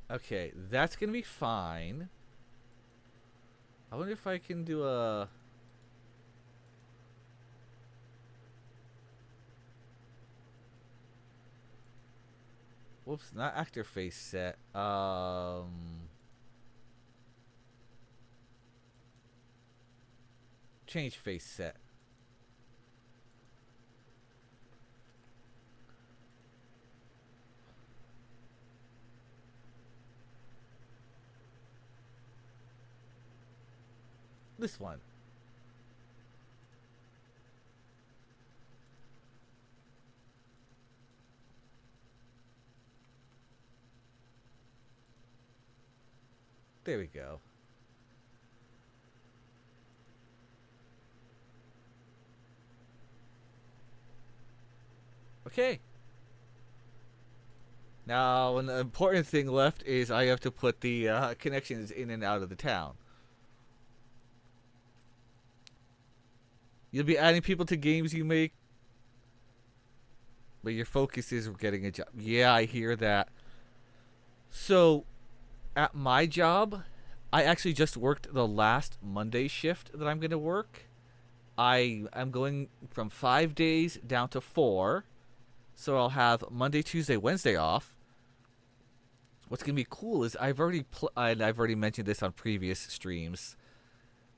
Okay, that's gonna be fine. I wonder if I can do a. Whoops, not actor face set. Change face set. This one. There we go. Okay. Now, an important thing left is I have to put the connections in and out of the town. You'll be adding people to games you make, but your focus is getting a job. Yeah, I hear that. So, at my job, I actually just worked the last Monday shift that I'm going to work. I am going from 5 days down to 4. So I'll have Monday, Tuesday, Wednesday off. What's going to be cool is I've already mentioned this on previous streams,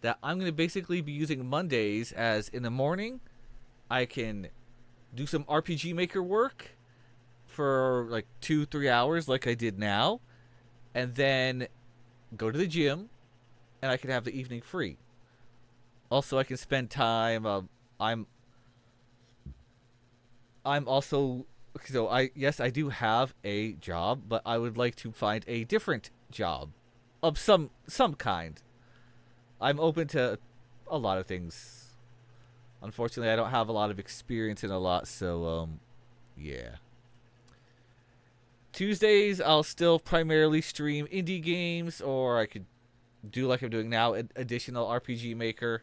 that I'm going to basically be using Mondays as in the morning I can do some RPG Maker work for like 2-3 hours like I did now, and then go to the gym, and I can have the evening free. Also, I can spend time. I'm also, so I do have a job, but I would like to find a different job of some kind. I'm open to a lot of things. Unfortunately, I don't have a lot of experience in a lot, so yeah. Tuesdays I'll still primarily stream indie games, or I could do like I'm doing now, additional RPG Maker.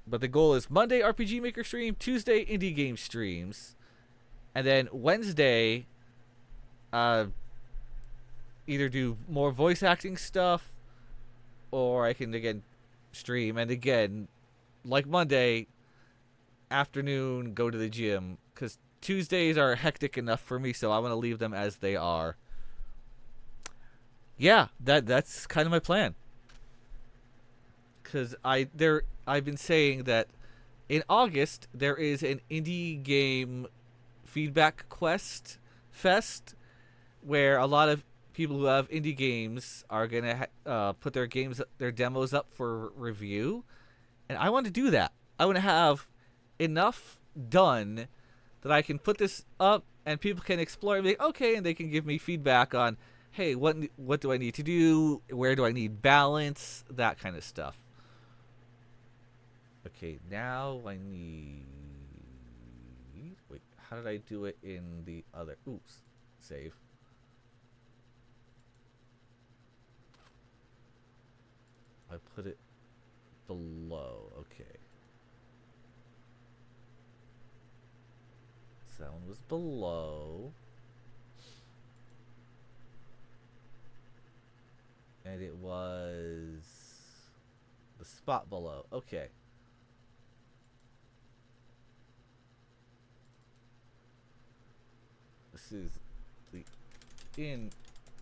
But the goal is Monday RPG Maker stream, Tuesday indie game streams, and then Wednesday, either do more voice acting stuff, or I can again stream. And again, like Monday afternoon, go to the gym, because Tuesdays are hectic enough for me, so I want to leave them as they are. Yeah, that's kind of my plan. Because I've been saying that in August there is an indie game feedback quest fest where a lot of people who have indie games are gonna put their demos up for review, and I want to do that. I want to have enough done that I can put this up and people can explore and be like, okay, and they can give me feedback on, hey, what do I need to do? Where do I need balance? That kind of stuff. Okay, now I need. Wait, how did I do it in the other? Oops, save. I put it below. Okay. So that one was below. And it was the spot below. Okay. This is the in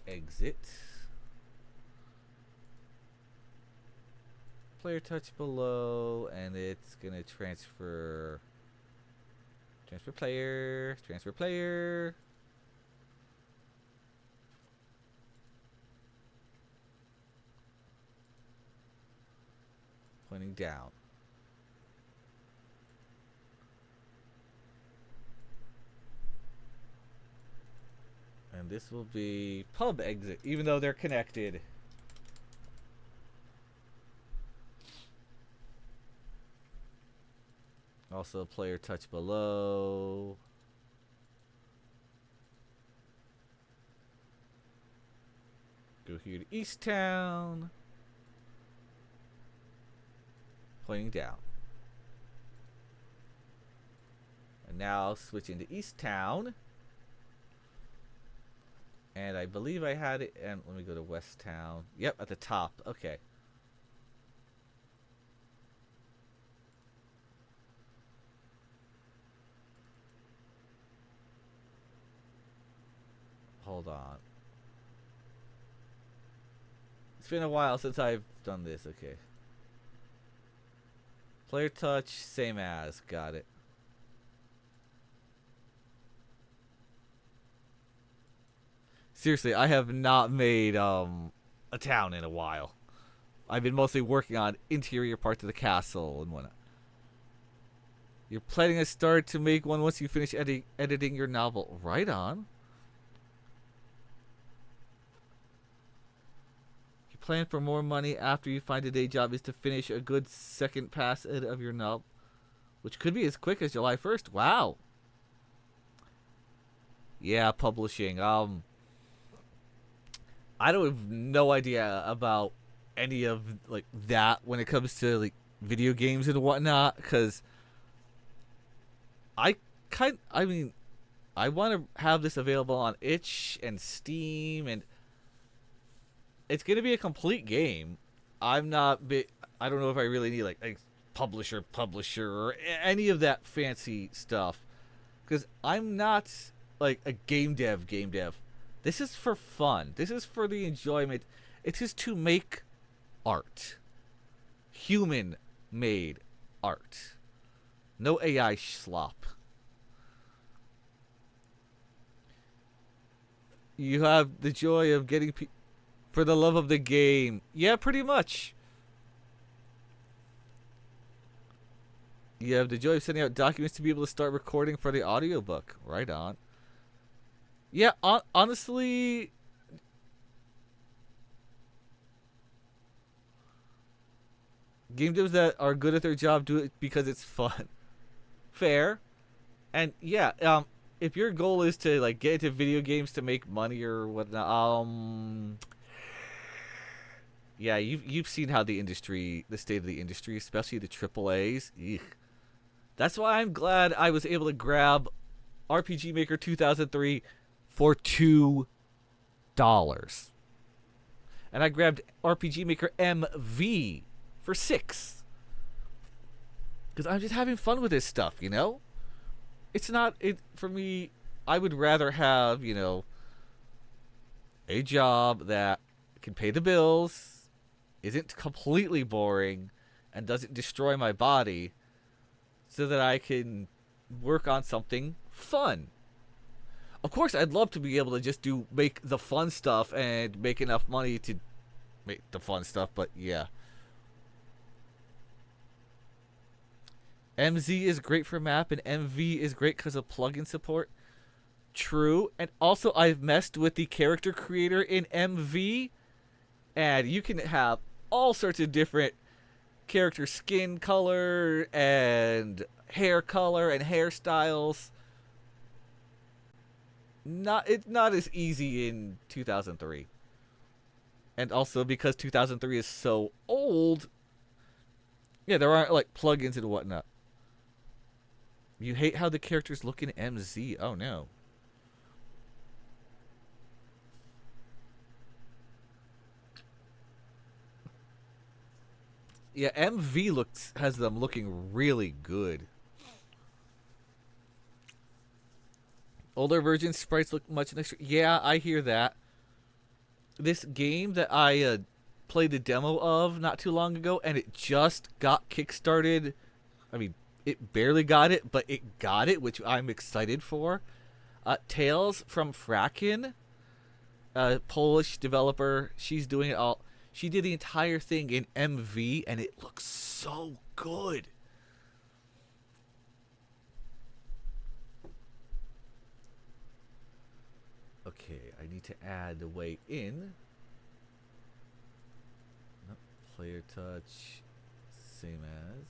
exit. Player touch below, and it's gonna transfer player. Pointing down. And this will be pub exit, even though they're connected. Also, player touch below. Go here to East Town. Pointing down. And now switching to East Town. And I believe I had it. And let me go to West Town. Yep, at the top. Okay. Hold on. It's been a while since I've done this. Okay. Player touch, same as. Got it. Seriously, I have not made a town in a while. I've been mostly working on interior parts of the castle and whatnot. You're planning a start to make one once you finish editing your novel. Right on. You plan for more money after you find a day job is to finish a good second pass of your novel, which could be as quick as July 1st. Wow. Yeah, publishing. I don't have no idea about any of like that when it comes to like video games and whatnot, because I mean, I want to have this available on itch and Steam, and it's gonna be a complete game. I'm not I don't know if I really need like a publisher or any of that fancy stuff, because I'm not like a game dev. This is for fun. This is for the enjoyment. It is to make art. Human-made art. No AI slop. You have the joy of getting for the love of the game. Yeah, pretty much. You have the joy of sending out documents to be able to start recording for the audiobook. Right on. Yeah, honestly, game devs that are good at their job do it because it's fun. Fair. And yeah, if your goal is to like get into video games to make money or whatnot, yeah, you've seen how the state of the industry, especially the AAAs. Eugh. That's why I'm glad I was able to grab RPG Maker 2003 for $2. And I grabbed RPG Maker MV for $6. Because I'm just having fun with this stuff, you know? It's not, for me, I would rather have, you know, a job that can pay the bills, isn't completely boring, and doesn't destroy my body, so that I can work on something fun. Of course, I'd love to be able to just make the fun stuff and make enough money to make the fun stuff, but yeah. MZ is great for map, and MV is great because of plugin support. True, and also I've messed with the character creator in MV, and you can have all sorts of different character skin color and hair color and hairstyles. It's not as easy in 2003. And also because 2003 is so old, yeah, there aren't like plugins and whatnot. You hate how the characters look in MZ. Oh no. Yeah, MV has them looking really good. Older version sprites look much nicer. Yeah, I hear that. This game that I played the demo of not too long ago, and it just got kickstarted. I mean, it barely got it, but it got it, which I'm excited for. Tales from Fraken, a Polish developer. She's doing it all. She did the entire thing in MV, and it looks so good. Okay, I need to add the way in. Nope. Player touch, same as.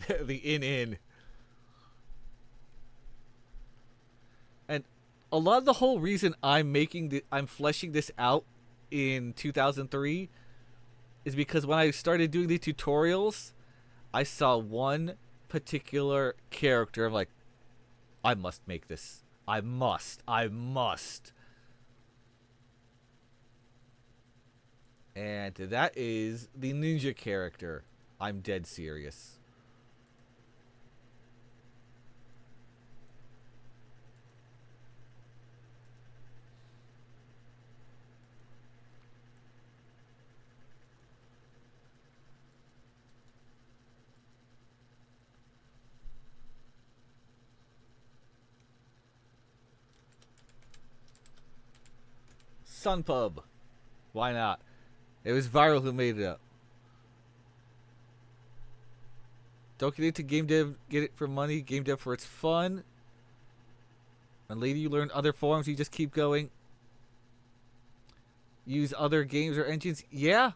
The in. And a lot of the whole reason I'm fleshing this out in 2003 is because when I started doing the tutorials, I saw one particular character. I'm like, I must make this. I must. And that is the ninja character. I'm dead serious. Sunpub. Why not? It was Viral who made it up. Don't get into game dev, get it for money. Game dev for its fun. And later you learn other forms, you just keep going. Use other games or engines. Yeah.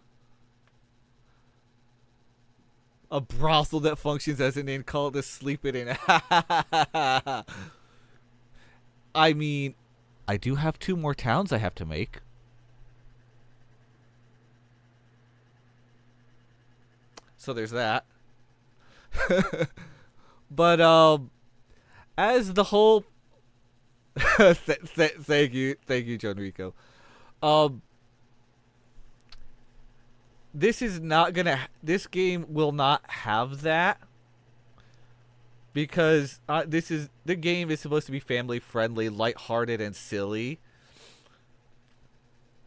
A brothel that functions as an inn, call it the sleep it in. I mean, I do have 2 more towns I have to make. So there's that. But as the whole thank you, John Rico. This game will not have that because the game is supposed to be family friendly, lighthearted, and silly.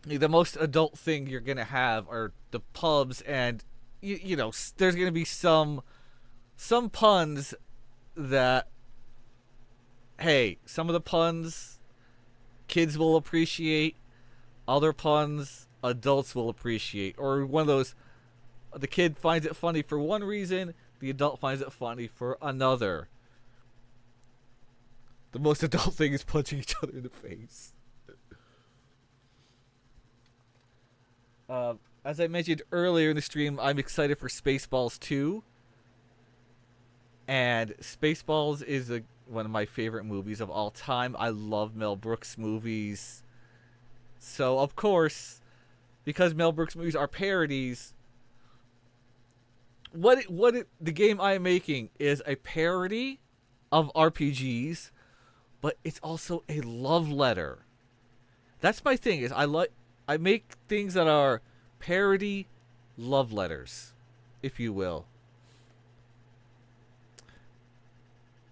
The most adult thing you're gonna have are the pubs, and you know there's gonna be some puns that, hey, some of the puns kids will appreciate, other puns adults will appreciate, or one of those, the kid finds it funny for one reason, the adult finds it funny for another. The most adult thing is punching each other in the face. As I mentioned earlier in the stream, I'm excited for Spaceballs 2. And Spaceballs is one of my favorite movies of all time. I love Mel Brooks movies. So, of course, because Mel Brooks movies are parodies, the game I am making is a parody of RPGs, but it's also a love letter. That's my thing, is I make things that are parody love letters, if you will.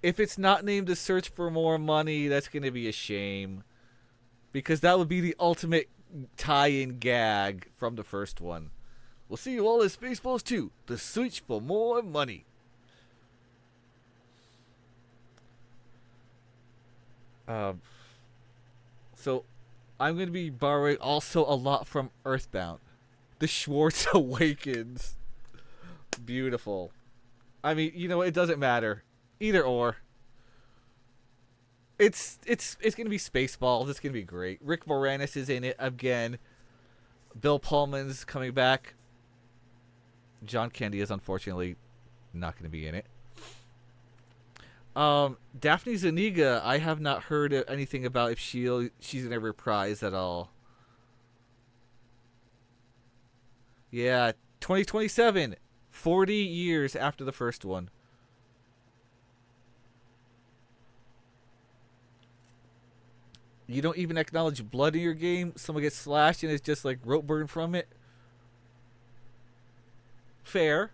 If it's not named The Search for More Money, that's going to be a shame. Because that would be the ultimate tie-in gag from the first one. We'll see you all in Spaceballs 2, The Search for More Money. So, I'm going to be borrowing also a lot from Earthbound. The Schwartz Awakens. Beautiful. I mean, you know, it doesn't matter. Either or. It's gonna be Spaceballs. It's gonna be great. Rick Moranis is in it again. Bill Pullman's coming back. John Candy is unfortunately not gonna be in it. Daphne Zuniga, I have not heard anything about if she's gonna reprise at all. Yeah, 2027, 40 years after the first one. You don't even acknowledge blood in your game. Someone gets slashed and it's just like rope burn from it. Fair.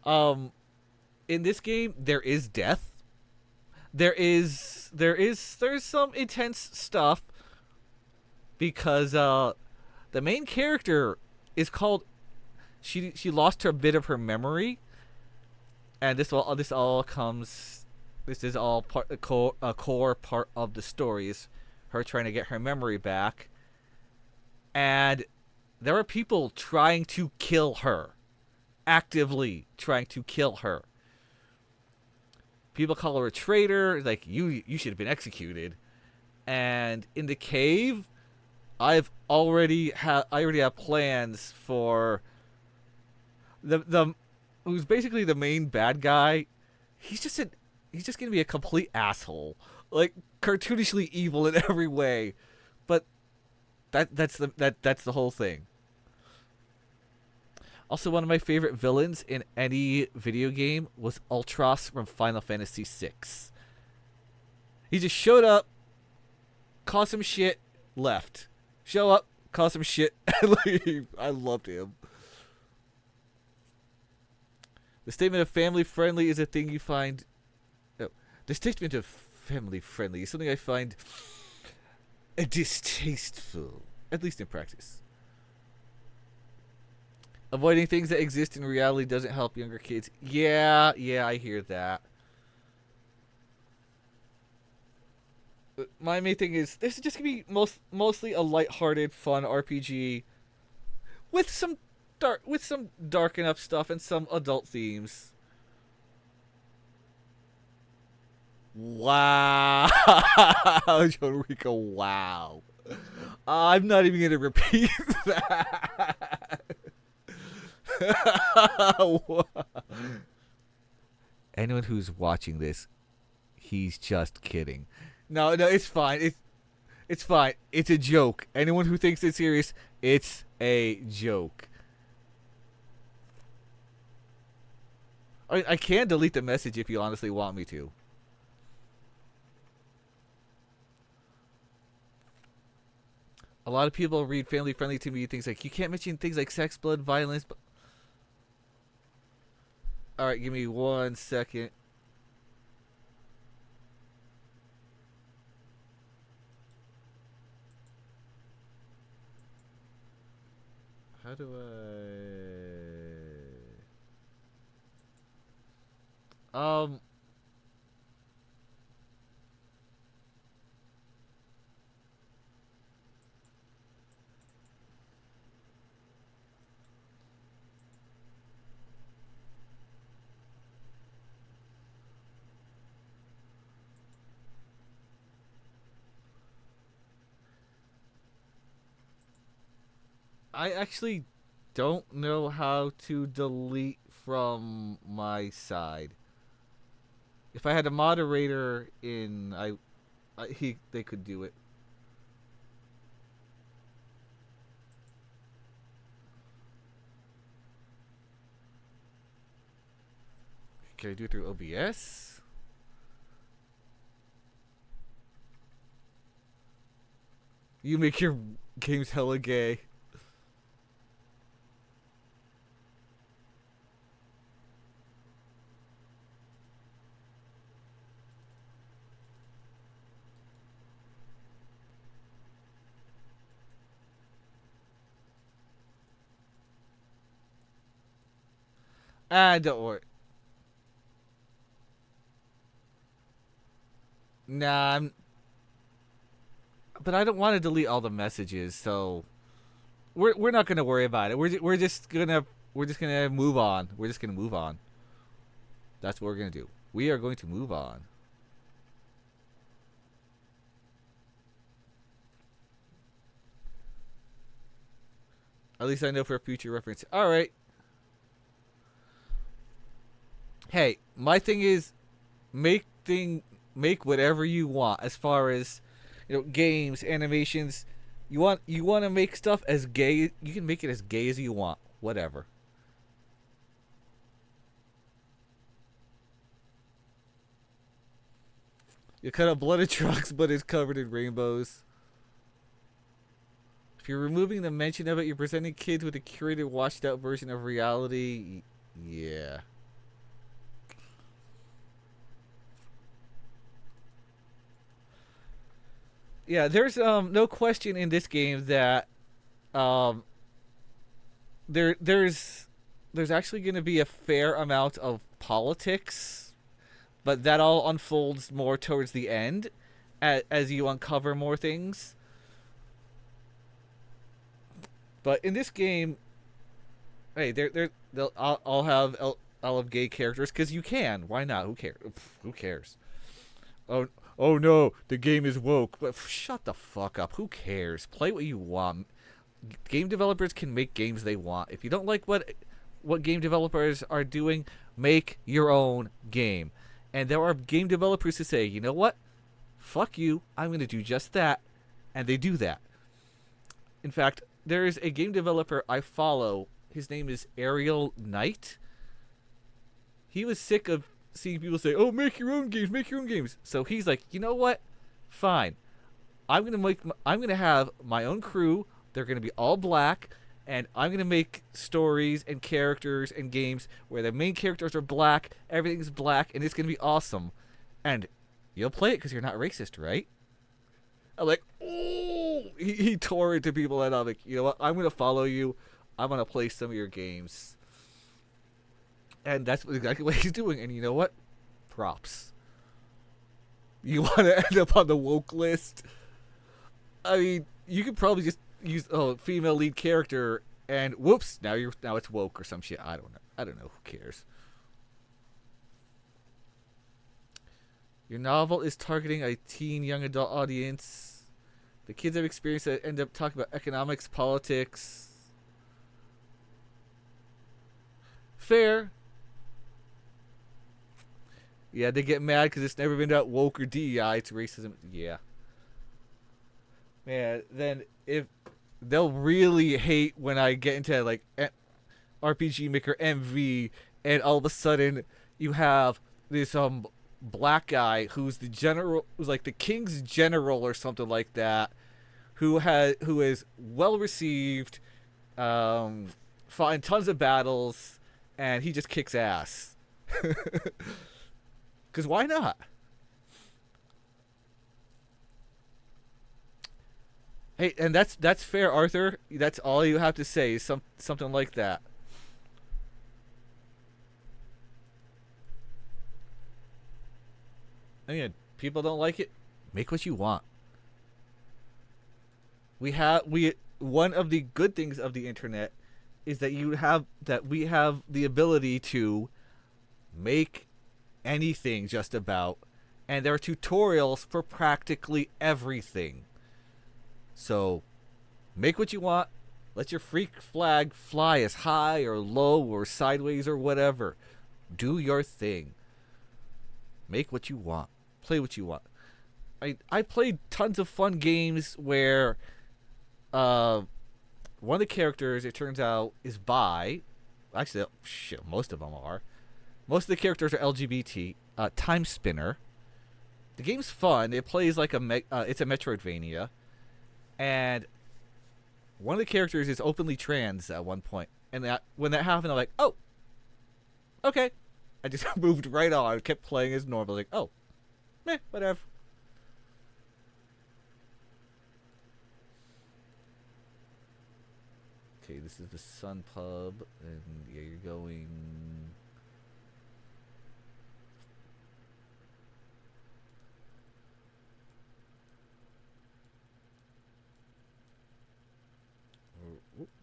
In this game, there is death. There's some intense stuff because the main character is called. She lost a bit of her memory, and this all comes. This is all a core part of the story is her trying to get her memory back. And there are people trying to kill her, actively trying to kill her. People call her a traitor, like you should have been executed. And in the cave, I already have plans for the who's basically the main bad guy. He's just gonna be a complete asshole, like cartoonishly evil in every way. But that's the whole thing. Also, one of my favorite villains in any video game was Ultros from Final Fantasy VI. He just showed up, caused some shit, left. Show up, cause some shit, and leave. I loved him. The statement of family friendly is a thing you find. No, the statement of family friendly is something I find distasteful, at least in practice. Avoiding things that exist in reality doesn't help younger kids. Yeah, I hear that. My main thing is this is just gonna be mostly a lighthearted, fun RPG with some dark enough stuff and some adult themes. Wow, John Rico, wow. I'm not even gonna repeat that. Anyone who's watching this, he's just kidding. No, it's fine. It's fine. It's a joke. Anyone who thinks it's serious, it's a joke. I can delete the message if you honestly want me to. A lot of people read family friendly to me things like you can't mention things like sex, blood, violence. But all right, give me 1 second. How do I? I actually don't know how to delete from my side. If I had a moderator in, they could do it. Can I do it through OBS? You make your games hella gay. Don't worry. Nah, but I don't want to delete all the messages, so we're not gonna worry about it. We're just gonna move on. We're just gonna move on. That's what we're gonna do. We are going to move on. At least I know for future reference. All right. Hey, my thing is make whatever you want as far as games, animations. You want to make stuff as gay, you can make it as gay as you want. Whatever. You cut out blooded trucks, but it's covered in rainbows. If you're removing the mention of it, you're presenting kids with a curated, washed out version of reality. Yeah. Yeah, there's no question in this game that there's actually going to be a fair amount of politics, but that all unfolds more towards the end as you uncover more things. But in this game, hey, I'll have gay characters because you can. Why not? Who cares? Who cares? Oh, oh no, the game is woke. But shut the fuck up. Who cares? Play what you want. Game developers can make games they want. If you don't like what game developers are doing, make your own game. And there are game developers who say, you know what? Fuck you. I'm going to do just that. And they do that. In fact, there is a game developer I follow. His name is Ariel Knight. He was sick of seeing people say, "Oh, make your own games, make your own games." So he's like, "You know what? Fine. I'm gonna have my own crew. They're gonna be all black, and I'm gonna make stories and characters and games where the main characters are black, everything's black, and it's gonna be awesome. And you'll play it because you're not racist, right?" I'm like, "Oh!" He tore into people, and I'm like, "You know what? I'm gonna follow you. I'm gonna play some of your games." And that's exactly what he's doing. And you know what? Props. You want to end up on the woke list? I mean, you could probably just use female lead character, and whoops, now it's woke or some shit. I don't know. Who cares? Your novel is targeting a teen young adult audience. The kids have experience that end up talking about economics, politics. Fair. Yeah, they get mad because it's never been about woke or DEI. It's racism. Yeah. Man, then if they'll really hate when I get into like RPG Maker MV, and all of a sudden you have this black guy who's the general, who's like the king's general or something like that, who is well received, fought in tons of battles, and he just kicks ass. Because why not? Hey, and that's fair, Arthur. That's all you have to say is something like that. I mean, people don't like it. Make what you want. We one of the good things of the internet is that we have the ability to make anything just about, and there are tutorials for practically everything. So make what you want. Let your freak flag fly as high or low or sideways or whatever. Do your thing. Make what you want. Play what you want. I played tons of fun games where one of the characters, it turns out, is bi. Actually, shit, most of them are. Most of the characters are LGBT. Time Spinner. The game's fun. It plays like it's a Metroidvania. And one of the characters is openly trans at one point. And when that happened, I'm like, oh, okay. I just moved right on. Kept playing as normal. Like, oh, meh, whatever. Okay, this is the Sun Pub. And yeah, you're going...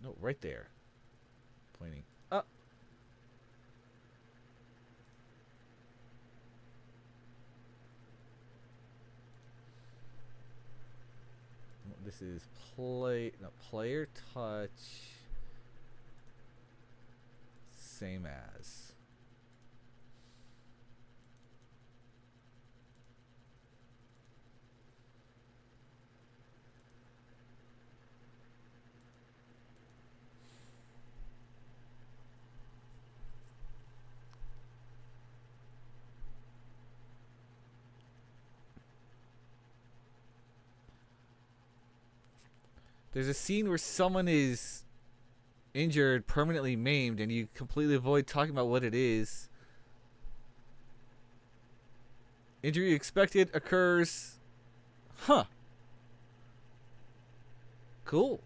No, right there. Pointing up. This is player touch. Same as. There's a scene where someone is injured, permanently maimed, and you completely avoid talking about what it is. Injury expected occurs. Huh. Cool.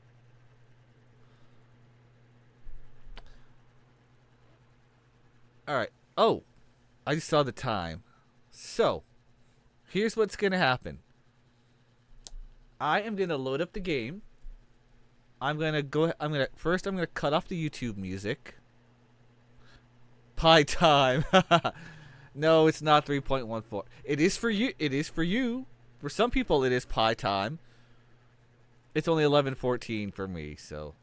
Alright. Oh. I just saw the time. So, here's what's going to happen. I am going to load up the game. I'm gonna cut off the YouTube music. Pie time. No, it's not 3.14. It is for you. It is for you. For some people, it is pie time. It's only 11:14 for me, so.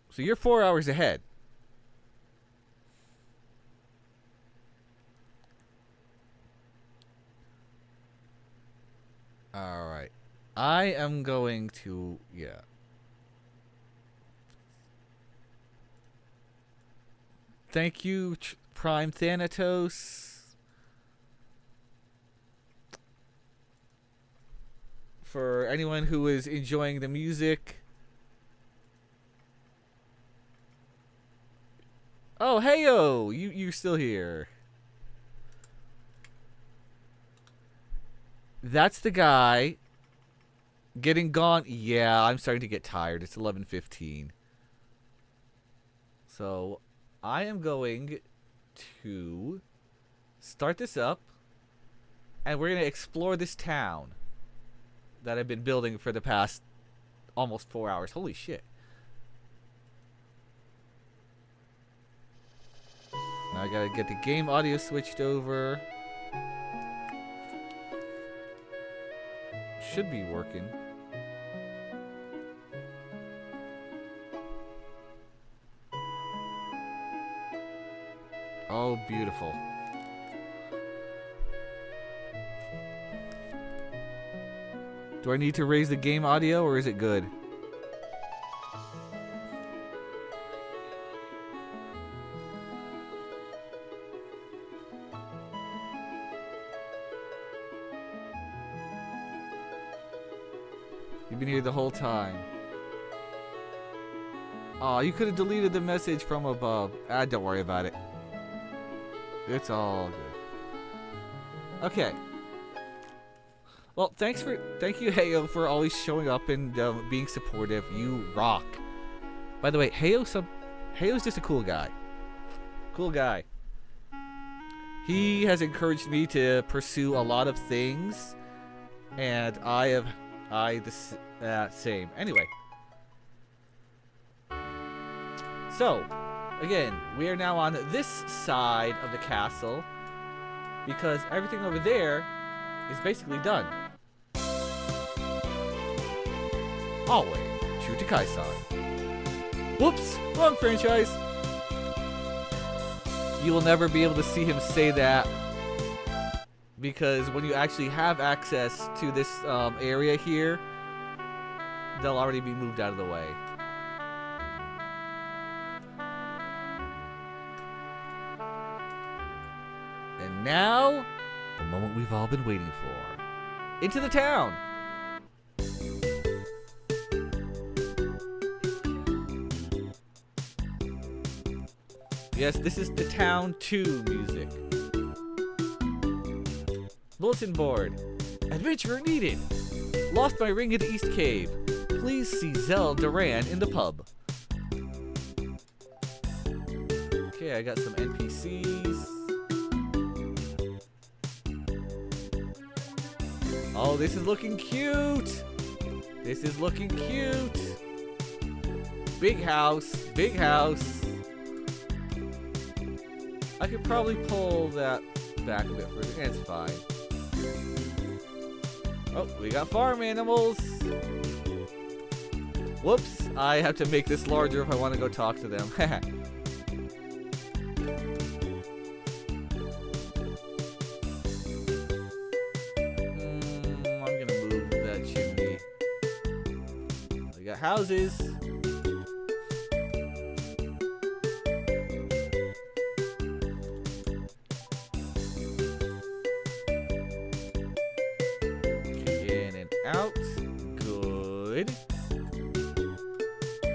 So you're 4 hours ahead. Alright. I am going to, yeah. Thank you, Prime Thanatos, for anyone who is enjoying the music. Oh, heyo! You're still here. That's the guy getting gone. Yeah, I'm starting to get tired. It's 11:15. So, I am going to start this up, and we're going to explore this town that I've been building for the past almost 4 hours. Holy shit. Now I gotta get the game audio switched over. Should be working. Oh, beautiful. Do I need to raise the game audio, or is it good? You've been here the whole time. Aw, you could have deleted the message from above. Ah, don't worry about it. It's all good. Okay. Well, thank you, Heyo, for always showing up and being supportive. You rock. By the way, Heyo's just a cool guy. Cool guy. He has encouraged me to pursue a lot of things, and same. Anyway. So, again, we are now on this side of the castle, because everything over there is basically done. Always true to Kai-san. Whoops! Wrong franchise! You will never be able to see him say that, because when you actually have access to this area here, they'll already be moved out of the way. And now, the moment we've all been waiting for. Into the town! Yes, this is the Town 2 music. Bulletin board. Adventurer needed. Lost my ring in the East Cave. Please see Zell Duran in the pub. Okay, I got some NPCs. Oh, this is looking cute. This is looking cute. Big house. Big house. I could probably pull that back a bit further. It's fine. Oh, we got farm animals. Whoops. I have to make this larger if I want to go talk to them. I'm going to move that chimney. We got houses. Out. Good.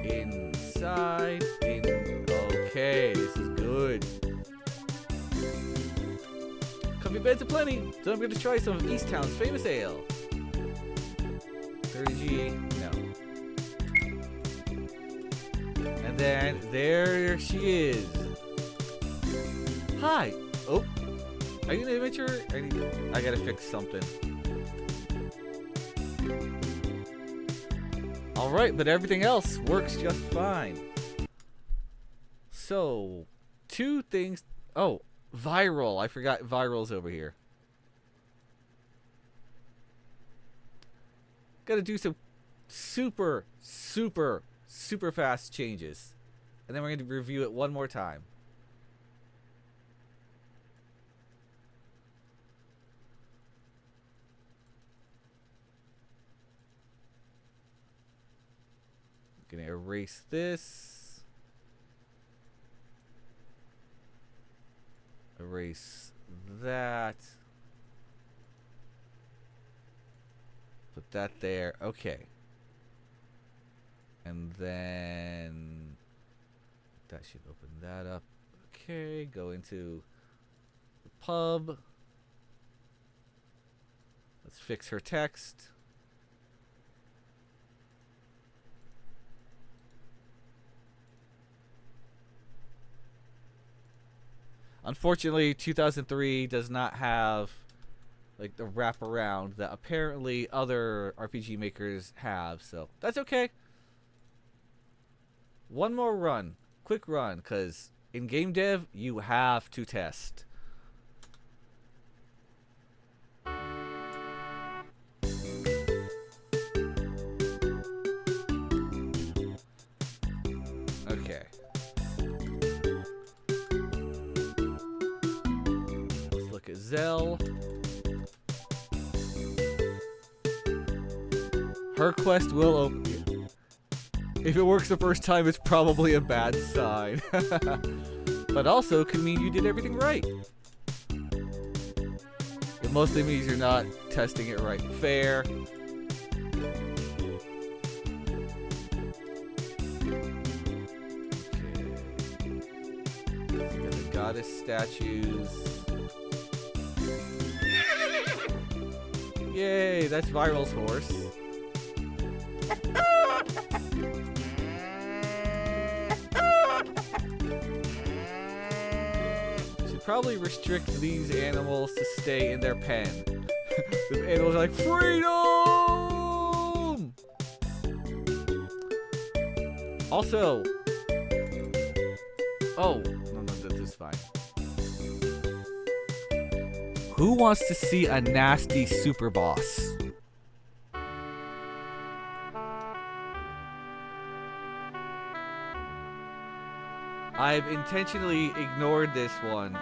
Inside. Okay, this is good. Comfy beds aplenty. So I'm going to try some of East Town's famous ale. 30G. No. And then there she is. Hi. Oh. Are you an adventurer? I gotta fix something. Alright, but everything else works just fine. So, 2 things. Oh, viral. I forgot viral's over here. Gotta do some super fast changes. And then we're going to review it one more time. I'm going to erase this. Erase that. Put that there. Okay. And then that should open that up. Okay, go into the pub. Let's fix her text. Unfortunately, 2003 does not have like the wraparound that apparently other RPG makers have, so that's okay. One more run, quick run, because in game dev you have to test. Okay. Let's look at Zell. Her quest will open. If it works the first time, it's probably a bad sign. But also could mean you did everything right. It mostly means you're not testing it right. Fair. Okay. Let's get the goddess statues. Yay, that's Viral's horse. Should probably restrict these animals to stay in their pen. The animals are like, freedom! Also, oh, no, this is fine. Who wants to see a nasty super boss? I've intentionally ignored this one,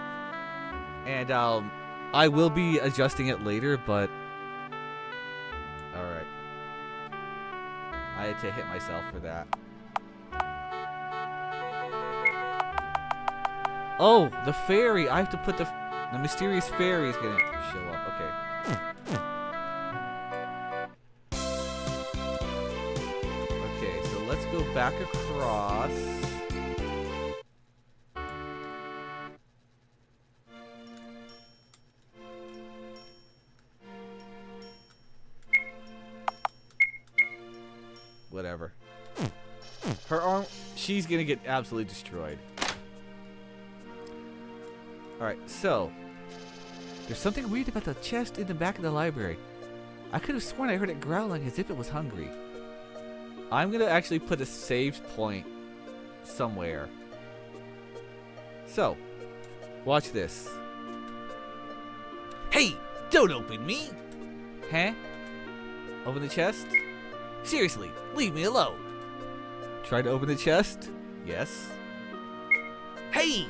and I will be adjusting it later, but alright. I had to hit myself for that. Oh, the fairy! I have to put the mysterious fairy is gonna show up. Okay. Okay, so let's go back across. Whatever. Her arm, she's gonna get absolutely destroyed. Alright, so there's something weird about the chest in the back of the library. I could have sworn I heard it growling as if it was hungry. I'm gonna actually put a save point somewhere. So, watch this. Hey, don't open me! Huh? Open the chest? Seriously, leave me alone. Try to open the chest? Yes. Hey!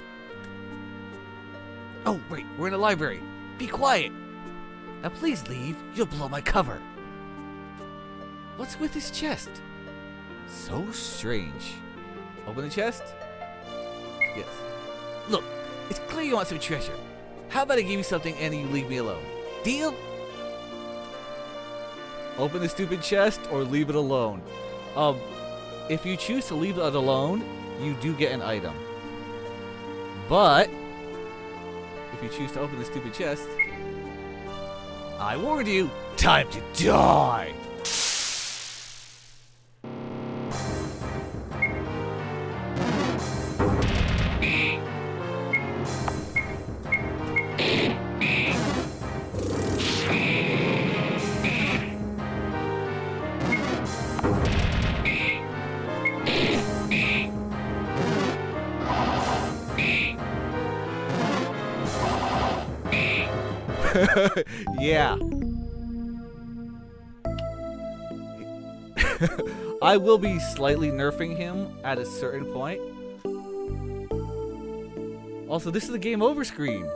Oh, wait, we're in a library. Be quiet. Now please leave. You'll blow my cover. What's with this chest? So strange. Open the chest? Yes. Look, it's clear you want some treasure. How about I give you something and you leave me alone? Deal? Open the stupid chest or leave it alone. If you choose to leave it alone, you do get an item. But if you choose to open the stupid chest, I warned you, time to die. Yeah. I will be slightly nerfing him at a certain point. Also, this is the game over screen.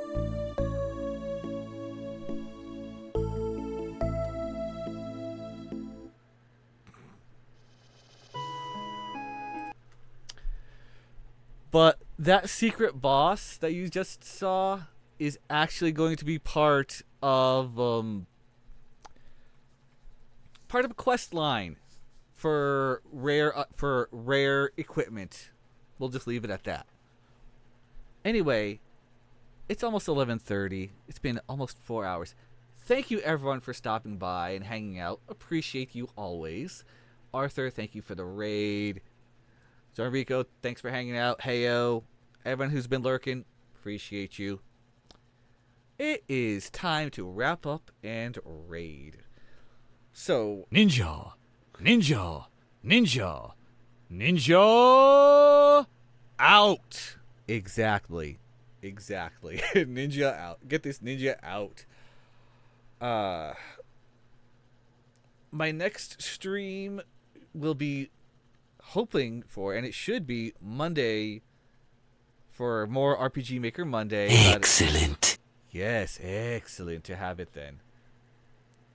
But that secret boss that you just saw is actually going to be part of a quest line for rare equipment. We'll just leave it at that. Anyway, it's almost 11:30. It's been almost 4 hours. Thank you everyone for stopping by and hanging out. Appreciate you always. Arthur, thank you for the raid. John Rico, thanks for hanging out. Heyo, everyone who's been lurking, appreciate you. It is time to wrap up and raid. So, Ninja, out. Exactly. Ninja out. Get this ninja out. My next stream will be hoping for, and it should be Monday for more RPG Maker Monday. Excellent. Yes, excellent to have it then.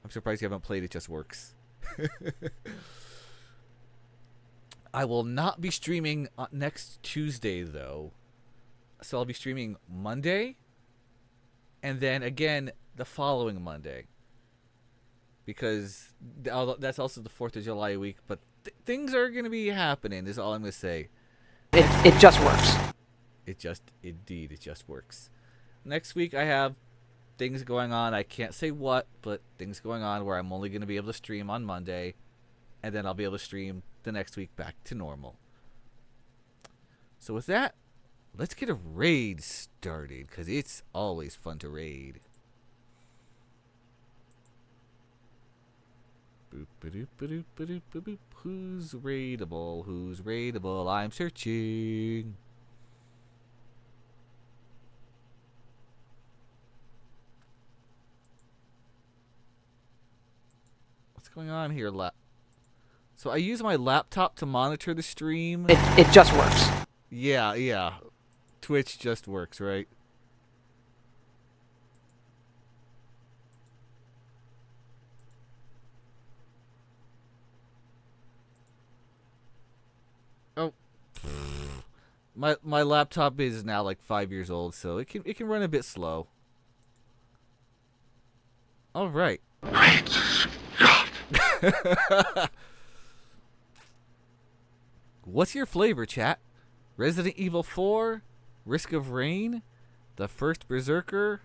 I'm surprised you haven't played It Just Works. I will not be streaming next Tuesday, though. So I'll be streaming Monday, and then again the following Monday. Because that's also the 4th of July week, but things are going to be happening, is all I'm going to say. It just works. It just works. Next week I have things going on. I can't say what, but things going on where I'm only going to be able to stream on Monday, and then I'll be able to stream the next week back to normal. So with that, let's get a raid started, because it's always fun to raid. Boop, ba-doop, ba-doop, ba-doop, ba-boop. Who's raidable? Who's raidable? I'm searching. What's going on here, So I use my laptop to monitor the stream. It just works. Yeah. Twitch just works, right? Oh. My laptop is now like 5 years old, so it can run a bit slow. All right. What's your flavor, chat? Resident Evil 4, Risk of Rain, The First Berserker,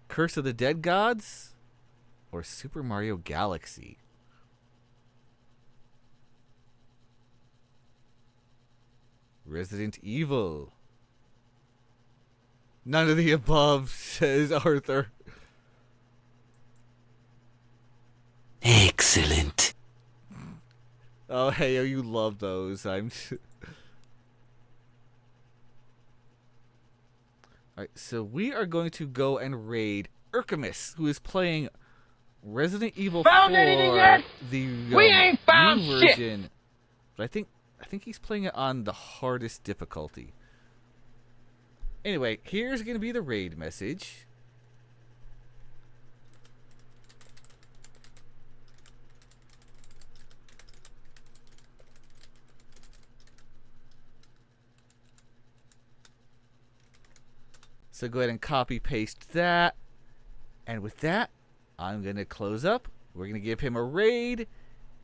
Curse of the Dead Gods, or Super Mario Galaxy? Resident Evil. None of the above, says Arthur. Excellent. Oh, hey, oh, you love those. Alright, so we are going to go and raid Urkamus, who is playing Resident Evil 4, the new version. But I think he's playing it on the hardest difficulty. Anyway, here's going to be the raid message. So go ahead and copy paste that. And with that, I'm going to close up. We're going to give him a raid.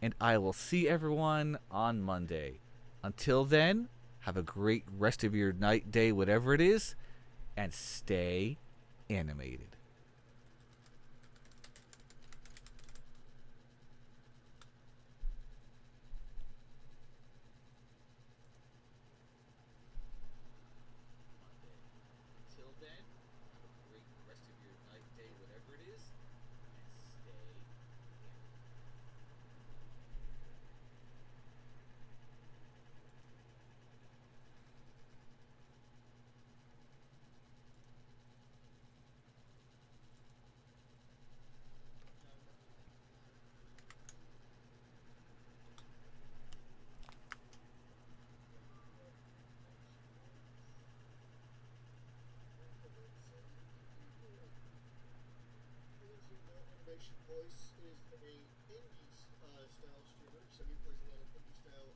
And I will see everyone on Monday. Until then, have a great rest of your night, day, whatever it is. And stay animated. Voice is a indie style streamer, so he plays a lot of indie style